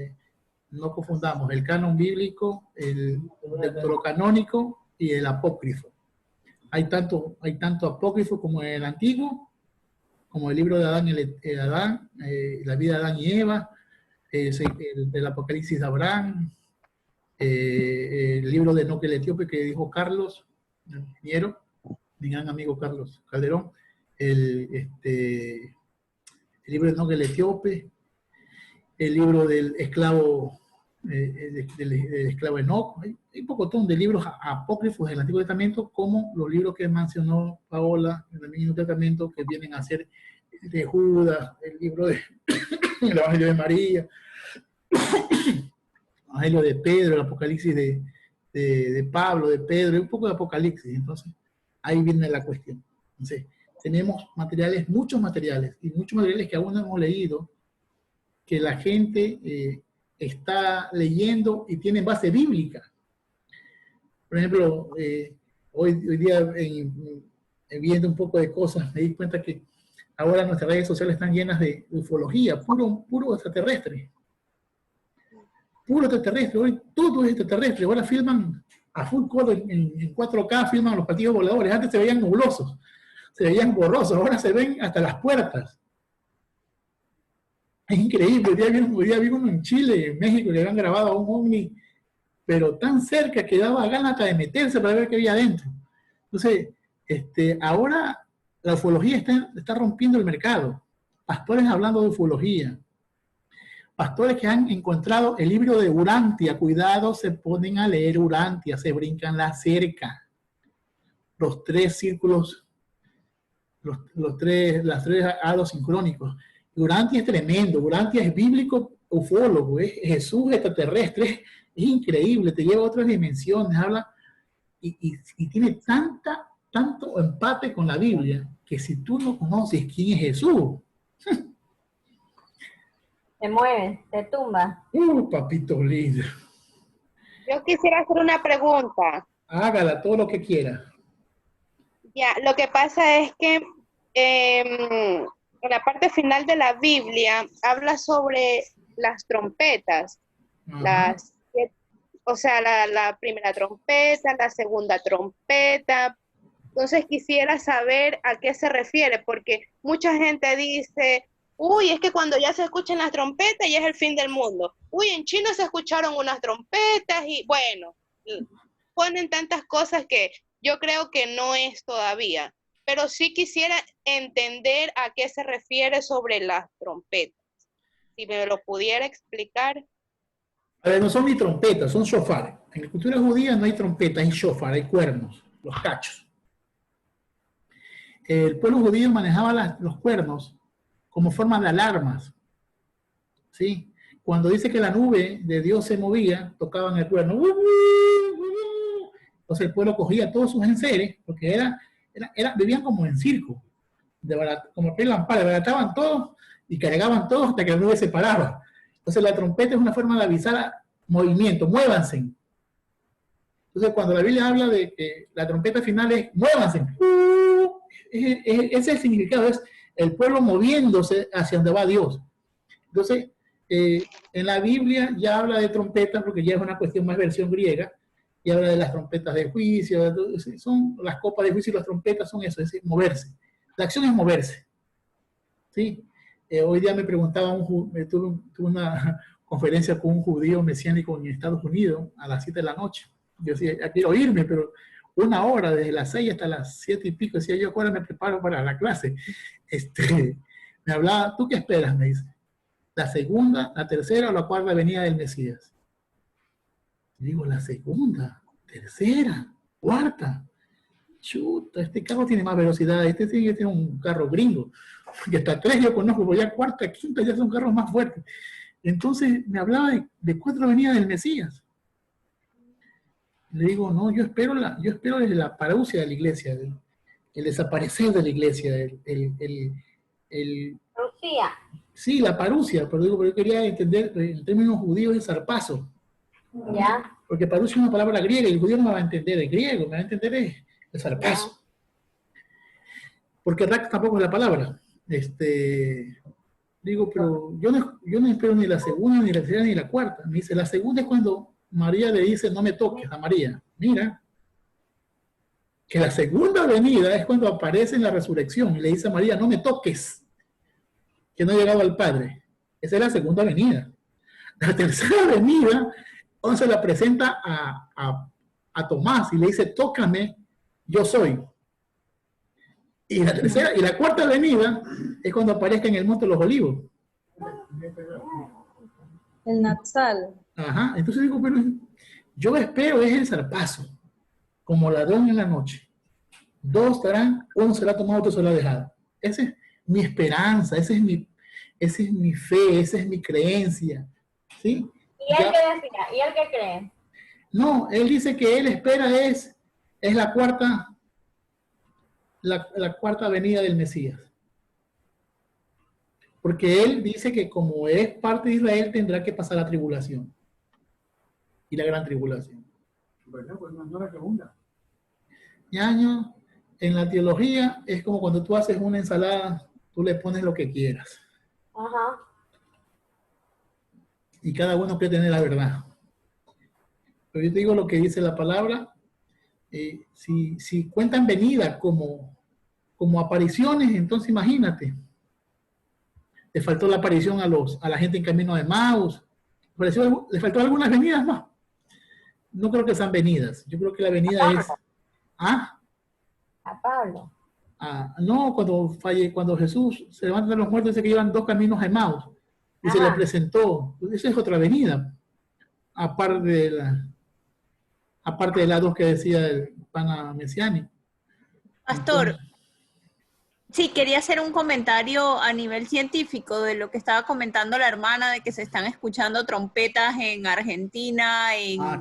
no confundamos el canon bíblico, el deuterocanónico y el apócrifo. Hay tanto apócrifo como el antiguo, como el libro de Adán, la vida de Adán y Eva, el Apocalipsis de Abraham, el libro de Enoc el Etíope que dijo Carlos, el ingeniero, mi gran amigo Carlos Calderón, el libro de Enoc el etíope, el libro del esclavo, del esclavo Enoc. Hay un pocotón de libros apócrifos del Antiguo Testamento, como los libros que mencionó Paola en el Nuevo Testamento, que vienen a ser de Judas, el libro de el Evangelio de María, el Evangelio de Pedro, el Apocalipsis de Pablo, de Pedro, un poco de Apocalipsis. Entonces, ahí viene la cuestión. Entonces, tenemos materiales, muchos materiales que aún no hemos leído, que la gente está leyendo y tiene base bíblica. Por ejemplo, hoy día, viendo un poco de cosas, me di cuenta que ahora nuestras redes sociales están llenas de ufología, puro extraterrestre. Puro extraterrestre, hoy todo es extraterrestre. Ahora filman a full color en 4K, filman los platillos voladores. Antes se veían nublosos, se veían borrosos, ahora se ven hasta las puertas. Es increíble. Hoy día vi uno en Chile, en México, que habían grabado a un ovni, pero tan cerca que daba ganas hasta de meterse para ver qué había adentro. Entonces, ahora la ufología está rompiendo el mercado. Pastores hablando de ufología. Pastores que han encontrado el libro de Urantia. Cuidado, se ponen a leer Urantia, se brincan la cerca. Los tres círculos, las tres halos sincrónicos. Urantia es tremendo. Urantia es bíblico ufólogo, es Jesús extraterrestre. Es increíble, te lleva a otras dimensiones, habla y tiene tanto empate con la Biblia, que si tú no conoces quién es Jesús, te mueves, te tumba. Papito lindo. Yo quisiera hacer una pregunta. Hágala, todo lo que quiera. Ya, lo que pasa es que en la parte final de la Biblia habla sobre las trompetas. O sea, la primera trompeta, la segunda trompeta. Entonces quisiera saber a qué se refiere, porque mucha gente dice, uy, es que cuando ya se escuchan las trompetas ya es el fin del mundo. Uy, en China se escucharon unas trompetas y bueno, ponen tantas cosas que yo creo que no es todavía. Pero sí quisiera entender a qué se refiere sobre las trompetas. Si me lo pudiera explicar. A ver, no son ni trompetas, son shofar. En la cultura judía no hay trompetas, hay shofar, hay cuernos, los cachos. El pueblo judío manejaba los cuernos como forma de alarmas. ¿Sí? Cuando dice que la nube de Dios se movía, tocaban el cuerno. Entonces el pueblo cogía todos sus enseres, porque vivían como en circo, como pelampara, desbarataban todos y cargaban todos hasta que la nube se paraba. Entonces la trompeta es una forma de avisar movimiento, muévanse. Entonces cuando la Biblia habla de que la trompeta final es muévanse, ese es el significado, es el pueblo moviéndose hacia donde va Dios. Entonces en la Biblia ya habla de trompetas porque ya es una cuestión más versión griega, y habla de las trompetas de juicio, son las copas de juicio y las trompetas son eso, es decir, moverse. La acción es moverse. ¿Sí? Hoy día me preguntaba, tuve una conferencia con un judío mesiánico en Estados Unidos a las 7 de la noche. Yo decía, ya quiero irme, pero 1 hora, desde las 6 hasta las 7 y pico, decía yo, ahora me preparo para la clase. Me hablaba, ¿tú qué esperas? Me dice, ¿la segunda, la tercera o la cuarta venida del Mesías? Digo, la segunda, tercera, cuarta. Chuta, este carro tiene más velocidad, este tiene un carro gringo. Y hasta 3 yo conozco, pero ya cuarta, quinta ya son carros más fuertes. Entonces me hablaba de 4 venidas del Mesías. Le digo, no, yo espero desde la parusia de la iglesia, el desaparecer de la iglesia, Parusia. Sí, la parusia, pero yo quería entender en términos judíos el zarpazo. Ya. Porque parusia es una palabra griega y el judío no me va a entender el griego, me va a entender el zarpazo. Porque rack tampoco es la palabra. Digo, pero yo no espero ni la segunda, ni la tercera, ni la cuarta. Me dice, la segunda es cuando María le dice, no me toques a María. Mira, que la segunda venida es cuando aparece en la resurrección y le dice a María, no me toques, que no he llegado al Padre. Esa es la segunda venida. La tercera venida, entonces la presenta a Tomás y le dice, tócame, yo soy. Y la tercera, y la cuarta venida es cuando aparezca en el Monte de los Olivos. El Natsal. Ajá, entonces digo, pero yo espero es el zarpazo, como ladrón en la noche. Dos estarán, uno será tomado, otro será dejado. Esa es mi esperanza, esa es mi fe, esa es mi creencia. ¿Sí? ¿Y él qué decía? ¿Y él qué cree? No, él dice que él espera es la cuarta venida del Mesías. Porque él dice que como es parte de Israel tendrá que pasar la tribulación. Y la gran tribulación. Bueno, pues no la segunda. Ñaño, en la teología es como cuando tú haces una ensalada, tú le pones lo que quieras. Ajá. Y cada uno quiere tener la verdad. Pero yo te digo lo que dice la palabra. Si cuentan venida como apariciones, entonces imagínate. Le faltó la aparición a la gente en camino de Maús. Le faltó algunas venidas más. No creo que sean venidas. Yo creo que la venida es... ¿Ah? A Pablo. No, cuando Jesús se levanta de los muertos, dice que llevan 2 caminos a Emaús. Y se le presentó. Esa es otra venida. Aparte de las 2 que decía el pana mesiánico. Pastor, sí, quería hacer un comentario a nivel científico de lo que estaba comentando la hermana, de que se están escuchando trompetas en Argentina.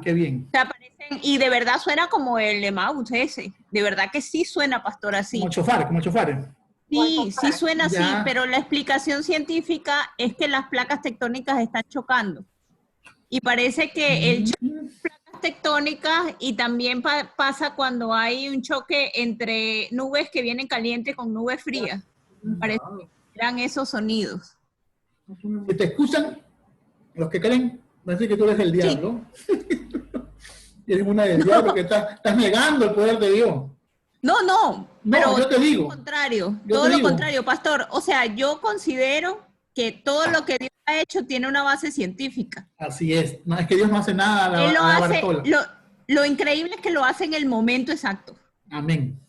Qué bien. Se aparecen, y de verdad suena como el Emaús ese. De verdad que sí suena, pastor, así. Como chofares. Sí, sí suena así, Ya. pero la explicación científica es que las placas tectónicas están chocando. Y parece que el choque de placas tectónicas y también pasa cuando hay un choque entre nubes que vienen calientes con nubes frías. Parece que eran esos sonidos. Si te escuchan, los que creen, van a decir que tú eres el diablo. Eres una del diablo que estás negando el poder de Dios. No, pero yo te digo. Todo lo contrario, pastor. O sea, yo considero que todo lo que Dios ha hecho tiene una base científica. Así es. No, es que Dios no hace nada a Él lo la hace, Bartola. lo increíble es que lo hace en el momento exacto. Amén.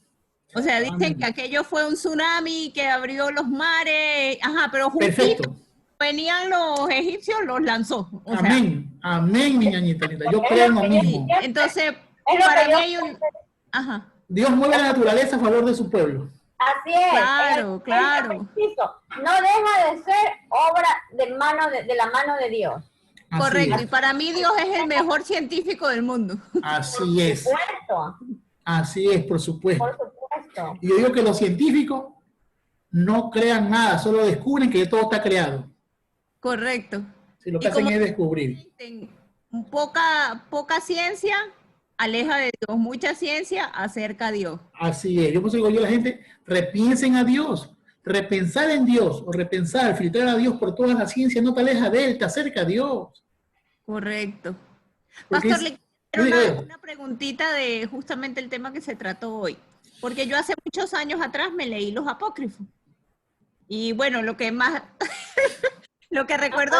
O sea, dicen Amén. que aquello fue un tsunami que abrió los mares. Ajá, pero justito Perfecto. venían los egipcios, los lanzó. O sea, Amén. Amén, mi ñañita linda. Yo creo en lo mismo. entonces, Es lo para que mí yo hay un... Ajá. Dios mueve la naturaleza a favor de su pueblo. Así es. Claro, claro. No deja de ser obra de la mano de Dios. Así Correcto. es. Y para mí Dios es el mejor científico del mundo. Así es. Por supuesto. Así es, por supuesto. Por supuesto. Y yo digo que los científicos no crean nada, solo descubren que todo está creado. Correcto. Si lo que Y hacen como es descubrir. poca ciencia aleja de Dios, mucha ciencia acerca a Dios. Así es. Yo pues digo yo a la gente, repiensen a Dios. Repensar en Dios o repensar, filtrar a Dios por toda la ciencia no te aleja de Él, te acerca a Dios. Correcto. Porque Pastor, le quiero Diga. una preguntita de justamente el tema que se trató hoy. Porque yo hace muchos años atrás me leí los apócrifos. Y bueno, lo que más... Lo que recuerdo,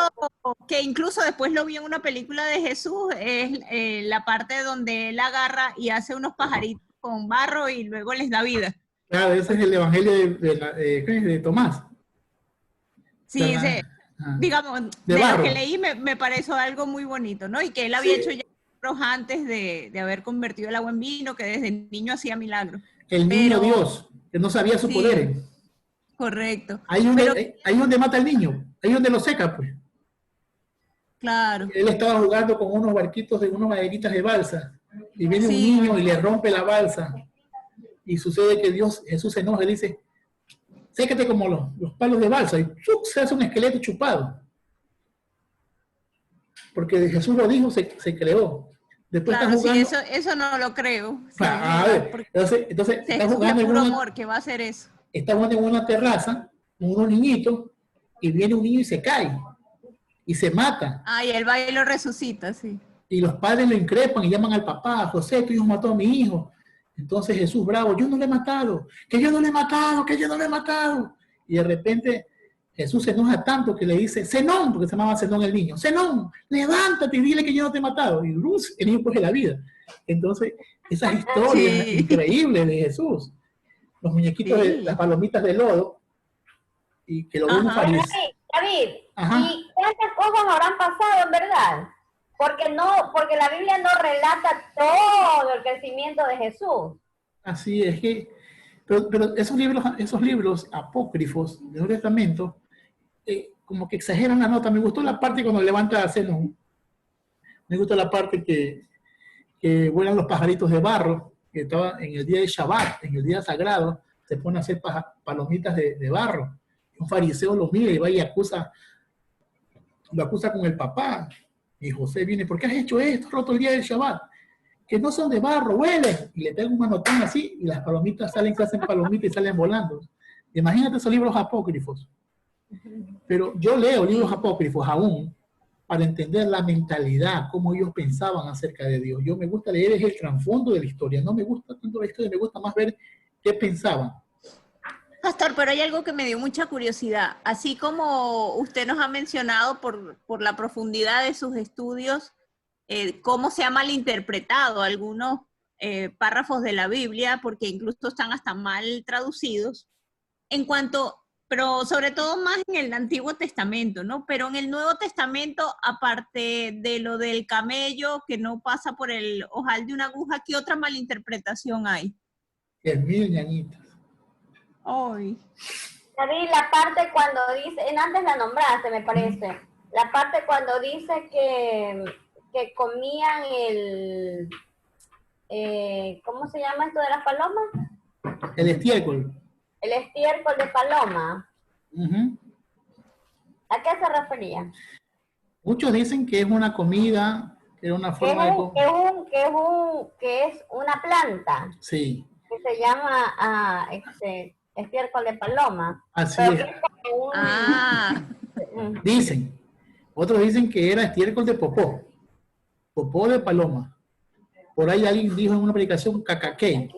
que incluso después lo vi en una película de Jesús, es la parte donde él agarra y hace unos pajaritos con barro y luego les da vida. Claro, ese es el evangelio de Tomás. Sí, Ajá. digamos, De de lo barro. que leí me pareció algo muy bonito, ¿no? Y que él había hecho ya milagros antes de haber convertido el agua en vino, que desde niño hacía milagros. El niño Dios, que no sabía su Sí. poder. Correcto. Ahí donde mata al niño, ahí donde lo seca, pues. Claro. Él estaba jugando con unos barquitos de unas maderitas de balsa, y viene un Sí. niño y le rompe la balsa, y sucede que Jesús se enoja y dice, sécate como los palos de balsa, y ¡chuc! Se hace un esqueleto chupado. Porque Jesús lo dijo, se creó. Después Claro, está jugando. sí, eso no lo creo. Sí, A ver, porque entonces está Jesús jugando es en puro una, amor que va a hacer eso. está jugando en una terraza con unos niñitos, y viene un niño y se cae, y se mata. Ah, y el baile lo resucita, sí. Y los padres lo increpan y llaman al papá, José, tu hijo mató a mi hijo. Entonces Jesús, bravo, yo no le he matado, que yo no le he matado, que yo no le he matado. Y de repente Jesús se enoja tanto que le dice, Zenón, porque se llamaba Zenón el niño, Zenón, levántate y dile que yo no te he matado. Y luz, el niño coge la vida. Entonces, esas historias Sí. increíbles de Jesús. los muñequitos, de las palomitas de lodo, y que lo vio un fariseo. David, ¿y cuántas cosas habrán pasado en verdad? Porque la Biblia no relata todo el crecimiento de Jesús. Así es que, pero esos libros apócrifos del Nuevo Testamento, como que exageran la nota. Me gustó la parte cuando levanta a Zenón. Me gustó la parte que vuelan los pajaritos de barro, que estaba en el día de Shabbat, en el día sagrado, se pone a hacer palomitas de barro. Un fariseo lo mira y va y lo acusa con el papá. Y José viene, ¿por qué has hecho esto? Roto el día del Shabbat. Que no son de barro, huelen. Y le pega un manotón así y las palomitas se hacen palomitas y salen volando. Imagínate esos libros apócrifos. Pero yo leo libros apócrifos aún para entender la mentalidad, cómo ellos pensaban acerca de Dios. Yo me gusta leer el trasfondo de la historia. No me gusta tanto la historia, me gusta más ver qué pensaban. Pastor, pero hay algo que me dio mucha curiosidad. Así como usted nos ha mencionado por la profundidad de sus estudios, cómo se ha malinterpretado algunos párrafos de la Biblia, porque incluso están hasta mal traducidos, pero sobre todo más en el Antiguo Testamento, ¿no? Pero en el Nuevo Testamento, aparte de lo del camello que no pasa por el ojal de una aguja, ¿qué otra malinterpretación hay? 10.000 ñañitas. Ay. David, la parte cuando dice, antes la nombraste, me parece, la parte cuando dice que comían ¿cómo se llama esto de las palomas? El estiércol. El estiércol de paloma. ¿A qué se refería? Muchos dicen que es una comida, que es una forma que es una planta. Sí. Que se llama estiércol de paloma. Así es. Dicen. Otros dicen que era estiércol de popó. Popó de paloma. Por ahí alguien dijo en una predicación cacaquey.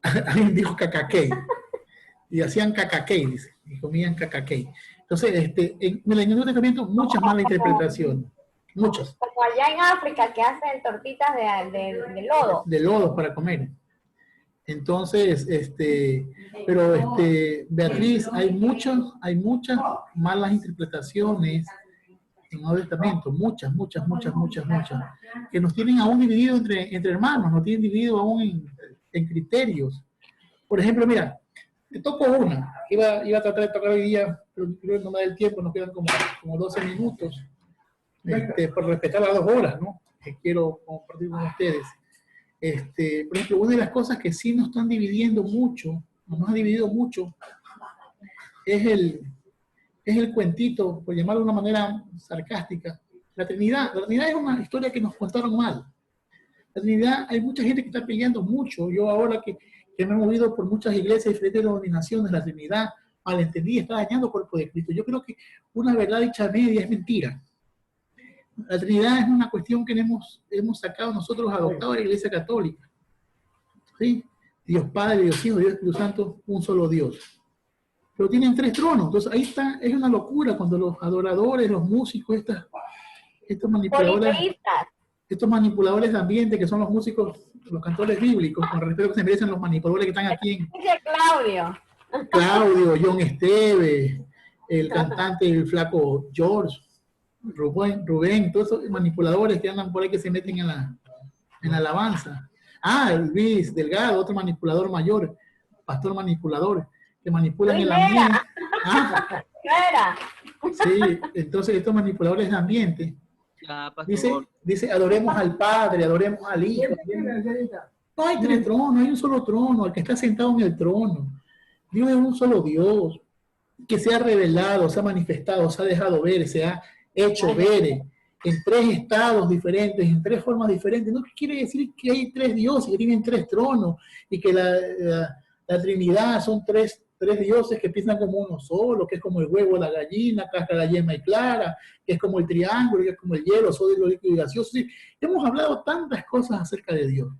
Alguien dijo cacaquey. Y hacían cacaquey, dice. Y comían cacaquey. Entonces, en el Nuevo Testamento, muchas malas interpretaciones. Muchas. Como allá en África, que hacen tortitas de lodo. De lodo para comer. Entonces, Beatriz, hay muchas malas interpretaciones en el Nuevo Testamento, muchas, que nos tienen aún divididos entre hermanos, nos tienen dividido aún en criterios. Por ejemplo, mira, te toco una, iba a tratar de tocar hoy día, pero creo que no me da el tiempo, nos quedan como 12 minutos, por respetar las 2 horas, ¿no? Que quiero compartir con ustedes. Por ejemplo, una de las cosas que sí nos están dividiendo mucho, nos ha dividido mucho, es el cuentito, por llamarlo de una manera sarcástica, la Trinidad. La Trinidad es una historia que nos contaron mal. La Trinidad, hay mucha gente que está peleando mucho. Yo ahora que me he movido por muchas iglesias de diferentes denominaciones, la Trinidad malentendida está dañando el cuerpo de Cristo. Yo creo que una verdad dicha media es mentira. La Trinidad es una cuestión que hemos sacado nosotros, adoptado de la Iglesia Católica. ¿Sí? Dios Padre, Dios Hijo, Dios Espíritu Santo, un solo Dios. Pero tienen 3 tronos. Entonces ahí está, es una locura cuando los adoradores, los músicos, estos manipuladores de ambiente, que son los músicos, los cantores bíblicos, con respeto que se merecen los manipuladores que están aquí en... Claudio, John Esteve, el cantante, el flaco George, Rubén, todos esos manipuladores que andan por ahí que se meten en la alabanza. Luis Delgado, otro manipulador mayor, pastor manipulador, que manipulan el ambiente. Sí, entonces estos manipuladores de ambiente, dice, adoremos al Padre, adoremos al Hijo. No hay 3 tronos, hay un solo trono, el que está sentado en el trono. Dios es un solo Dios, que se ha revelado, se ha manifestado, se ha dejado ver, se ha hecho ver en 3 estados diferentes, en 3 formas diferentes. No quiere decir que hay 3 dioses, que tienen 3 tronos, y que la Trinidad son 3 dioses que piensan como uno solo, que es como el huevo, la gallina, cáscara, yema y clara, que es como el triángulo, que es como el hielo, sólido, líquido y gaseoso. Sí, hemos hablado tantas cosas acerca de Dios.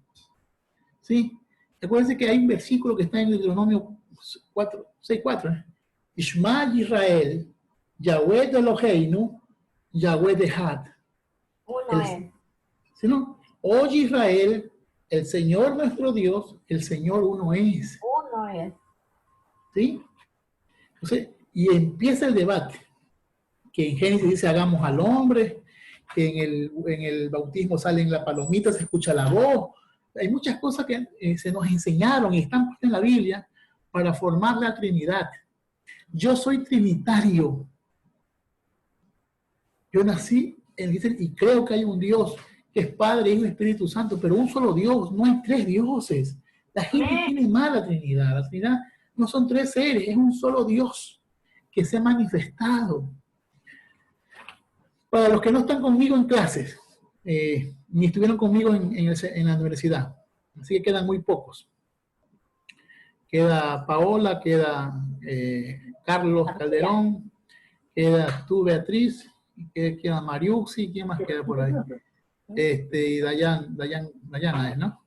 ¿Sí? Acuérdense que hay un versículo que está en Deuteronomio 6:4. Ishma Israel, Yahweh de Eloheinu, Yahweh de Had. ¿Sí, no? Oye Israel, el Señor nuestro Dios, el Señor uno es. Uno es. ¿Sí? Entonces, y empieza el debate, que en Génesis dice hagamos al hombre, que en el bautismo salen la palomita, se escucha la voz. Hay muchas cosas que se nos enseñaron y están puestas en la Biblia para formar la Trinidad. Yo soy trinitario. Yo nací y creo que hay un Dios que es Padre, Hijo y Espíritu Santo, pero un solo Dios, no hay tres dioses. La gente tiene mala Trinidad. La Trinidad no son tres seres, es un solo Dios que se ha manifestado. Para los que no están conmigo en clases, ni estuvieron conmigo en la universidad, así que quedan muy pocos. Queda Paola, queda Carlos Calderón, queda tú, Beatriz, queda Mariuxi, ¿quién más queda por ahí? Y Dayana, ¿no?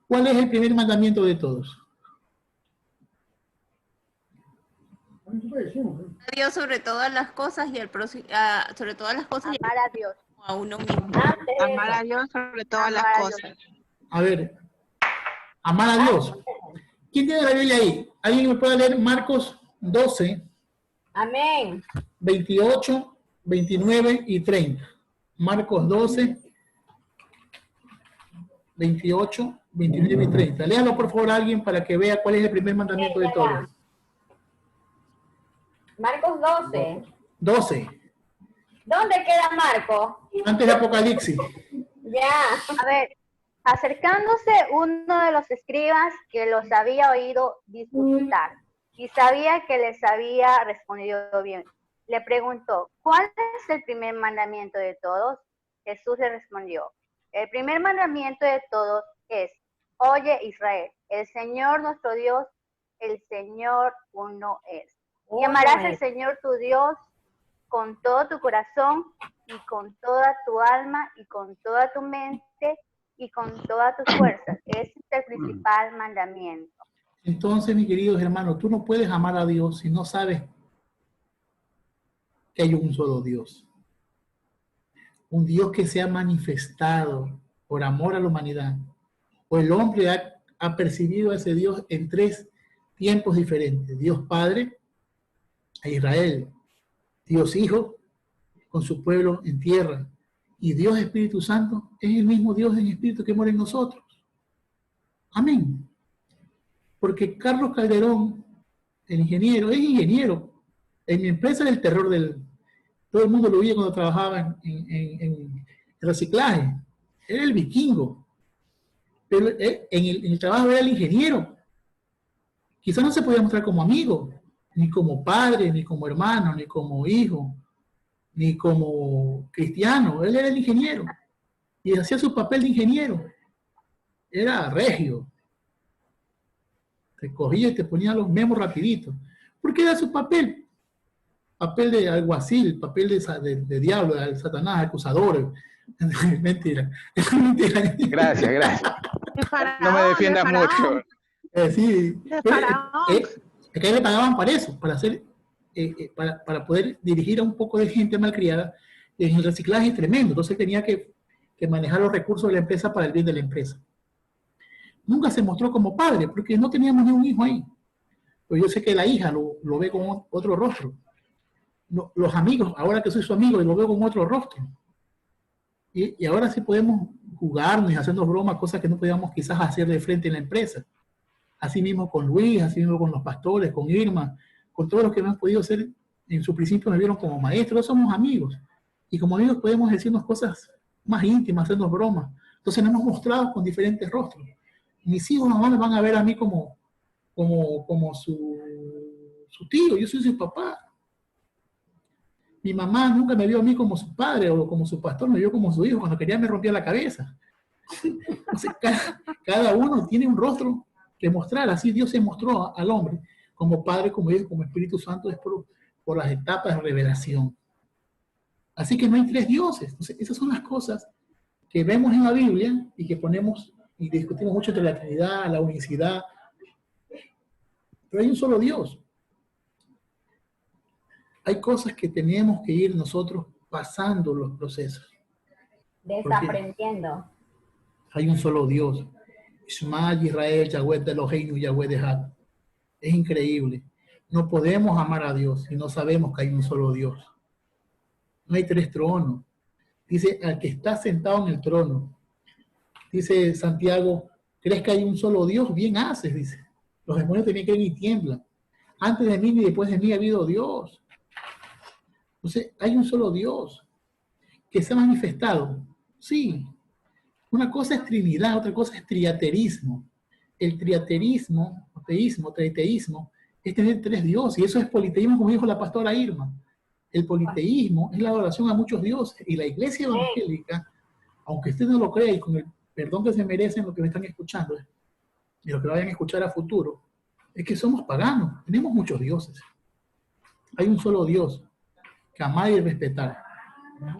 ¿Cuál es el primer mandamiento de todos? A Dios sobre todas las cosas y sobre todas las cosas amar a Dios. A uno mismo. Amar a Dios sobre todas las cosas. A ver, amar a Dios. ¿Quién tiene la Biblia ahí? ¿Alguien me puede leer Marcos 12? Amén. 28, 29 y 30. Marcos 12, 28, 29 y 30. Léalo por favor a alguien para que vea cuál es el primer mandamiento de todos. Marcos 12. 12. ¿Dónde queda Marcos? Antes de Apocalipsis. Ya. A ver, acercándose uno de los escribas que los había oído disputar y sabía que les había respondido bien, le preguntó, ¿cuál es el primer mandamiento de todos? Jesús le respondió, el primer mandamiento de todos es, oye Israel, el Señor nuestro Dios, el Señor uno es. Y amarás al Señor tu Dios con todo tu corazón y con toda tu alma y con toda tu mente y con todas tus fuerzas. Ese es el principal mandamiento. Entonces, mis queridos hermanos, tú no puedes amar a Dios si no sabes que hay un solo Dios. Un Dios que se ha manifestado por amor a la humanidad. O el hombre ha percibido a ese Dios en tres tiempos diferentes. Dios Padre, a Israel, Dios Hijo, con su pueblo en tierra, y Dios Espíritu Santo es el mismo Dios en espíritu que mora en nosotros. Amén. Porque Carlos Calderón, el ingeniero, es ingeniero. En mi empresa era el terror todo el mundo lo veía cuando trabajaba en reciclaje. Era el vikingo. Pero en el trabajo era el ingeniero. Quizás no se podía mostrar como amigo, ni como padre, ni como hermano, ni como hijo, ni como cristiano. Él era el ingeniero y hacía su papel de ingeniero. Era regio. Te cogía y te ponía los memos rapidito. Porque era su papel. Papel de alguacil, papel de diablo, de Satanás, acusador. Mentira. Gracias. No me defiendas mucho. Sí. Es que le pagaban para eso, para hacer, para poder dirigir a un poco de gente malcriada. En el reciclaje es tremendo, entonces tenía que manejar los recursos de la empresa para el bien de la empresa. Nunca se mostró como padre, porque no teníamos ni un hijo ahí. Pero yo sé que la hija lo ve con otro rostro. Los amigos, ahora que soy su amigo, lo veo con otro rostro. Y ahora sí podemos jugarnos y hacernos bromas, cosas que no podíamos quizás hacer de frente en la empresa. Así mismo con Luis, así mismo con los pastores, con Irma, con todos los que hemos podido ser, en su principio me vieron como maestros, somos amigos. Y como amigos podemos decirnos cosas más íntimas, hacernos bromas. Entonces nos hemos mostrado con diferentes rostros. Mis hijos no me van a ver a mí como su tío, yo soy su papá. Mi mamá nunca me vio a mí como su padre o como su pastor, me vio como su hijo. Cuando quería me rompía la cabeza. Entonces, cada uno tiene un rostro que mostrar. Así Dios se mostró al hombre como Padre, como Hijo, como Espíritu Santo, es por las etapas de revelación. Así que no hay tres dioses. Entonces, esas son las cosas que vemos en la Biblia y que ponemos y discutimos mucho entre la Trinidad, la unicidad. Pero hay un solo Dios. Hay cosas que tenemos que ir nosotros pasando los procesos. Desaprendiendo. Hay un solo Dios. Shema Israel, Yahweh de Eloheinu, Yahweh de Had. Es increíble. No podemos amar a Dios si no sabemos que hay un solo Dios. No hay 3 tronos. Dice, al que está sentado en el trono. Dice Santiago, ¿crees que hay un solo Dios? Bien haces, dice. Los demonios también creen y tiemblan. Antes de mí ni después de mí ha habido Dios. Entonces, hay un solo Dios que se ha manifestado. Sí. Una cosa es Trinidad, otra cosa es triaterismo. El triaterismo, o teísmo, triteísmo, es tener 3 dioses. Y eso es politeísmo, como dijo la pastora Irma. El politeísmo es la adoración a muchos dioses. Y la iglesia evangélica, aunque usted no lo crea y con el perdón que se merecen los que me están escuchando y los que vayan a escuchar a futuro, es que somos paganos. Tenemos muchos dioses. Hay un solo Dios que amar y respetar.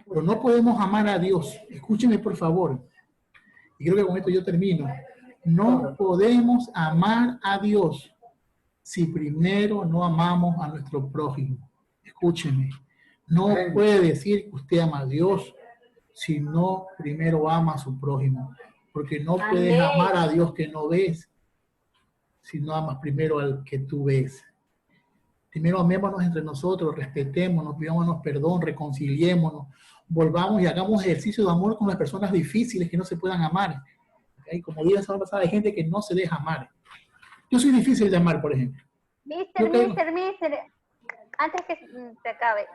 Pero no podemos amar a Dios. Escúchenme, por favor. Y creo que con esto yo termino. No podemos amar a Dios si primero no amamos a nuestro prójimo. Escúcheme. No puede decir que usted ama a Dios si no primero ama a su prójimo. Porque no puedes amar a Dios que no ves si no amas primero al que tú ves. Primero amémonos entre nosotros, respetémonos, pidámonos perdón, reconciliémonos, volvamos y hagamos ejercicio de amor con las personas difíciles que no se puedan amar. ¿Okay? Como dije la semana pasada, hay gente que no se deja amar. Yo soy difícil de amar, por ejemplo. Mister, antes que se acabe,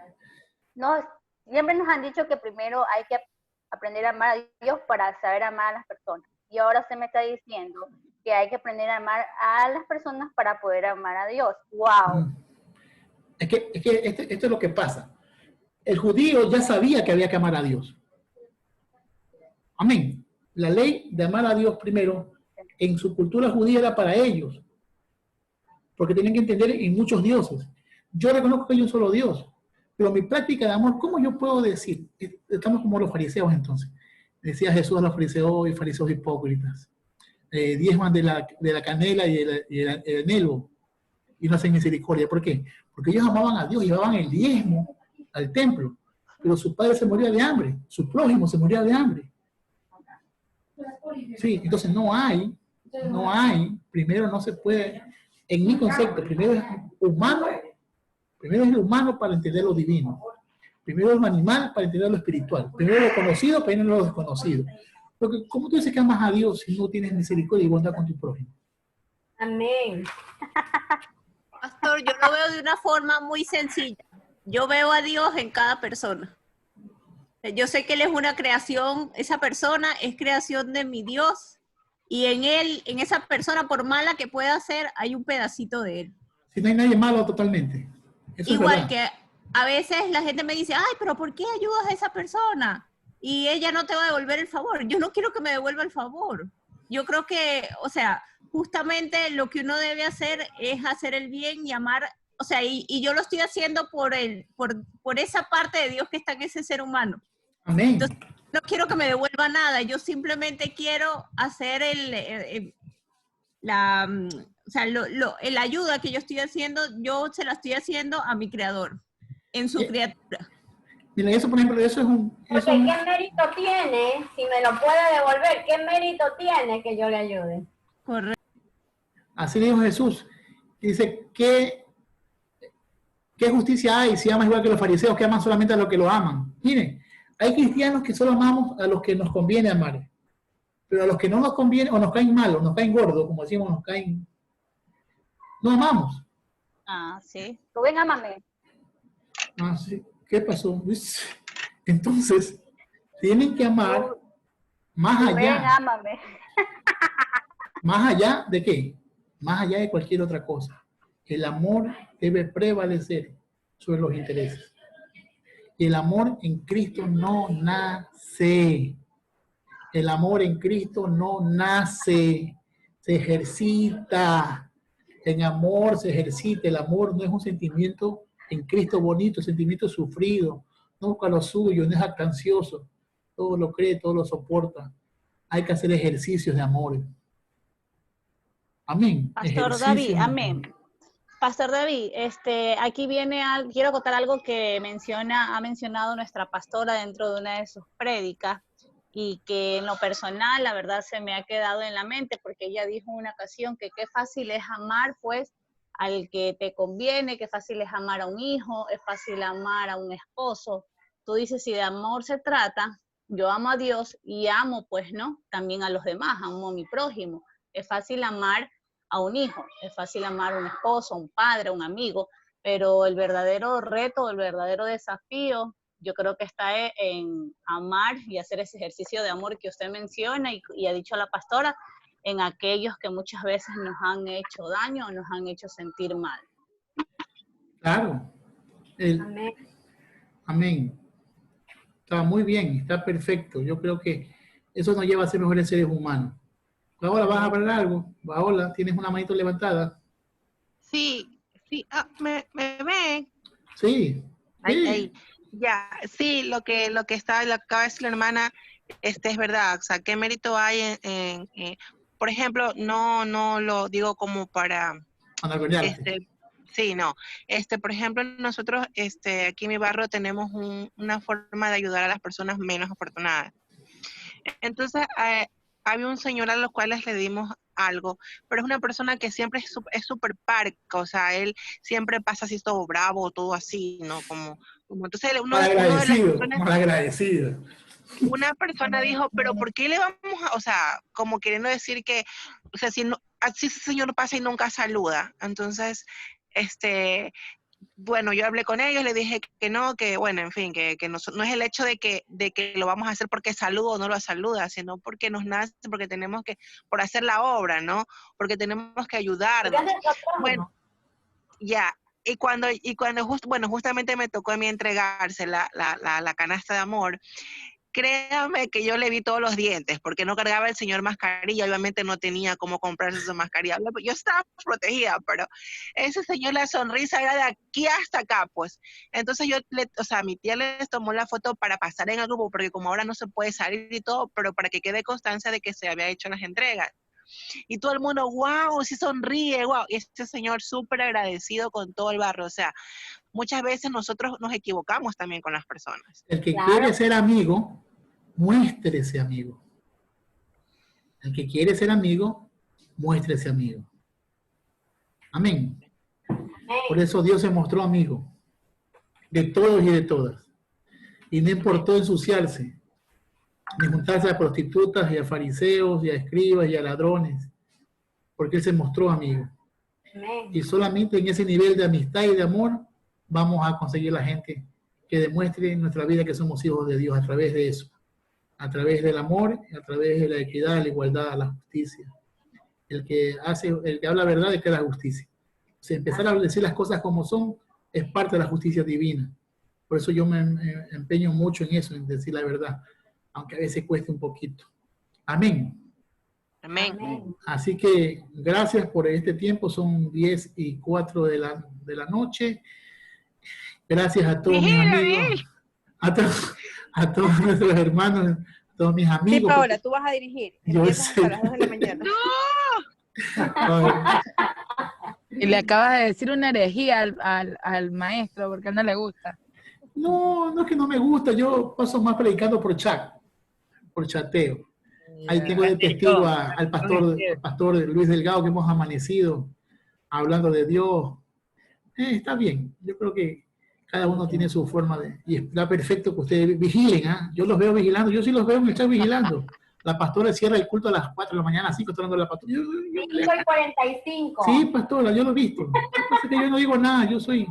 siempre nos han dicho que primero hay que aprender a amar a Dios para saber amar a las personas. Y ahora se me está diciendo que hay que aprender a amar a las personas para poder amar a Dios. ¡Wow! Es que esto es lo que pasa. El judío ya sabía que había que amar a Dios. Amén. La ley de amar a Dios primero, en su cultura judía era para ellos. Porque tenían que entender en muchos dioses. Yo reconozco que hay un solo Dios. Pero mi práctica de amor, ¿cómo yo puedo decir? Estamos como los fariseos entonces. Decía Jesús a los fariseos y fariseos hipócritas. Diezman de la canela y el enelvo y no hacen misericordia. ¿Por qué? Porque ellos amaban a Dios, llevaban el diezmo al templo, pero su padre se moría de hambre, su prójimo se moría de hambre. Sí, entonces no hay, primero no se puede, en mi concepto, primero es el humano para entender lo divino, primero es lo animal para entender lo espiritual, primero lo conocido para entender lo desconocido. Porque, ¿cómo tú dices que amas a Dios si no tienes misericordia y bondad con tu prójimo? Amén. Pastor, yo lo veo de una forma muy sencilla. Yo veo a Dios en cada persona. Yo sé que Él es una creación, esa persona es creación de mi Dios, y en Él, en esa persona, por mala que pueda ser, hay un pedacito de Él. Si no hay nadie malo totalmente. Eso igual que a veces la gente me dice, ay, pero ¿por qué ayudas a esa persona? Y ella no te va a devolver el favor. Yo no quiero que me devuelva el favor. Yo creo que, o sea, justamente lo que uno debe hacer es hacer el bien y amar, o sea, y yo lo estoy haciendo por esa parte de Dios que está en ese ser humano. Amén. Entonces, no quiero que me devuelva nada, yo simplemente quiero hacer la ayuda que yo estoy haciendo, yo se la estoy haciendo a mi creador, en su criatura. Mira, eso, por ejemplo, eso es un... Porque ¿qué mérito tiene, si me lo puede devolver, qué mérito tiene que yo le ayude? Correcto. Así dijo Jesús. Dice, ¿qué justicia hay si amas igual que los fariseos que aman solamente a los que lo aman? Miren, hay cristianos que solo amamos a los que nos conviene amar. Pero a los que no nos conviene, o nos caen mal, o nos caen gordos, como decimos, no amamos. Ah, sí. Rubén, ámame. Ah, sí. ¿Qué pasó? Entonces, tienen que amar más allá. Rubén, ámame. ¿Más allá de qué? Más allá de cualquier otra cosa. El amor debe prevalecer sobre los intereses. El amor en Cristo no nace. El amor en Cristo no nace. Se ejercita. En amor se ejercita. El amor no es un sentimiento en Cristo bonito, el sentimiento sufrido. No busca lo suyo, no es jactancioso. Todo lo cree, todo lo soporta. Hay que hacer ejercicios de amor. Amén. Pastor David, amén. Pastor David, aquí viene, quiero acotar algo que ha mencionado nuestra pastora dentro de una de sus prédicas, y que en lo personal, la verdad, se me ha quedado en la mente, porque ella dijo en una ocasión que qué fácil es amar, pues, al que te conviene, qué fácil es amar a un hijo, es fácil amar a un esposo. Tú dices, si de amor se trata, yo amo a Dios y amo, pues, ¿no? También a los demás, amo a mi prójimo. Es fácil amar a un hijo, es fácil amar a un esposo, a un padre, a un amigo, pero el verdadero reto, el verdadero desafío, yo creo que está en amar y hacer ese ejercicio de amor que usted menciona y ha dicho la pastora, en aquellos que muchas veces nos han hecho daño o nos han hecho sentir mal. Claro. Amén. Amén. Está muy bien, está perfecto. Yo creo que eso nos lleva a ser mejores seres humanos. Ahora, ¿vas a hablar algo? Paola, ¿tienes una manito levantada? Sí, sí. ¿Me ven? Sí. Ahí. Ya, sí, lo que acaba de decir la hermana, es verdad. O sea, ¿qué mérito hay por ejemplo, no lo digo como para sí, no. Por ejemplo, nosotros aquí en mi barrio tenemos una forma de ayudar a las personas menos afortunadas. Entonces, había un señor a los cuales le dimos algo, pero es una persona que siempre es súper parca, o sea, él siempre pasa así todo bravo, todo así, ¿no? Como entonces malagradecido. Una persona dijo, pero ¿por qué le vamos a, o sea, como queriendo decir que, o sea, si no, así ese señor pasa y nunca saluda? Entonces, bueno, yo hablé con ellos, le dije que no, que bueno, en fin, que no es el hecho de que lo vamos a hacer porque saludo o no lo saluda, sino porque nos nace, porque tenemos que, por hacer la obra, ¿no? Porque tenemos que ayudarnos. Bueno, ya. Y cuando justamente me tocó a mí entregarse la canasta de amor, créame que yo le vi todos los dientes, porque no cargaba el señor mascarilla, obviamente no tenía cómo comprarse su mascarilla. Yo estaba protegida, pero ese señor, la sonrisa era de aquí hasta acá, pues. Entonces mi tía les tomó la foto para pasar en el grupo, porque como ahora no se puede salir y todo, pero para que quede constancia de que se había hecho las entregas. Y todo el mundo, wow, sí sonríe, wow. Y este señor súper agradecido con todo el barrio. O sea, muchas veces nosotros nos equivocamos también con las personas. El que quiere ser amigo, muéstrese amigo. El que quiere ser amigo, muéstrese amigo. Amén. Por eso Dios se mostró amigo de todos y de todas. Y no importó ensuciarse, ni juntarse a prostitutas y a fariseos y a escribas y a ladrones, porque Él se mostró amigo. Y solamente en ese nivel de amistad y de amor vamos a conseguir la gente que demuestre en nuestra vida que somos hijos de Dios a través de eso, a través del amor, a través de la equidad, la igualdad, la justicia. El que habla verdad es que da justicia. O sea, empezar a decir las cosas como son es parte de la justicia divina. Por eso yo me empeño mucho en eso, en decir la verdad, aunque a veces cueste un poquito. Amén. Amén. Así que gracias por este tiempo, son 10:04 de la noche. Gracias a todos mis amigos, a todos nuestros hermanos, a todos mis amigos. Sí, Paola, tú vas a dirigir. Empiezas a las 2 de la mañana. Y le acabas de decir una herejía al maestro porque a él no le gusta. No, no es que no me gusta, yo paso más predicando por chat, por chateo. Ahí tengo de testigo al pastor Luis Delgado, que hemos amanecido hablando de Dios. Está bien, yo creo que cada uno tiene su forma y está perfecto que ustedes vigilen, yo los veo vigilando, yo sí los veo en el chat vigilando. La pastora cierra el culto a las 4 de la mañana, 5 estoy hablando de la pastora. Yo el 45. Sí, pastora, yo lo he visto. Que yo no digo nada, yo soy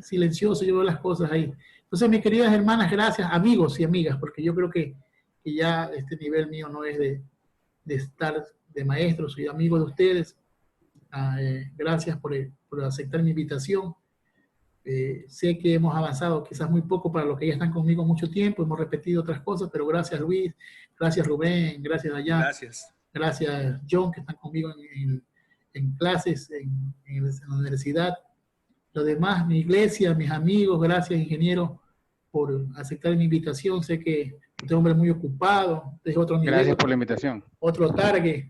silencioso, yo veo las cosas ahí. Entonces, mis queridas hermanas, gracias, amigos y amigas, porque yo creo que ya este nivel mío no es de estar de maestro, soy amigo de ustedes. Gracias por aceptar mi invitación. Sé que hemos avanzado quizás muy poco para los que ya están conmigo mucho tiempo, hemos repetido otras cosas, pero gracias Luis, gracias Rubén, gracias Dayan, gracias John, que están conmigo en clases, en la universidad. Lo demás, mi iglesia, mis amigos, gracias ingeniero por aceptar mi invitación. Sé que usted es un hombre muy ocupado, es otro nivel. Gracias por la invitación. Otro target,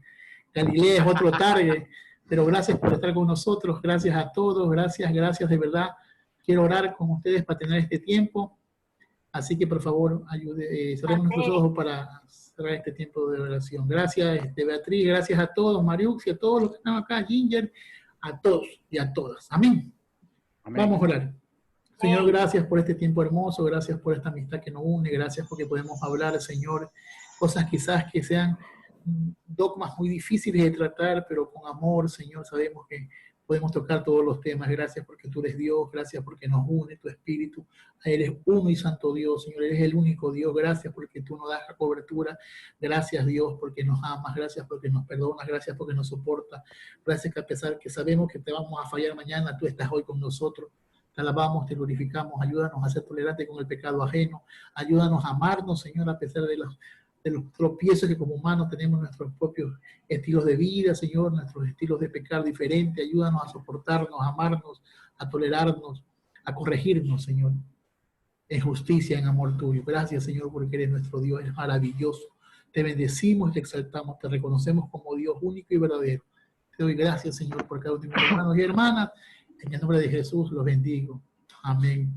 Galilea es otro target, pero gracias por estar con nosotros, gracias a todos, gracias de verdad. Quiero orar con ustedes para tener este tiempo. Así que por favor, cerremos nuestros ojos para cerrar este tiempo de oración. Gracias, Beatriz, gracias a todos, Mariux, y a todos los que están acá, Ginger, a todos y a todas. Amén. Amén. Vamos a orar. Señor, gracias por este tiempo hermoso, gracias por esta amistad que nos une, gracias porque podemos hablar, Señor, cosas quizás que sean dogmas muy difíciles de tratar, pero con amor, Señor, sabemos que podemos tocar todos los temas. Gracias porque tú eres Dios, gracias porque nos une tu Espíritu. Eres uno y santo Dios, Señor, eres el único Dios. Gracias porque tú nos das la cobertura. Gracias, Dios, porque nos amas. Gracias porque nos perdonas. Gracias porque nos soportas. Gracias que a pesar que sabemos que te vamos a fallar mañana, tú estás hoy con nosotros. Te alabamos, te glorificamos. Ayúdanos a ser tolerantes con el pecado ajeno. Ayúdanos a amarnos, Señor, a pesar de los tropiezos que como humanos tenemos nuestros propios estilos de vida, Señor, nuestros estilos de pecar diferentes. Ayúdanos a soportarnos, a amarnos, a tolerarnos, a corregirnos, Señor, en justicia, en amor tuyo. Gracias, Señor, porque eres nuestro Dios, es maravilloso. Te bendecimos, te exaltamos, te reconocemos como Dios único y verdadero. Te doy gracias, Señor, por cada uno de mis hermanos y hermanas. En el nombre de Jesús los bendigo. Amén.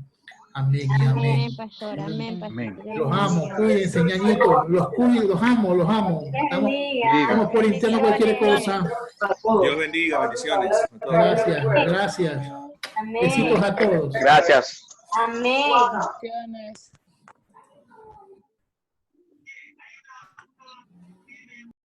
Amén y amén. Amén, pastor. Amén, pastor. Amén. Los amo, cuídense, ñañitos. Los cuido, los amo, los amo. Estamos por interno cualquier cosa. Dios bendiga, bendiciones. Gracias, gracias. Besitos a todos. Gracias. Amén. Bendiciones.